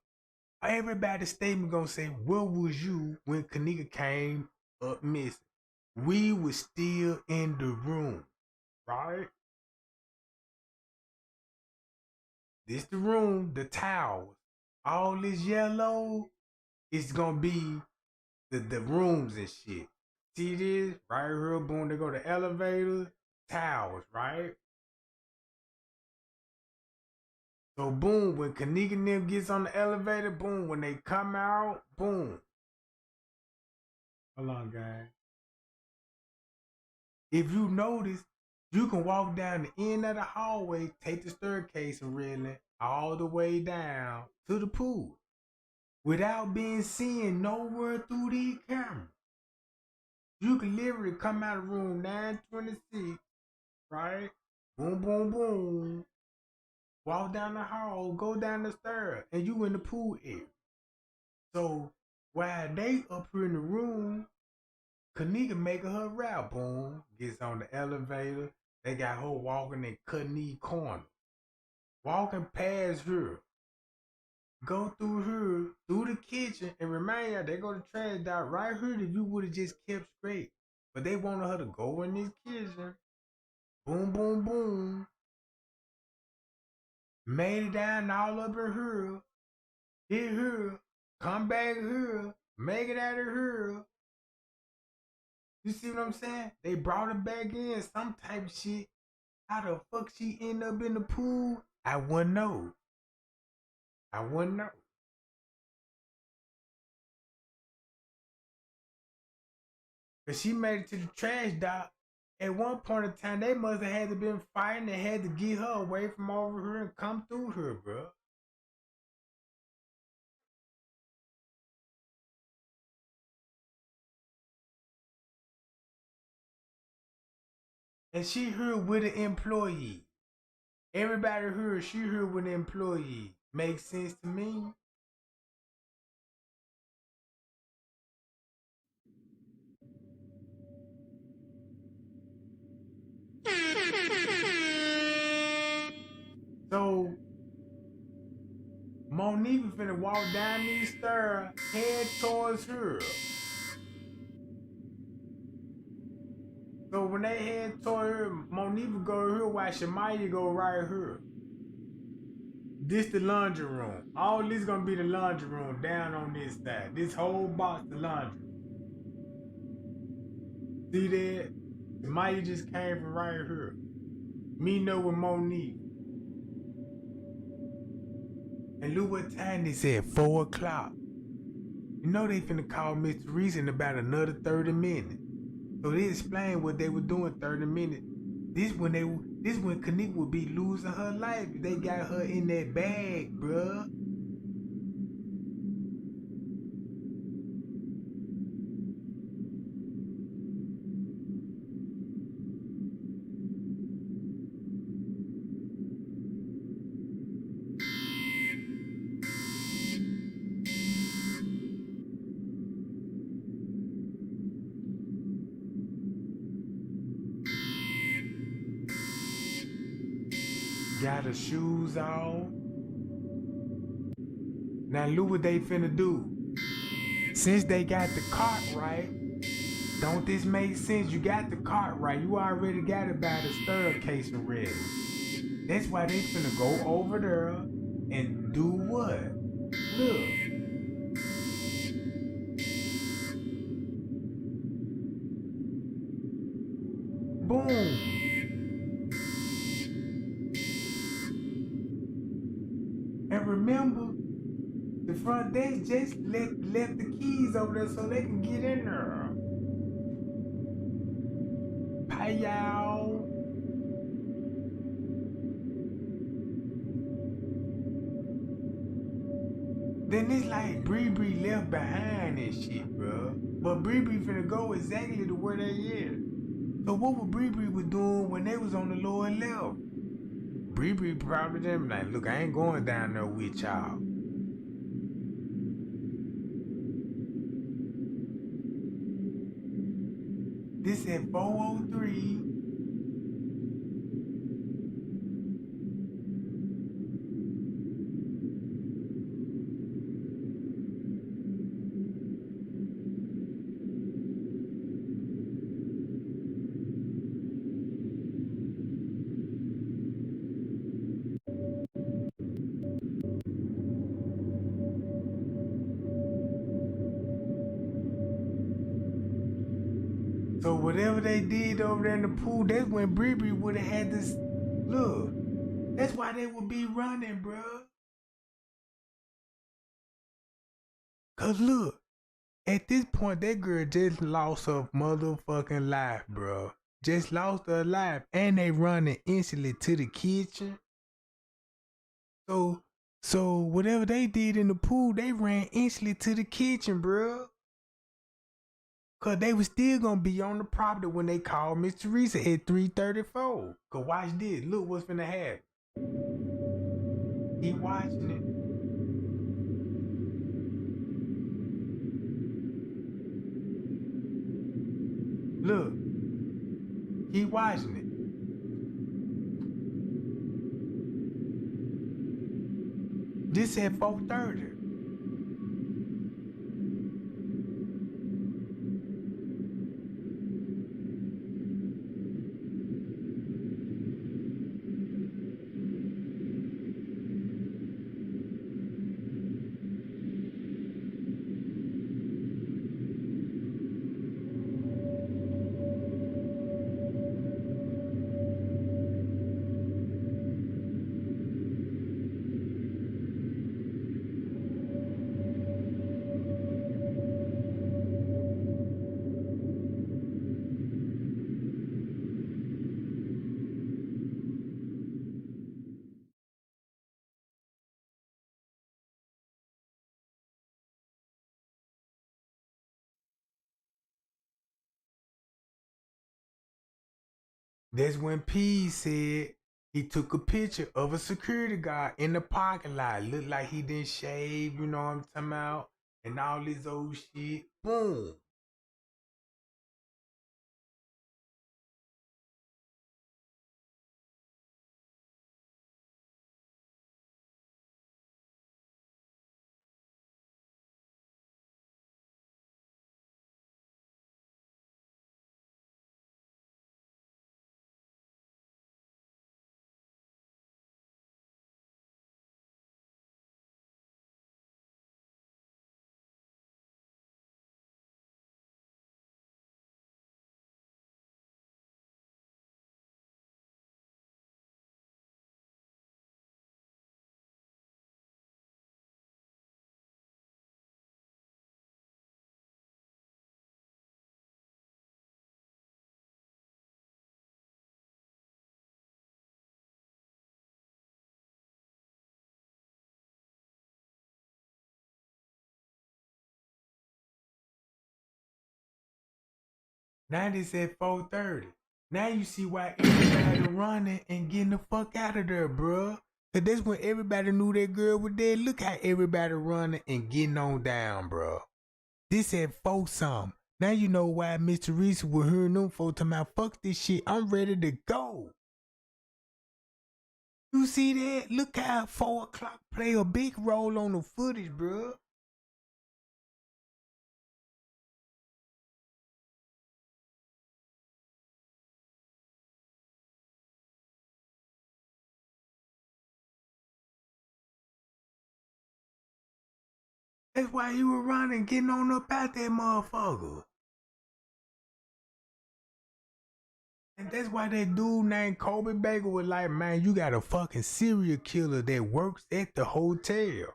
Everybody's statement gonna say, where was you when Kenneka came up missing? We was still in the room, right? This the room, the towers. All this yellow is gonna be the rooms and shit. See this? Right here, boom, they go to elevators, towers, right? So boom, when Kenneka and them gets on the elevator, boom, when they come out, boom. Hold on, guys. If you notice, you can walk down the end of the hallway, take the staircase and railing all the way down to the pool without being seen nowhere through the camera. You can literally come out of room 926, right? Boom, boom, boom. Walk down the hall, go down the stairs, and you in the pool area. So while they up here in the room, Kenneka making her rap, boom, gets on the elevator. They got her walking in Kenneka corner. Walking past her. Go through her, through the kitchen, and remind y'all, they go to trash dot right here that you would have just kept straight. But they wanted her to go in this kitchen. Boom, boom, boom. Made it down all up in her. Hit her. Come back here. Make it out of her. You see what I'm saying? They brought her back in, some type of shit. How the fuck she end up in the pool? I wouldn't know. I wouldn't know. Cause she made it to the trash dock. At one point in time, they must have had to been fighting and had to get her away from over here and come through her, bro. And she here with an employee. Everybody here, she here with an employee. Makes sense to me. So Monique finna walk down these stairs, head towards her. So when they head toward her, Monique go here while Shamaya go right here. This the laundry room. All this gonna be the laundry room down on this side. This whole box the laundry. See that? Shamaya just came from right here. Me know with Monique. And look what time they said, 4 o'clock. You know they finna call Mr. Reese in about another 30 minutes. So they explained what they were doing 30 minutes. This when Kenneka would be losing her life. They got her in that bag, bruh. Got her shoes on. Now look what they finna do. Since they got the cart right, don't this make sense? You got the cart right. You already got it by the staircase already. That's why they finna go over there and do what? Look. Boom. And remember, the front desk just left the keys over there so they can get in there. Bye, y'all. Then it's like Bree left behind and shit, bro. But Bree finna go exactly to where they is. So what was Bree was doing when they was on the lower level? Bree probably them like, look, I ain't going down there with y'all. This at 403. So whatever they did over there in the pool, that's when Bree would have had this look. That's why they would be running, bro. Cause look, at this point, that girl just lost her motherfucking life, bro. Just lost her life, and they running instantly to the kitchen. So whatever they did in the pool, they ran instantly to the kitchen, bro. Cause they was still gonna be on the property when they called Miss Teresa at 3:34. Cause watch this, look what's finna happen. Keep watching it. Look, keep watching it. This at 4:30. That's when P said he took a picture of a security guard in the parking lot. Looked like he didn't shave, you know what I'm talking about? And all this old shit. Boom. Now this at 4:30. Now you see why everybody running and getting the fuck out of there, bruh. Cause that's when everybody knew that girl was dead. Look how everybody running and getting on down, bruh. This at 4 something. Now you know why Miss Teresa was hearing them folks talking about fuck this shit. I'm ready to go. You see that? Look how 4 o'clock play a big role on the footage, bruh. That's why you were running, getting on up out that motherfucker. And that's why that dude named Kobe Baker was like, man, you got a fucking serial killer that works at the hotel.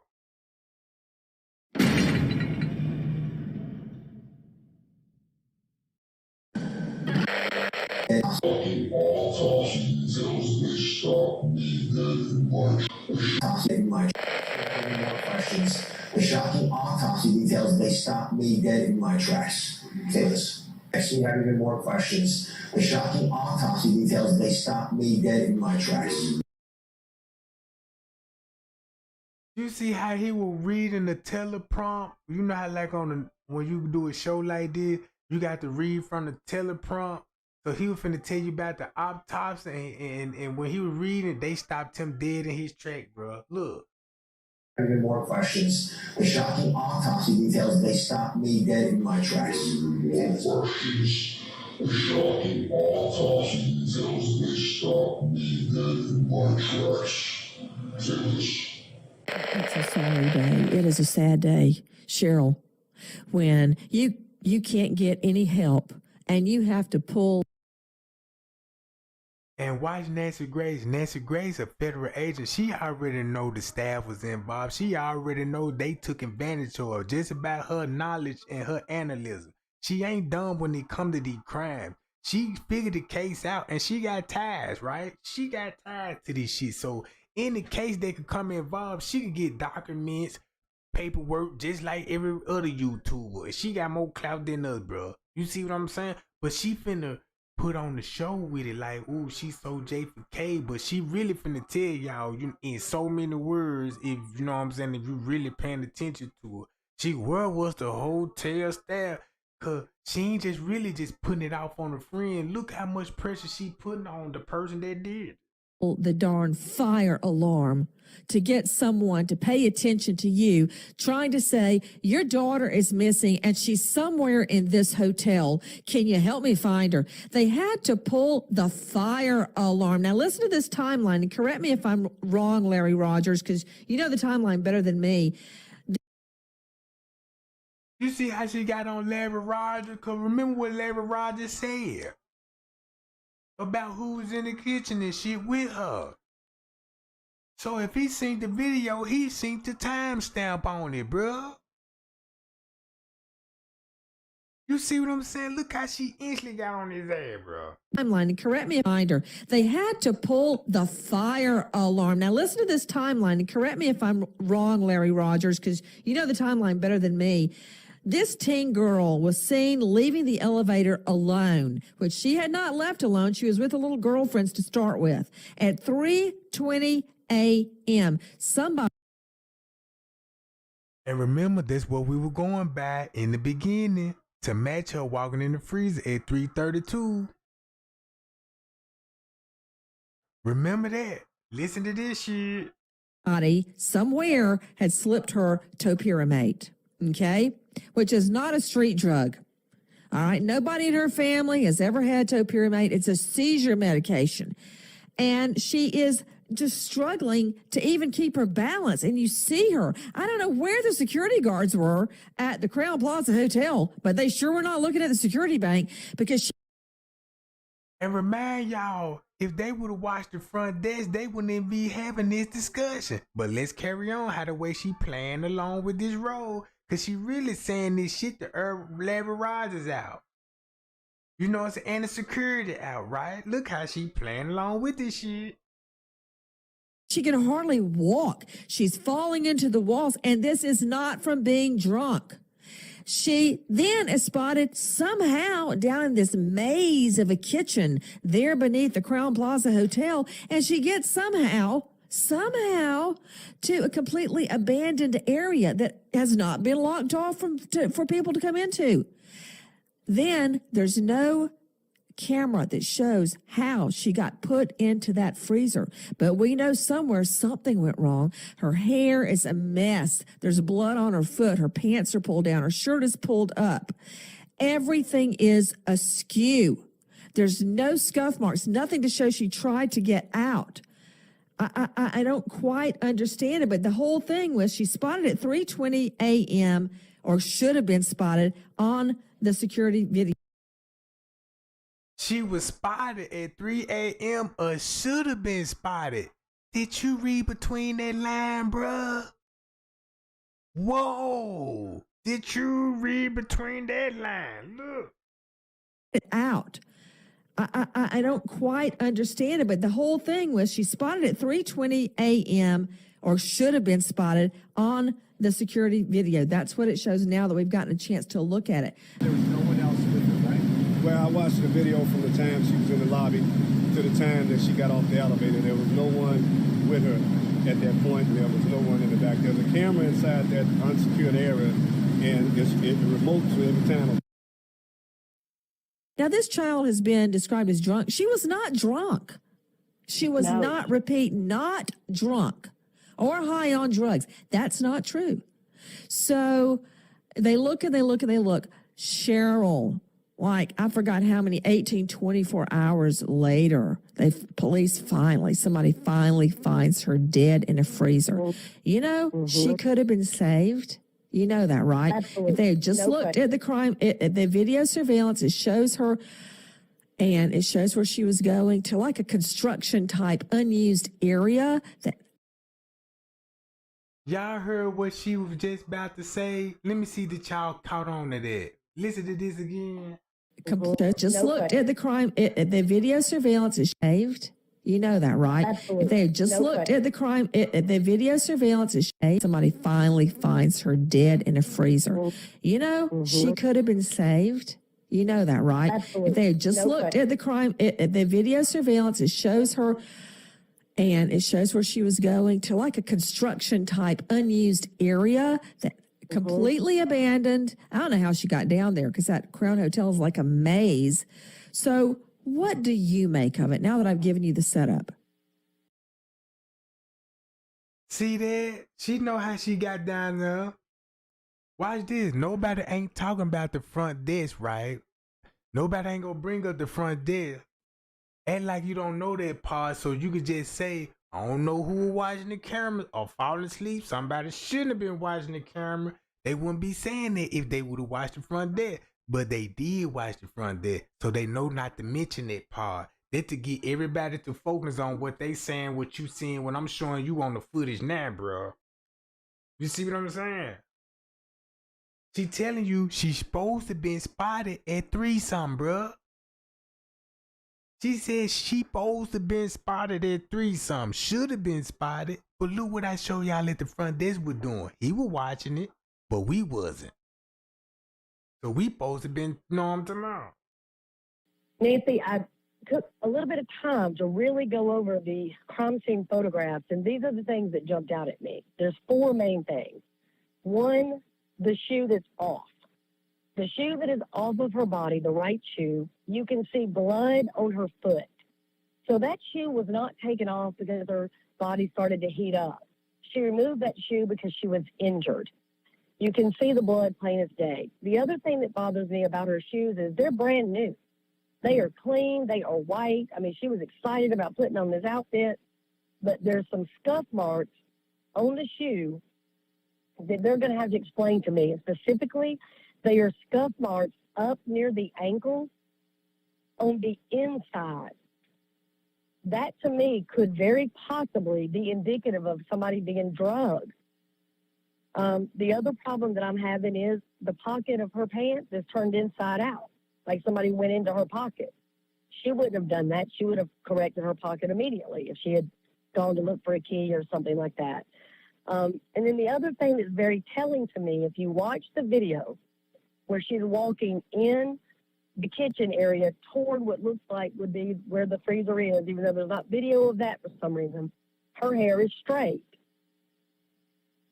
Any more questions? The shocking autopsy details they stopped me dead in my tracks. Say this. Actually, have even more questions. The shocking autopsy details they stopped me dead in my tracks. You see how he was reading the teleprompt? You know how like when you do a show like this, you got to read from the teleprompt. So he was finna tell you about the autopsy, and when he was reading, they stopped him dead in his track, bro. Look. Even more questions. The shocking autopsy details they stopped me dead in my tracks. More questions. The shocking autopsy details they stopped me dead in my tracks. Say this. It's a sorry day. It is a sad day, Cheryl, when you can't get any help and you have to pull. And watch Nancy Grace. Nancy Grace, a federal agent, she already know the staff was involved. She already know they took advantage of her just about her knowledge and her analysis. She ain't dumb when it come to these crimes. She figured the case out and she got ties, right? She got ties to this shit. So in the case they could come involved, she could get documents, paperwork, just like every other YouTuber. She got more clout than us, bro. You see what I'm saying? But she finna put on the show with it like, ooh, she's so J for K, but she really finna tell y'all in so many words, if you know what I'm saying, if you really paying attention to her. Where was the hotel staff? Cause she ain't just really just putting it off on a friend. Look how much pressure she putting on the person that did. The darn fire alarm to get someone to pay attention to you, trying to say your daughter is missing and she's somewhere in this hotel. Can you help me find her? They had to pull the fire alarm. Now listen to this timeline and correct me if I'm wrong, Larry Rogers, because you know the timeline better than me. You see how she got on Larry Rogers? Cause remember what Larry Rogers said about who was in the kitchen and shit with her. So if he seen the video, he seen the timestamp on it, bro. You see what I'm saying? Look how she instantly got on his ass, bro. Timeline, and correct me if I'm wrong. They had to pull the fire alarm. Now listen to this timeline and correct me if I'm wrong, Larry Rogers, because you know the timeline better than me. This teen girl was seen leaving the elevator alone, which she had not left alone. She was with her little girlfriends to start with at 3:20 a.m. Somebody. And remember, that's what we were going by in the beginning to match her walking in the freezer at 3:32. Remember that. Listen to this shit. Somewhere had slipped her topiramate, okay, which is not a street drug. All right, nobody in her family has ever had topiramate. It's a seizure medication. And she is just struggling to even keep her balance. And you see her. I don't know where the security guards were at the Crown Plaza Hotel, but they sure were not looking at the security bank because she. And remind y'all, if they would have watched the front desk, they wouldn't even be having this discussion. But let's carry on how the way she playing along with this role. Because she really saying this shit to Larry Rogers out. You know, it's and the security out, right? Look how she playing along with this shit. She can hardly walk. She's falling into the walls, and this is not from being drunk. She then is spotted somehow down in this maze of a kitchen there beneath the Crown Plaza Hotel, and she gets somehow to a completely abandoned area that has not been locked off for people to come into. Then there's no camera that shows how she got put into that freezer. But we know somewhere something went wrong. Her hair is a mess. There's blood on her foot. Her pants are pulled down. Her shirt is pulled up. Everything is askew. There's no scuff marks, nothing to show she tried to get out. I don't quite understand it, but the whole thing was she spotted at 3:20 a.m. or should have been spotted on the security video. She was spotted at 3 a.m. or should have been spotted. Did you read between that line, bruh? Whoa. Did you read between that line? Look. Out. I don't quite understand it, but the whole thing was she spotted at 3:20 a.m. or should have been spotted on the security video. That's what it shows now that we've gotten a chance to look at it. There was no one else with her, right? Well, I watched the video from the time she was in the lobby to the time that she got off the elevator. There was no one with her at that point. There was no one in the back. There's a camera inside that unsecured area, and it remotes every time. Now, this child has been described as drunk. She was not drunk. She was not, repeat, not drunk or high on drugs. That's not true. So they look and they look and they look. Cheryl, like, I forgot how many, 18, 24 hours later, somebody finally finds her dead in a freezer. You know, she could have been saved. You know that, right? Absolutely. If they had just looked at the crime, the video surveillance, it shows her, and it shows where she was going to, like a construction type unused area. Y'all heard what she was just about to say? Let me see that y'all caught on to that. Listen to this again. Just looked at the crime, the video surveillance is shaved. You know that, right? Absolutely. If they had just looked at the crime, the video surveillance is shaved. Somebody finally finds her dead in a freezer. You know, she could have been saved. You know that, right? Absolutely. If they had just looked at the crime, the video surveillance, it shows her, and it shows where she was going to, like a construction type unused area that completely abandoned. I don't know how she got down there because that Crown Hotel is like a maze. So what do you make of it now that I've given you the setup? See that? She know how she got down there. Watch this. Nobody ain't talking about the front desk, right? Nobody ain't gonna bring up the front desk. Act like you don't know that part, so you could just say, I don't know who was watching the camera or falling asleep. Somebody shouldn't have been watching the camera. They wouldn't be saying that if they would have watched the front desk. But they did watch the front desk, so they know not to mention that part. That to get everybody to focus on what they saying, what you seeing, when I'm showing you on the footage now, bro. You see what I'm saying? She telling you she's supposed to been spotted at 3-something, bro. She said she supposed to been spotted at 3-something. Should have been spotted. But look what I show y'all at the front desk was doing. He was watching it, but we wasn't. So we supposed to been norm tomorrow. Nancy, I took a little bit of time to really go over the crime scene photographs, and these are the things that jumped out at me. There's 4 main things. 1, the shoe that's off. The shoe that is off of her body, the right shoe, you can see blood on her foot. So that shoe was not taken off because her body started to heat up. She removed that shoe because she was injured. You can see the blood plain as day. The other thing that bothers me about her shoes is they're brand new. They are clean. They are white. I mean, she was excited about putting on this outfit, but there's some scuff marks on the shoe that they're going to have to explain to me. And specifically, they are scuff marks up near the ankle on the inside. That, to me, could very possibly be indicative of somebody being drugged. The other problem that I'm having is the pocket of her pants is turned inside out, like somebody went into her pocket. She wouldn't have done that. She would have corrected her pocket immediately if she had gone to look for a key or something like that. And then the other thing that's very telling to me, if you watch the video where she's walking in the kitchen area toward what looks like would be where the freezer is, even though there's not video of that for some reason, her hair is straight.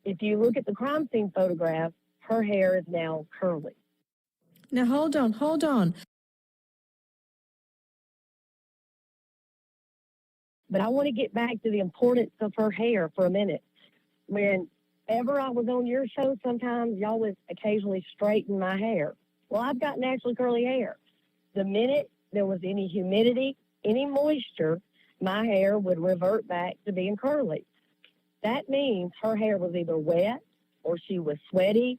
If you look at the crime scene photograph, her hair is now curly. Now, hold on. But I want to get back to the importance of her hair for a minute. Whenever I was on your show, sometimes y'all would occasionally straighten my hair. Well, I've got naturally curly hair. The minute there was any humidity, any moisture, my hair would revert back to being curly. That means her hair was either wet or she was sweaty.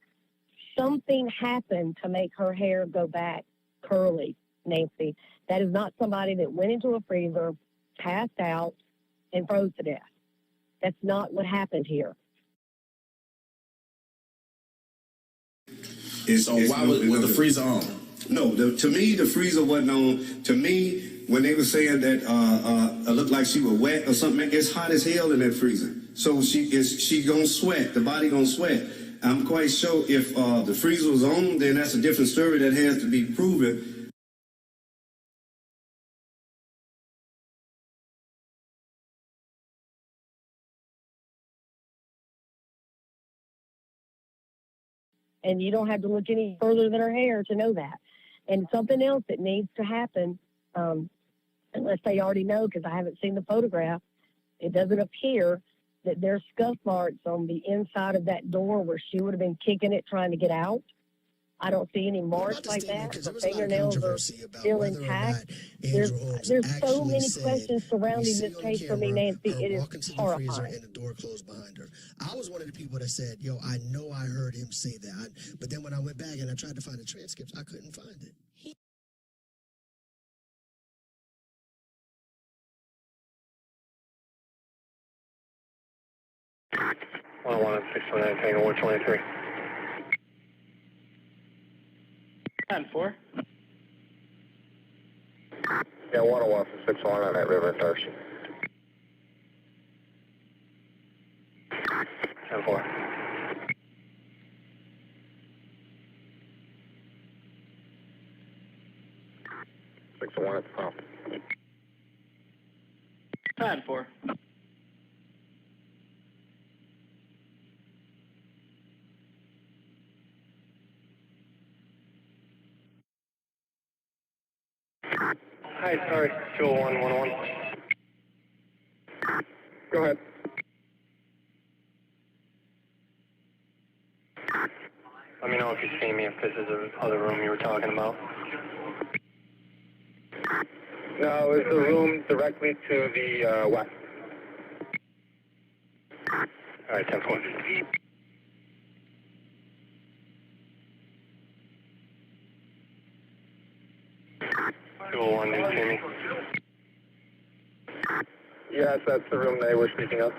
Something happened to make her hair go back curly, Nancy. That is not somebody that went into a freezer, passed out, and froze to death. That's not what happened here. So why was the freezer on? No, to me, the freezer wasn't on. To me, when they were saying that it looked like she was wet or something, it's hot as hell in that freezer. So she gonna sweat. The body gonna sweat. I'm quite sure if the freezer was on, then that's a different story that has to be proven. And you don't have to look any further than her hair to know that. And something else that needs to happen, unless they already know, because I haven't seen the photograph, it doesn't appear that there's scuff marks on the inside of that door where she would have been kicking it trying to get out. I don't see any marks like that. Her fingernails are still intact. There's so many questions surrounding this case for me, Nancy. It is horrifying. And the door closed behind her. I was one of the people that said, yo, I know I heard him say that. But then when I went back and I tried to find the transcripts, I couldn't find it. One 629 Tango 123. 10-4. Yeah, 101 from 61 on that river in Darcy. 10-4. One at the pump. 10-4. Hi, sorry, 201-101. Go ahead. Let me know if you see me, if this is the other room you were talking about. No, it's the room directly to the west. All right, 10-4. One, do you see me? Yes, that's the room they were speaking of.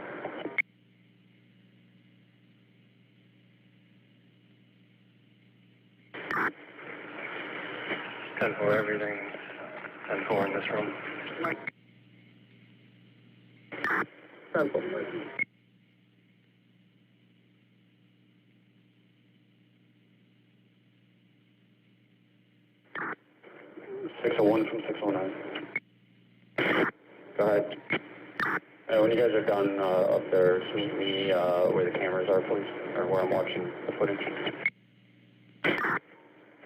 10-4, everything. 10-4 in this room. 10-4. 601 from 609. Go ahead. When you guys are done up there, meet me where the cameras are, please, or where I'm watching the footage.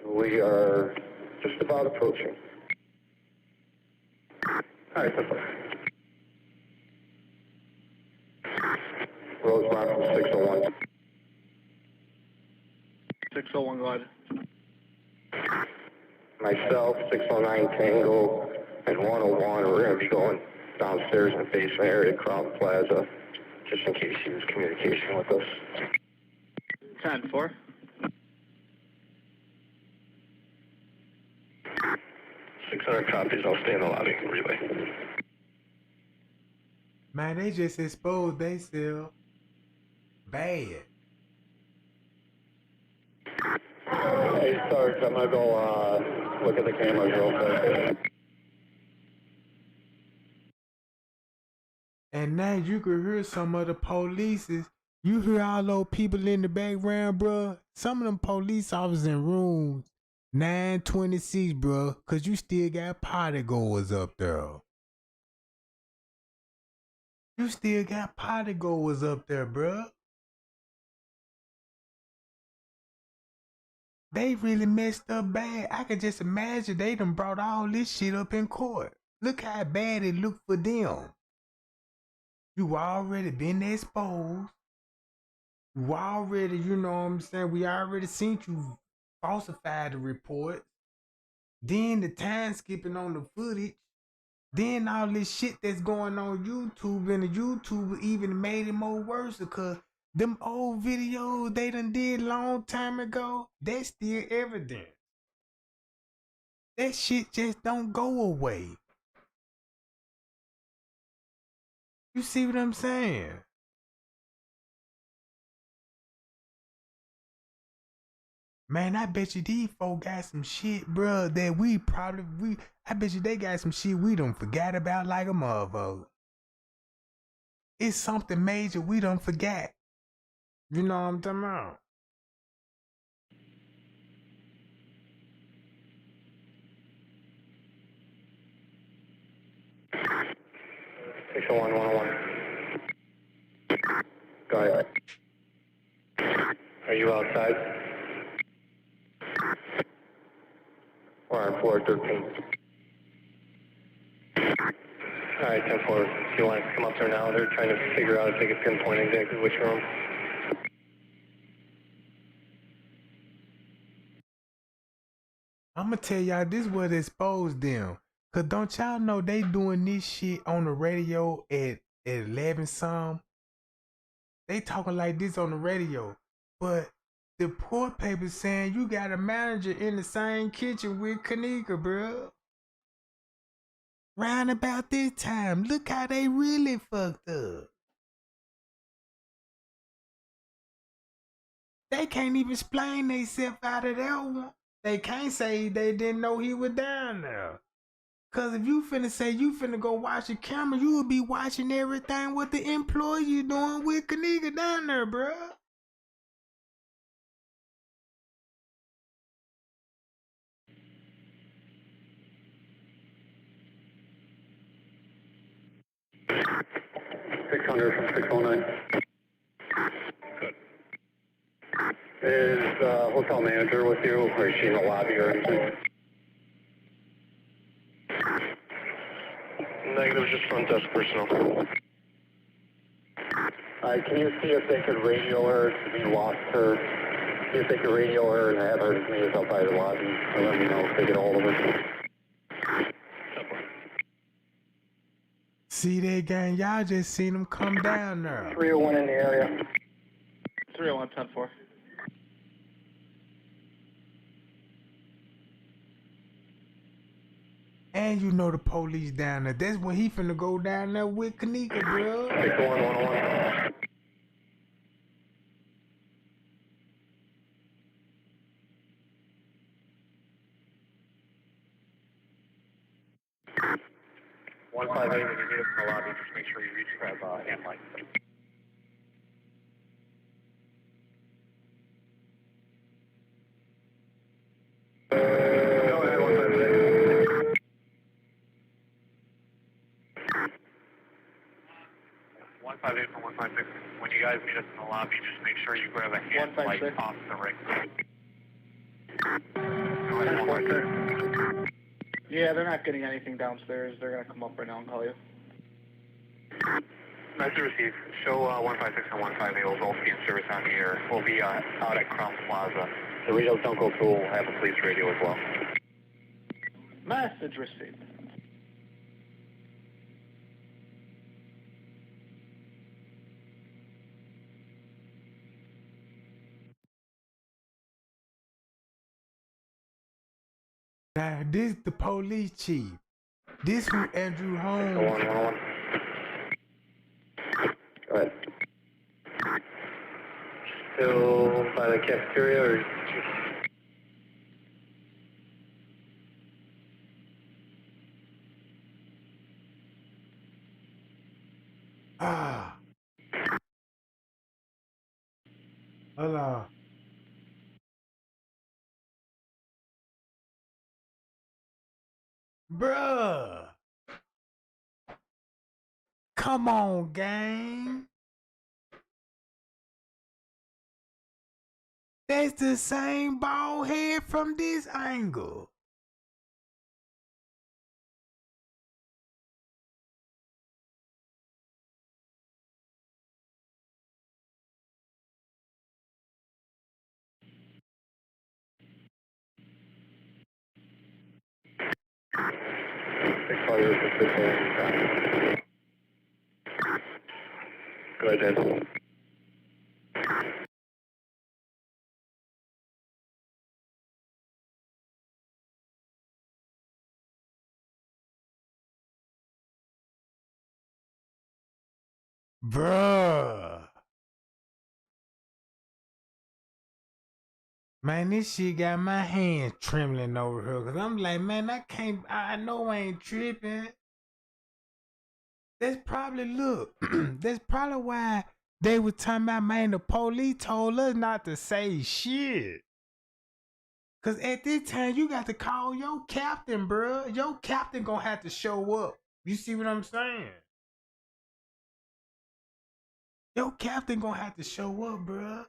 We are just about approaching. All right, that's fine. Rosemont from 601. 601, go ahead. Myself, 609 Tango, and 101, we're going to be going downstairs in the basement area, Crown Plaza, just in case he was communicating with us. 10-4. 600 copies, I'll stay in the lobby, relay. Man, they just exposed themselves bad. Hey, Sarge, I'm going to go look at the cameras real quick. And now you can hear some of the polices. You hear all those people in the background, bruh. Some of them police officers in rooms 926, bruh. Cause you still got party goers up there. You still got party goers up there, bruh. They really messed up bad. I can just imagine they done brought all this shit up in court. Look how bad it looked for them. You already been exposed. You already, you know what I'm saying? We already seen you falsify the report. Then the time skipping on the footage. Then all this shit that's going on YouTube, and the YouTube even made it more worse because them old videos they done did long time ago, that's still evidence. That shit just don't go away. You see what I'm saying? Man, I bet you these folk got some shit, bruh, that I bet you they got some shit we done forgot about like a motherfucker. It's something major we done forgot. You know what I'm talking about? One, 101. Go ahead. Are you outside? We're on floor 13. Alright, 10-4. If you want to come up there now, they're trying to figure out if they can pinpoint exactly which room. I'ma tell y'all this what exposed them. Cause don't y'all know they doing this shit on the radio at 11 some? They talking like this on the radio. But the poor paper saying you got a manager in the same kitchen with Kenneka, bro. Round about this time, look how they really fucked up. They can't even explain themselves out of that one. They can't say they didn't know he was down there. Cause if you finna say you finna go watch the camera, you would be watching everything what the employee doing with Kenneka down there, bruh. $600 from 609. Good. Is the hotel manager with you, or is she in the lobby or anything? Negative, just front desk personnel. Can you see if they could radio her if we lost her? See if they could radio her and have her just meet us out by the lobby, and let me know if they get a hold of her. See that gang? Y'all just seen them come down there. 301 in the area. 301, 10-4. And you know the police down there. That's when he finna go down there with Kenneka, bro. 601, 101. When you meet us in the lobby, just make sure you reach grab hand light. Go ahead, 156. 158 from 156. When you guys meet us in the lobby, just make sure you grab a hand light off the ring. Go ahead, 156. Yeah, they're not getting anything downstairs. They're going to come up right now and call you. Nice to receive. Show 156 and 158 will both be in service on the air. We'll be out at Crown Plaza. The radios don't go through. We'll have a police radio as well. Message received. Now, this the police chief. This who Andrew Holmes. Go on. Go ahead. Still by the cafeteria or? Hold on. Bruh. Come on, gang. That's the same bald head from this angle. Go ahead, Jen. Bruh. Man, this shit got my hand trembling over here. Cause I'm like, man, I know I ain't tripping. That's probably, look, that's probably why they were talking about, man, the police told us not to say shit. Cause at this time, you got to call your captain, bruh. Your captain gonna have to show up. You see what I'm saying? Your captain gonna have to show up, bruh.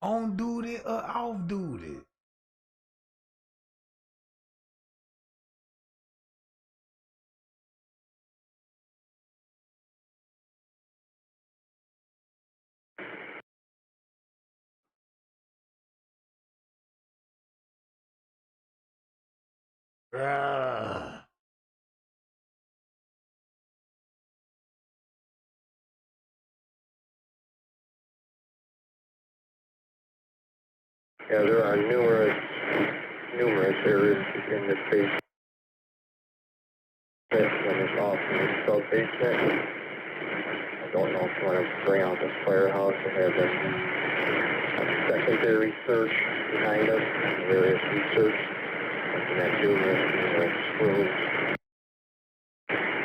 On duty or off duty. Bruh. Yeah, there are numerous areas in this basement. And it's off in the sub-basement. I don't know if you want to bring out the firehouse and have a secondary search behind us, various research, looking at numerous rooms,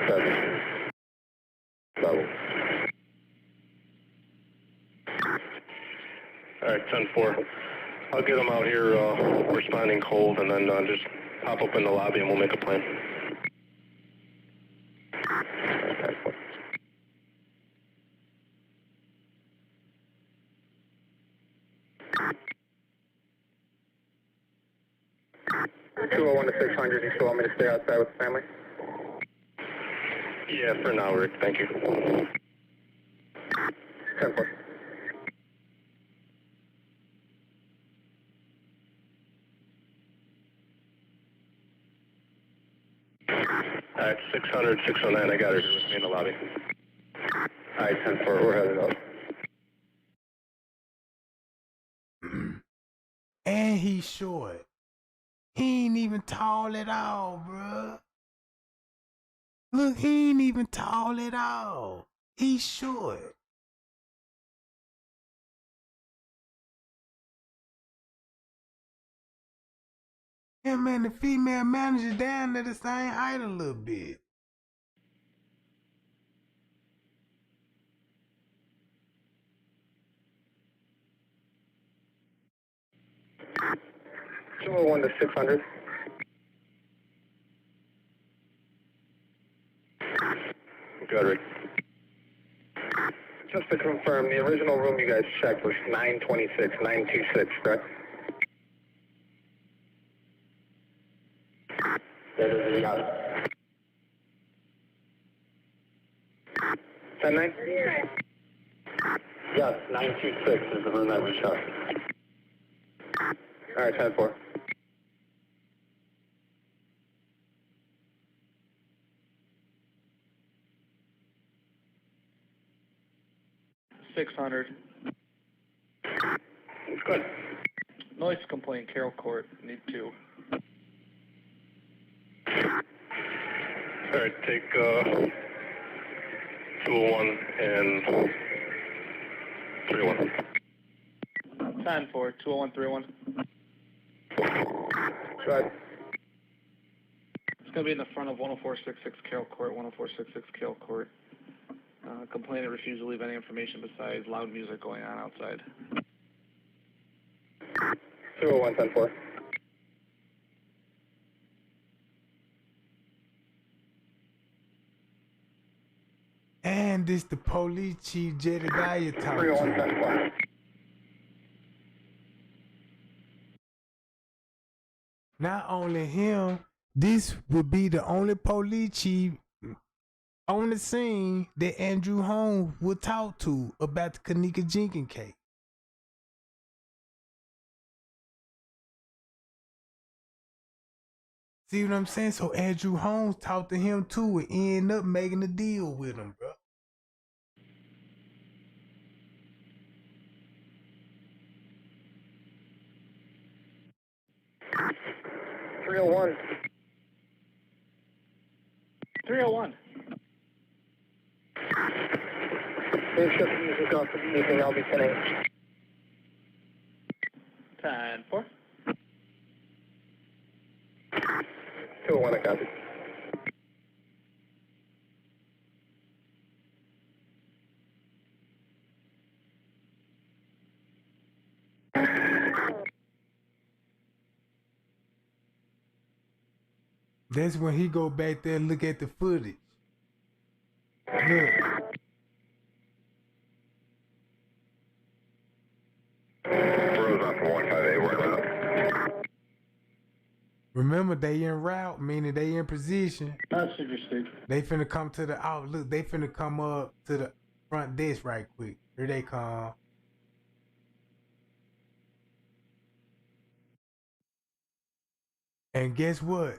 7 levels. All right, 10-4. I'll get them out here responding cold, and then just pop up in the lobby and we'll make a plan. Okay. 201 to 600, you still want me to stay outside with the family? Yeah, for now, Rick. Thank you. 10-4. All right, 600, 609, I got her here with me in the lobby. All right, 10-4, we're headed up. And he's short. He ain't even tall at all, bruh. Look, he ain't even tall at all. He's short. Yeah, man, the female manager down there the same height a little bit. $201 to 600. Got Rick. Just to confirm, the original room you guys checked was 926, 926, correct? That is a yacht. 10-9? Yes, 926 is the room that we checked. All right, 10-4. $600. Good. Noise complaint, Carroll Court. Need 2. All right, take 201 and 301. 10-4, 201, 301. Go ahead. It's going to be in the front of 10466 Carroll Court, 10466 Carroll Court. Complainant refused to leave any information besides loud music going on outside. 201, 10-4. And this the police chief Jedediah talking. 301, 10-4. Not only him, this would be the only police chief on the scene that Andrew Holmes would talk to about the Kenneka Jenkins case. See what I'm saying? So Andrew Holmes talked to him too and ended up making a deal with him, bro. $301. 301. They've shipped music off of the evening. I'll be 10-8. 9-4. 201, I copy. That's when he go back there and look at the footage. Look. Remember, they en route, meaning they in position. That's interesting. They finna come to the out. Look, they finna come up to the front desk right quick. Here they come. And guess what?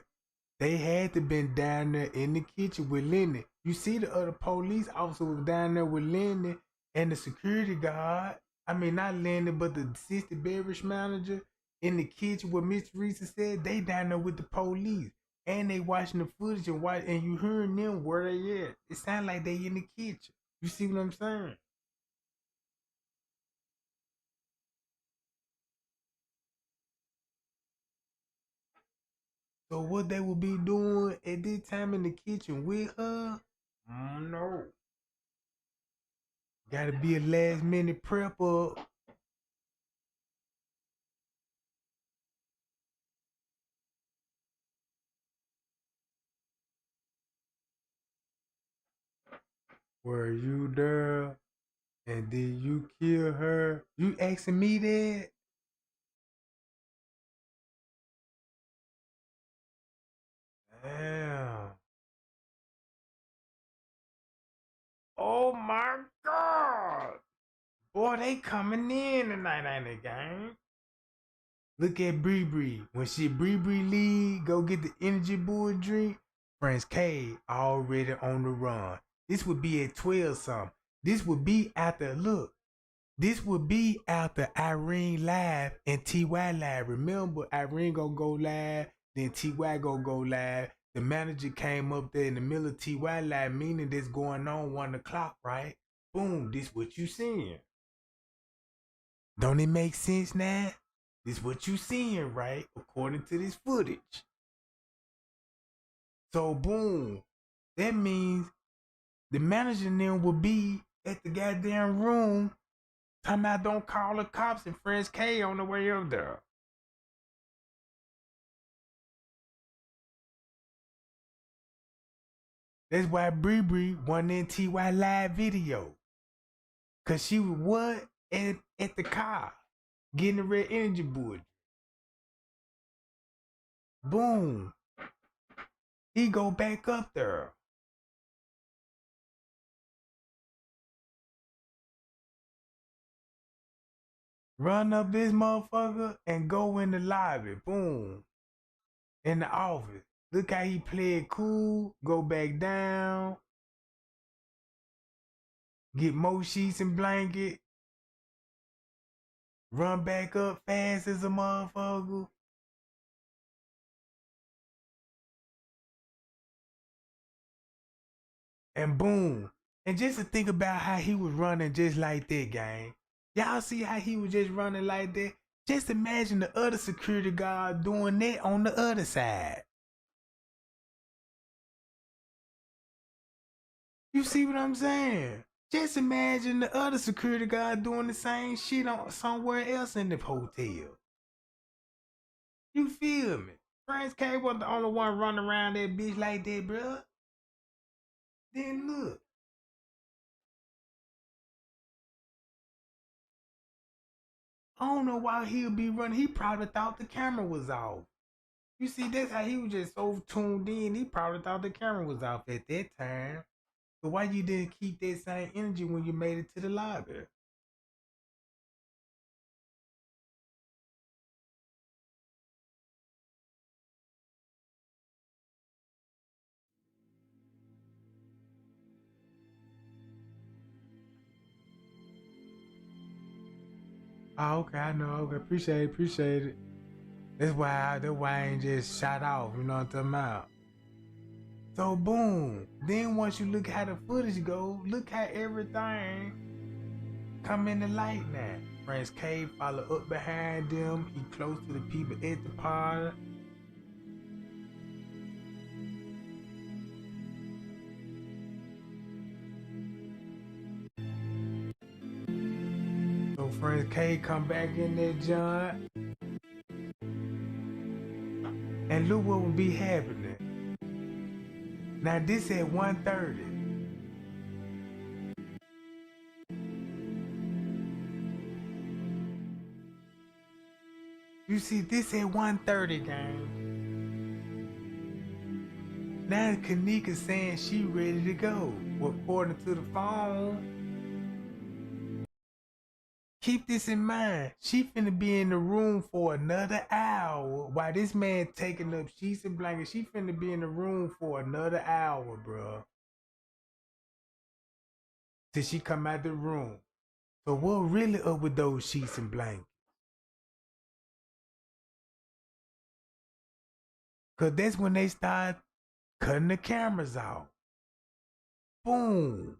They had to been down there in the kitchen with Lenny. You see the other police officer was down there with Lenny and the security guard. I mean, not Lenny, but the assistant beverage manager in the kitchen where Mr. Reese said they down there with the police. And they watching the footage and you hearing them where they at. It sound like they in the kitchen. You see what I'm saying? So what they will be doing at this time in the kitchen with her? I don't know. Gotta be a last minute prep up. Were you there? And did you kill her? You asking me that? Damn. Oh my God. Boy, they coming in tonight, ain't they, gang? Look at Bree Bree. When she Bree leave, go get the energy bull drink. Prince K already on the run. This would be at 12 something. This would be after, look. This would be after Irene live and TY live. Remember, Irene gonna go live, then TY gonna go live. The manager came up there in the middle of TY live, meaning this going on 1 o'clock, right? Boom, this what you seeing. Don't it make sense now? This what you seeing, right? According to this footage. So boom, that means the manager and them will be at the goddamn room talking about don't call the cops and Friends K on the way up there. That's why Bree Bree won in TY live video. Cause she was what? At the car. Getting the red energy board. Boom. He go back up there. Run up this motherfucker and go in the lobby. Boom. In the office. Look how he played cool. Go back down. Get more sheets and blanket. Run back up fast as a motherfucker. And boom. And just to think about how he was running just like that, gang. Y'all see how he was just running like that? Just imagine the other security guard doing that on the other side. You see what I'm saying? Just imagine the other security guard doing the same shit on somewhere else in the hotel. You feel me? Prince K wasn't the only one running around that bitch like that, bruh. Then look. I don't know why he'll be running. He probably thought the camera was off. You see, that's how he was just so tuned in. He probably thought the camera was off at that time. So why you didn't keep that same energy when you made it to the lobby? Oh, okay, I know. Okay, appreciate it. That's why I ain't just shot off, you know what I'm talking about? So boom. Then once you look how the footage go, look how everything come into light now. Prince K follow up behind them. He close to the people at the party. So Prince K come back in there, John. And look what will be happening. Now this at 1:30. You see this at 1:30, gang. Now Kenneka saying she ready to go. According to the phone. Keep this in mind. She finna be in the room for another hour while this man taking up sheets and blankets. She finna be in the room for another hour, bro. Till she come out the room. So what really up with those sheets and blankets? Cause that's when they start cutting the cameras off. Boom.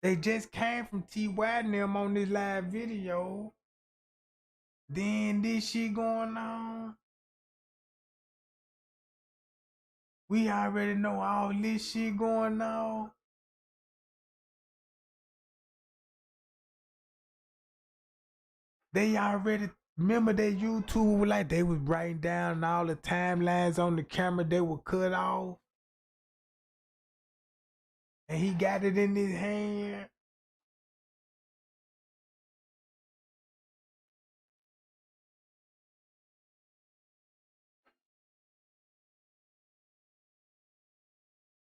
They just came from TY and them on this live video. Then this shit going on. We already know all this shit going on. They already remember that YouTube, like they was writing down all the timelines on the camera they were cut off. And he got it in his hand.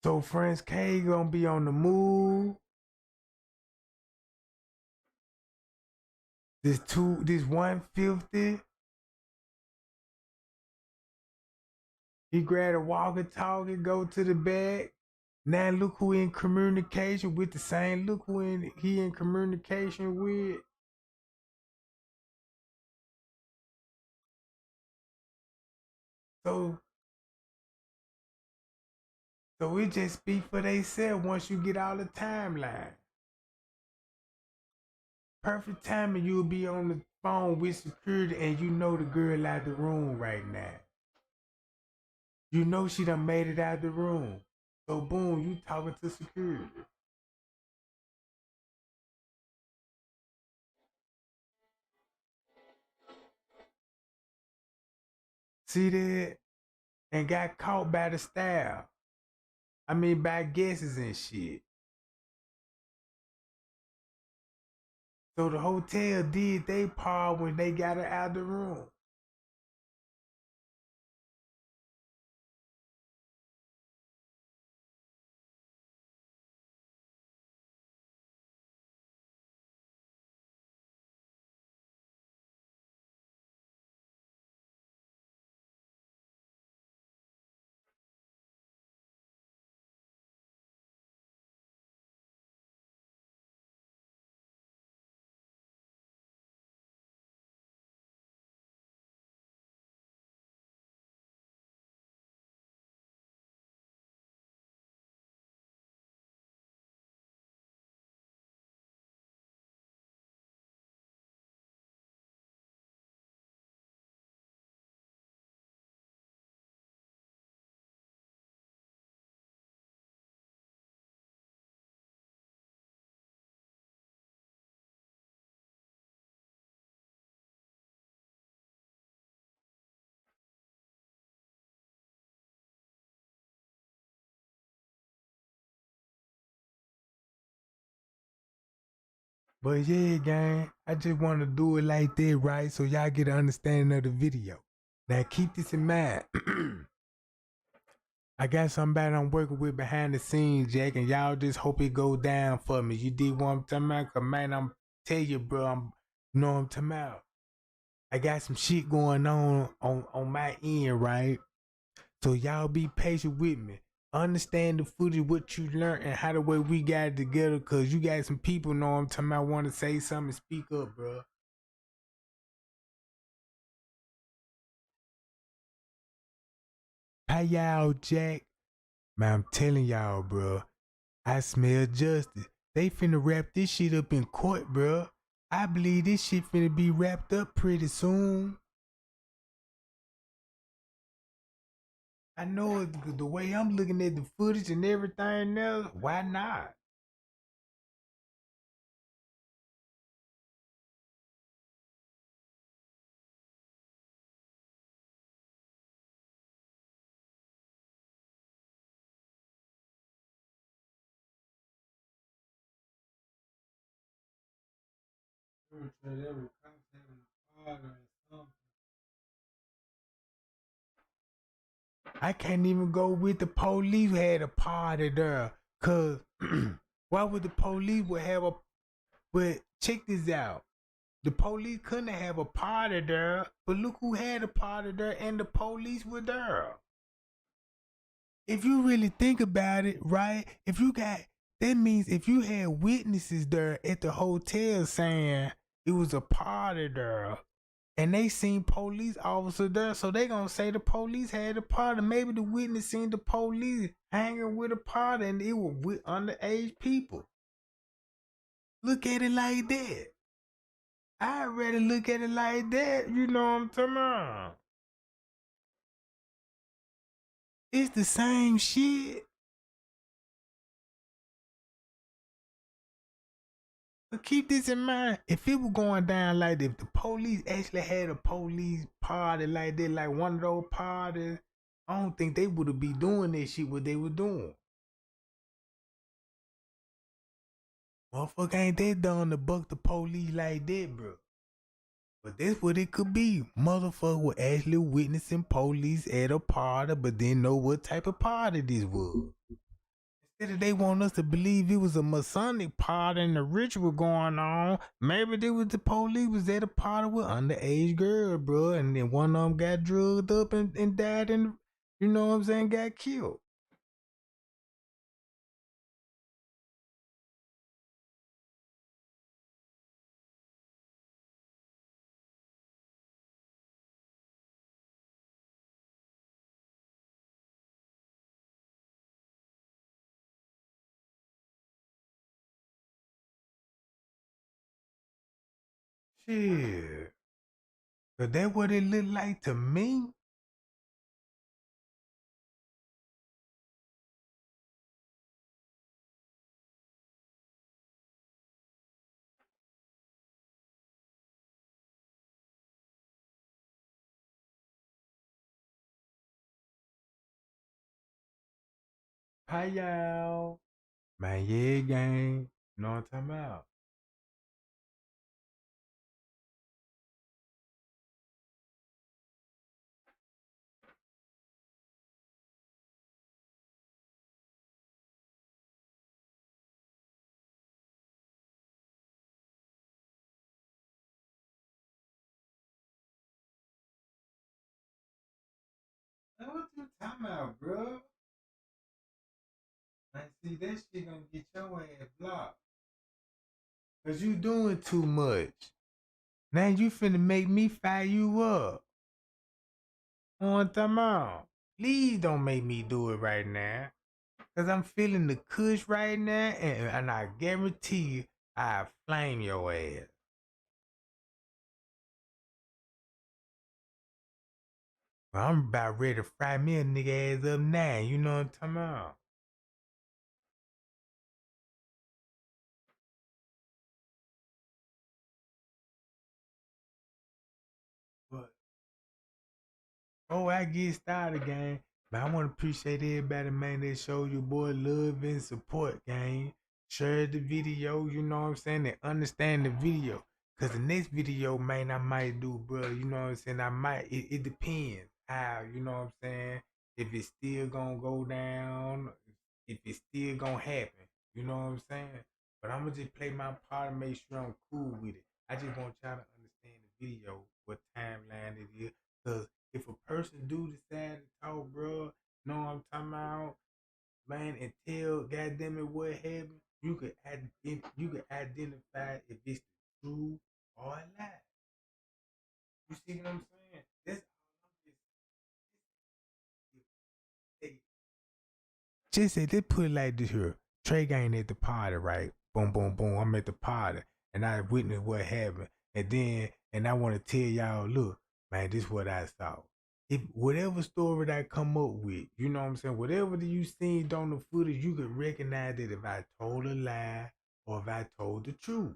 So Prince K gonna be on the move. This 150. He grabbed a walkie-talkie, go to the back. Now look who in communication with the same. Look who he in communication with. So it just speak for theyself once you get all the timeline. Perfect timing, you'll be on the phone with security and you know the girl out the room right now. You know she done made it out the room. So boom, you talking to security. See that? And got caught by the staff. I mean by guesses and shit. So the hotel did they part when they got her out the room. But yeah, gang, I just want to do it like that, right? So y'all get an understanding of the video. Now keep this in mind. I got somebody I'm working with behind the scenes, Jack, and y'all just hope it go down for me. You did what I'm talking about? Cause man, I'm tell you, bro, you know what I'm talking about. I got some shit going on my end, right? So y'all be patient with me. Understand the footage, what you learned, and how the way we got it together. Cause you got some people know I'm talking about want to say something, speak up, bro. How y'all, Jack? Man, I'm telling y'all, bro. I smell justice. They finna wrap this shit up in court, bro. I believe this shit finna be wrapped up pretty soon. I know the way I'm looking at the footage and everything else, why not? I can't even go with the police had a party there. Cause why would the police would have a but check this out. The police couldn't have a party there, but look who had a party there and the police were there. If you really think about it, right? That means if you had witnesses there at the hotel saying it was a party there and they seen police officer there, so they gonna say the police had a party. Maybe the witness seen the police hanging with a party and it was with underage people. Look at it like that. I'd rather look at it like that, you know what I'm talking about? It's the same shit. But keep this in mind, if it was going down like that, if the police actually had a police party like that, like one of those parties, I don't think they would be doing that shit what they were doing. Motherfucker ain't that done to buck the police like that, bro. But that's what it could be. Motherfucker were actually witnessing police at a party, but didn't know what type of party this was. Instead of they want us to believe it was a Masonic party and a ritual going on, maybe they was the police was at a party with underage girl, bro, and then one of them got drugged up and died and, you know what I'm saying, got killed. Shit. But that what it looked like to me. Hi y'all. Man, yeah, gang. Know what I'm talking about? Man, what you talking about, bro? Man, see, that shit gonna get your ass blocked. Cause you doing too much. Now you finna make me fire you up. On time out. Please don't make me do it right now. Cause I'm feeling the kush right now and I guarantee you I'll flame your ass. Well, I'm about ready to fry me a nigga ass up now. You know what I'm talking about? But I get started, gang. But I want to appreciate everybody, man, that showed your boy love and support, gang. Share the video, you know what I'm saying, and understand the video. Cause the next video, man, I might do, bro, you know what I'm saying, it depends how, you know what I'm saying, if it's still gonna go down, if it's still gonna happen, you know what I'm saying. But I'm gonna just play my part and make sure I'm cool with it. I just want y'all to understand the video, what timeline it is. Cause if a person do decide to talk, bro, know what I'm talking about, man, and tell goddamn it what happened, you could identify if it's the truth or a lie. You see what I'm saying? That's all I'm just say. Let's put it like this here. Trey ain't at the party, right? boom, boom, boom. I'm at the party, and I witnessed what happened. And I want to tell y'all, look, man, this is what I saw. If whatever story that I come up with, you know what I'm saying, whatever that you seen on the footage, you could recognize that if I told a lie or if I told the truth.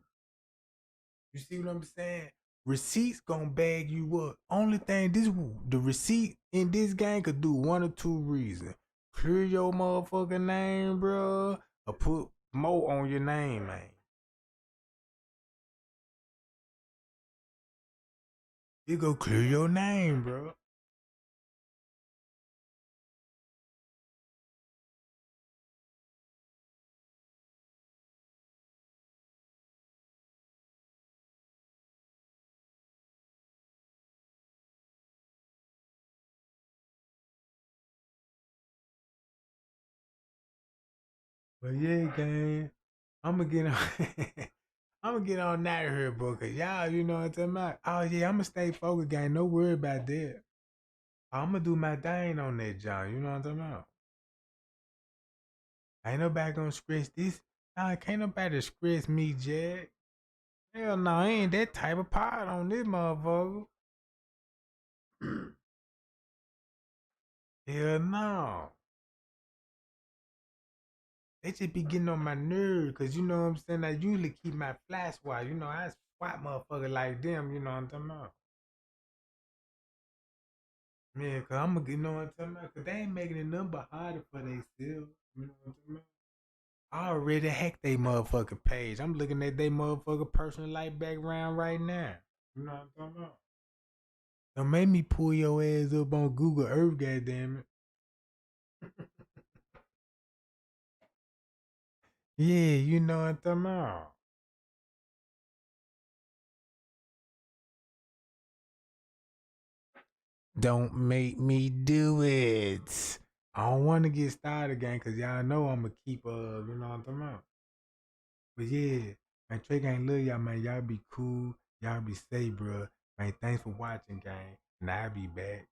You see what I'm saying? Receipts gonna bag you up. Only thing the receipt in this game could do one or two reasons. Clear your motherfucking name, bro, or put more on your name, man. It go clear your name, bro. But yeah, gang, I'm gonna get on. I'm gonna get on out of here, bro, cause y'all, you know what I'm talking about. Oh yeah, I'm gonna stay focused, gang. No worry about that. I'm gonna do my thing on that, John. You know what I'm talking about. Ain't nobody gonna scratch this. Nah, can't nobody scratch me, Jack. Hell no, I ain't that type of pot on this motherfucker. Hell no. They just be getting on my nerves, cause you know what I'm saying. I usually keep my fly swat. You know, I swat motherfucker like them. You know what I'm talking about. Man, cause I'm gonna, you know what I'm talking about. Cause they ain't making it nothing but harder for themselves. You know what I'm talking about. I already hacked they motherfucking page. I'm looking at they motherfucking personal life background right now. You know what I'm talking about. Don't make me pull your ass up on Google Earth, goddammit. Yeah, you know what I'm talking about. Don't make me do it. I don't want to get started again, cause y'all know I'm gonna keep you know what I'm talking about. But yeah, man, Trey Gang love y'all, man. Y'all be cool. Y'all be safe, bro. Man, thanks for watching, gang. And I'll be back.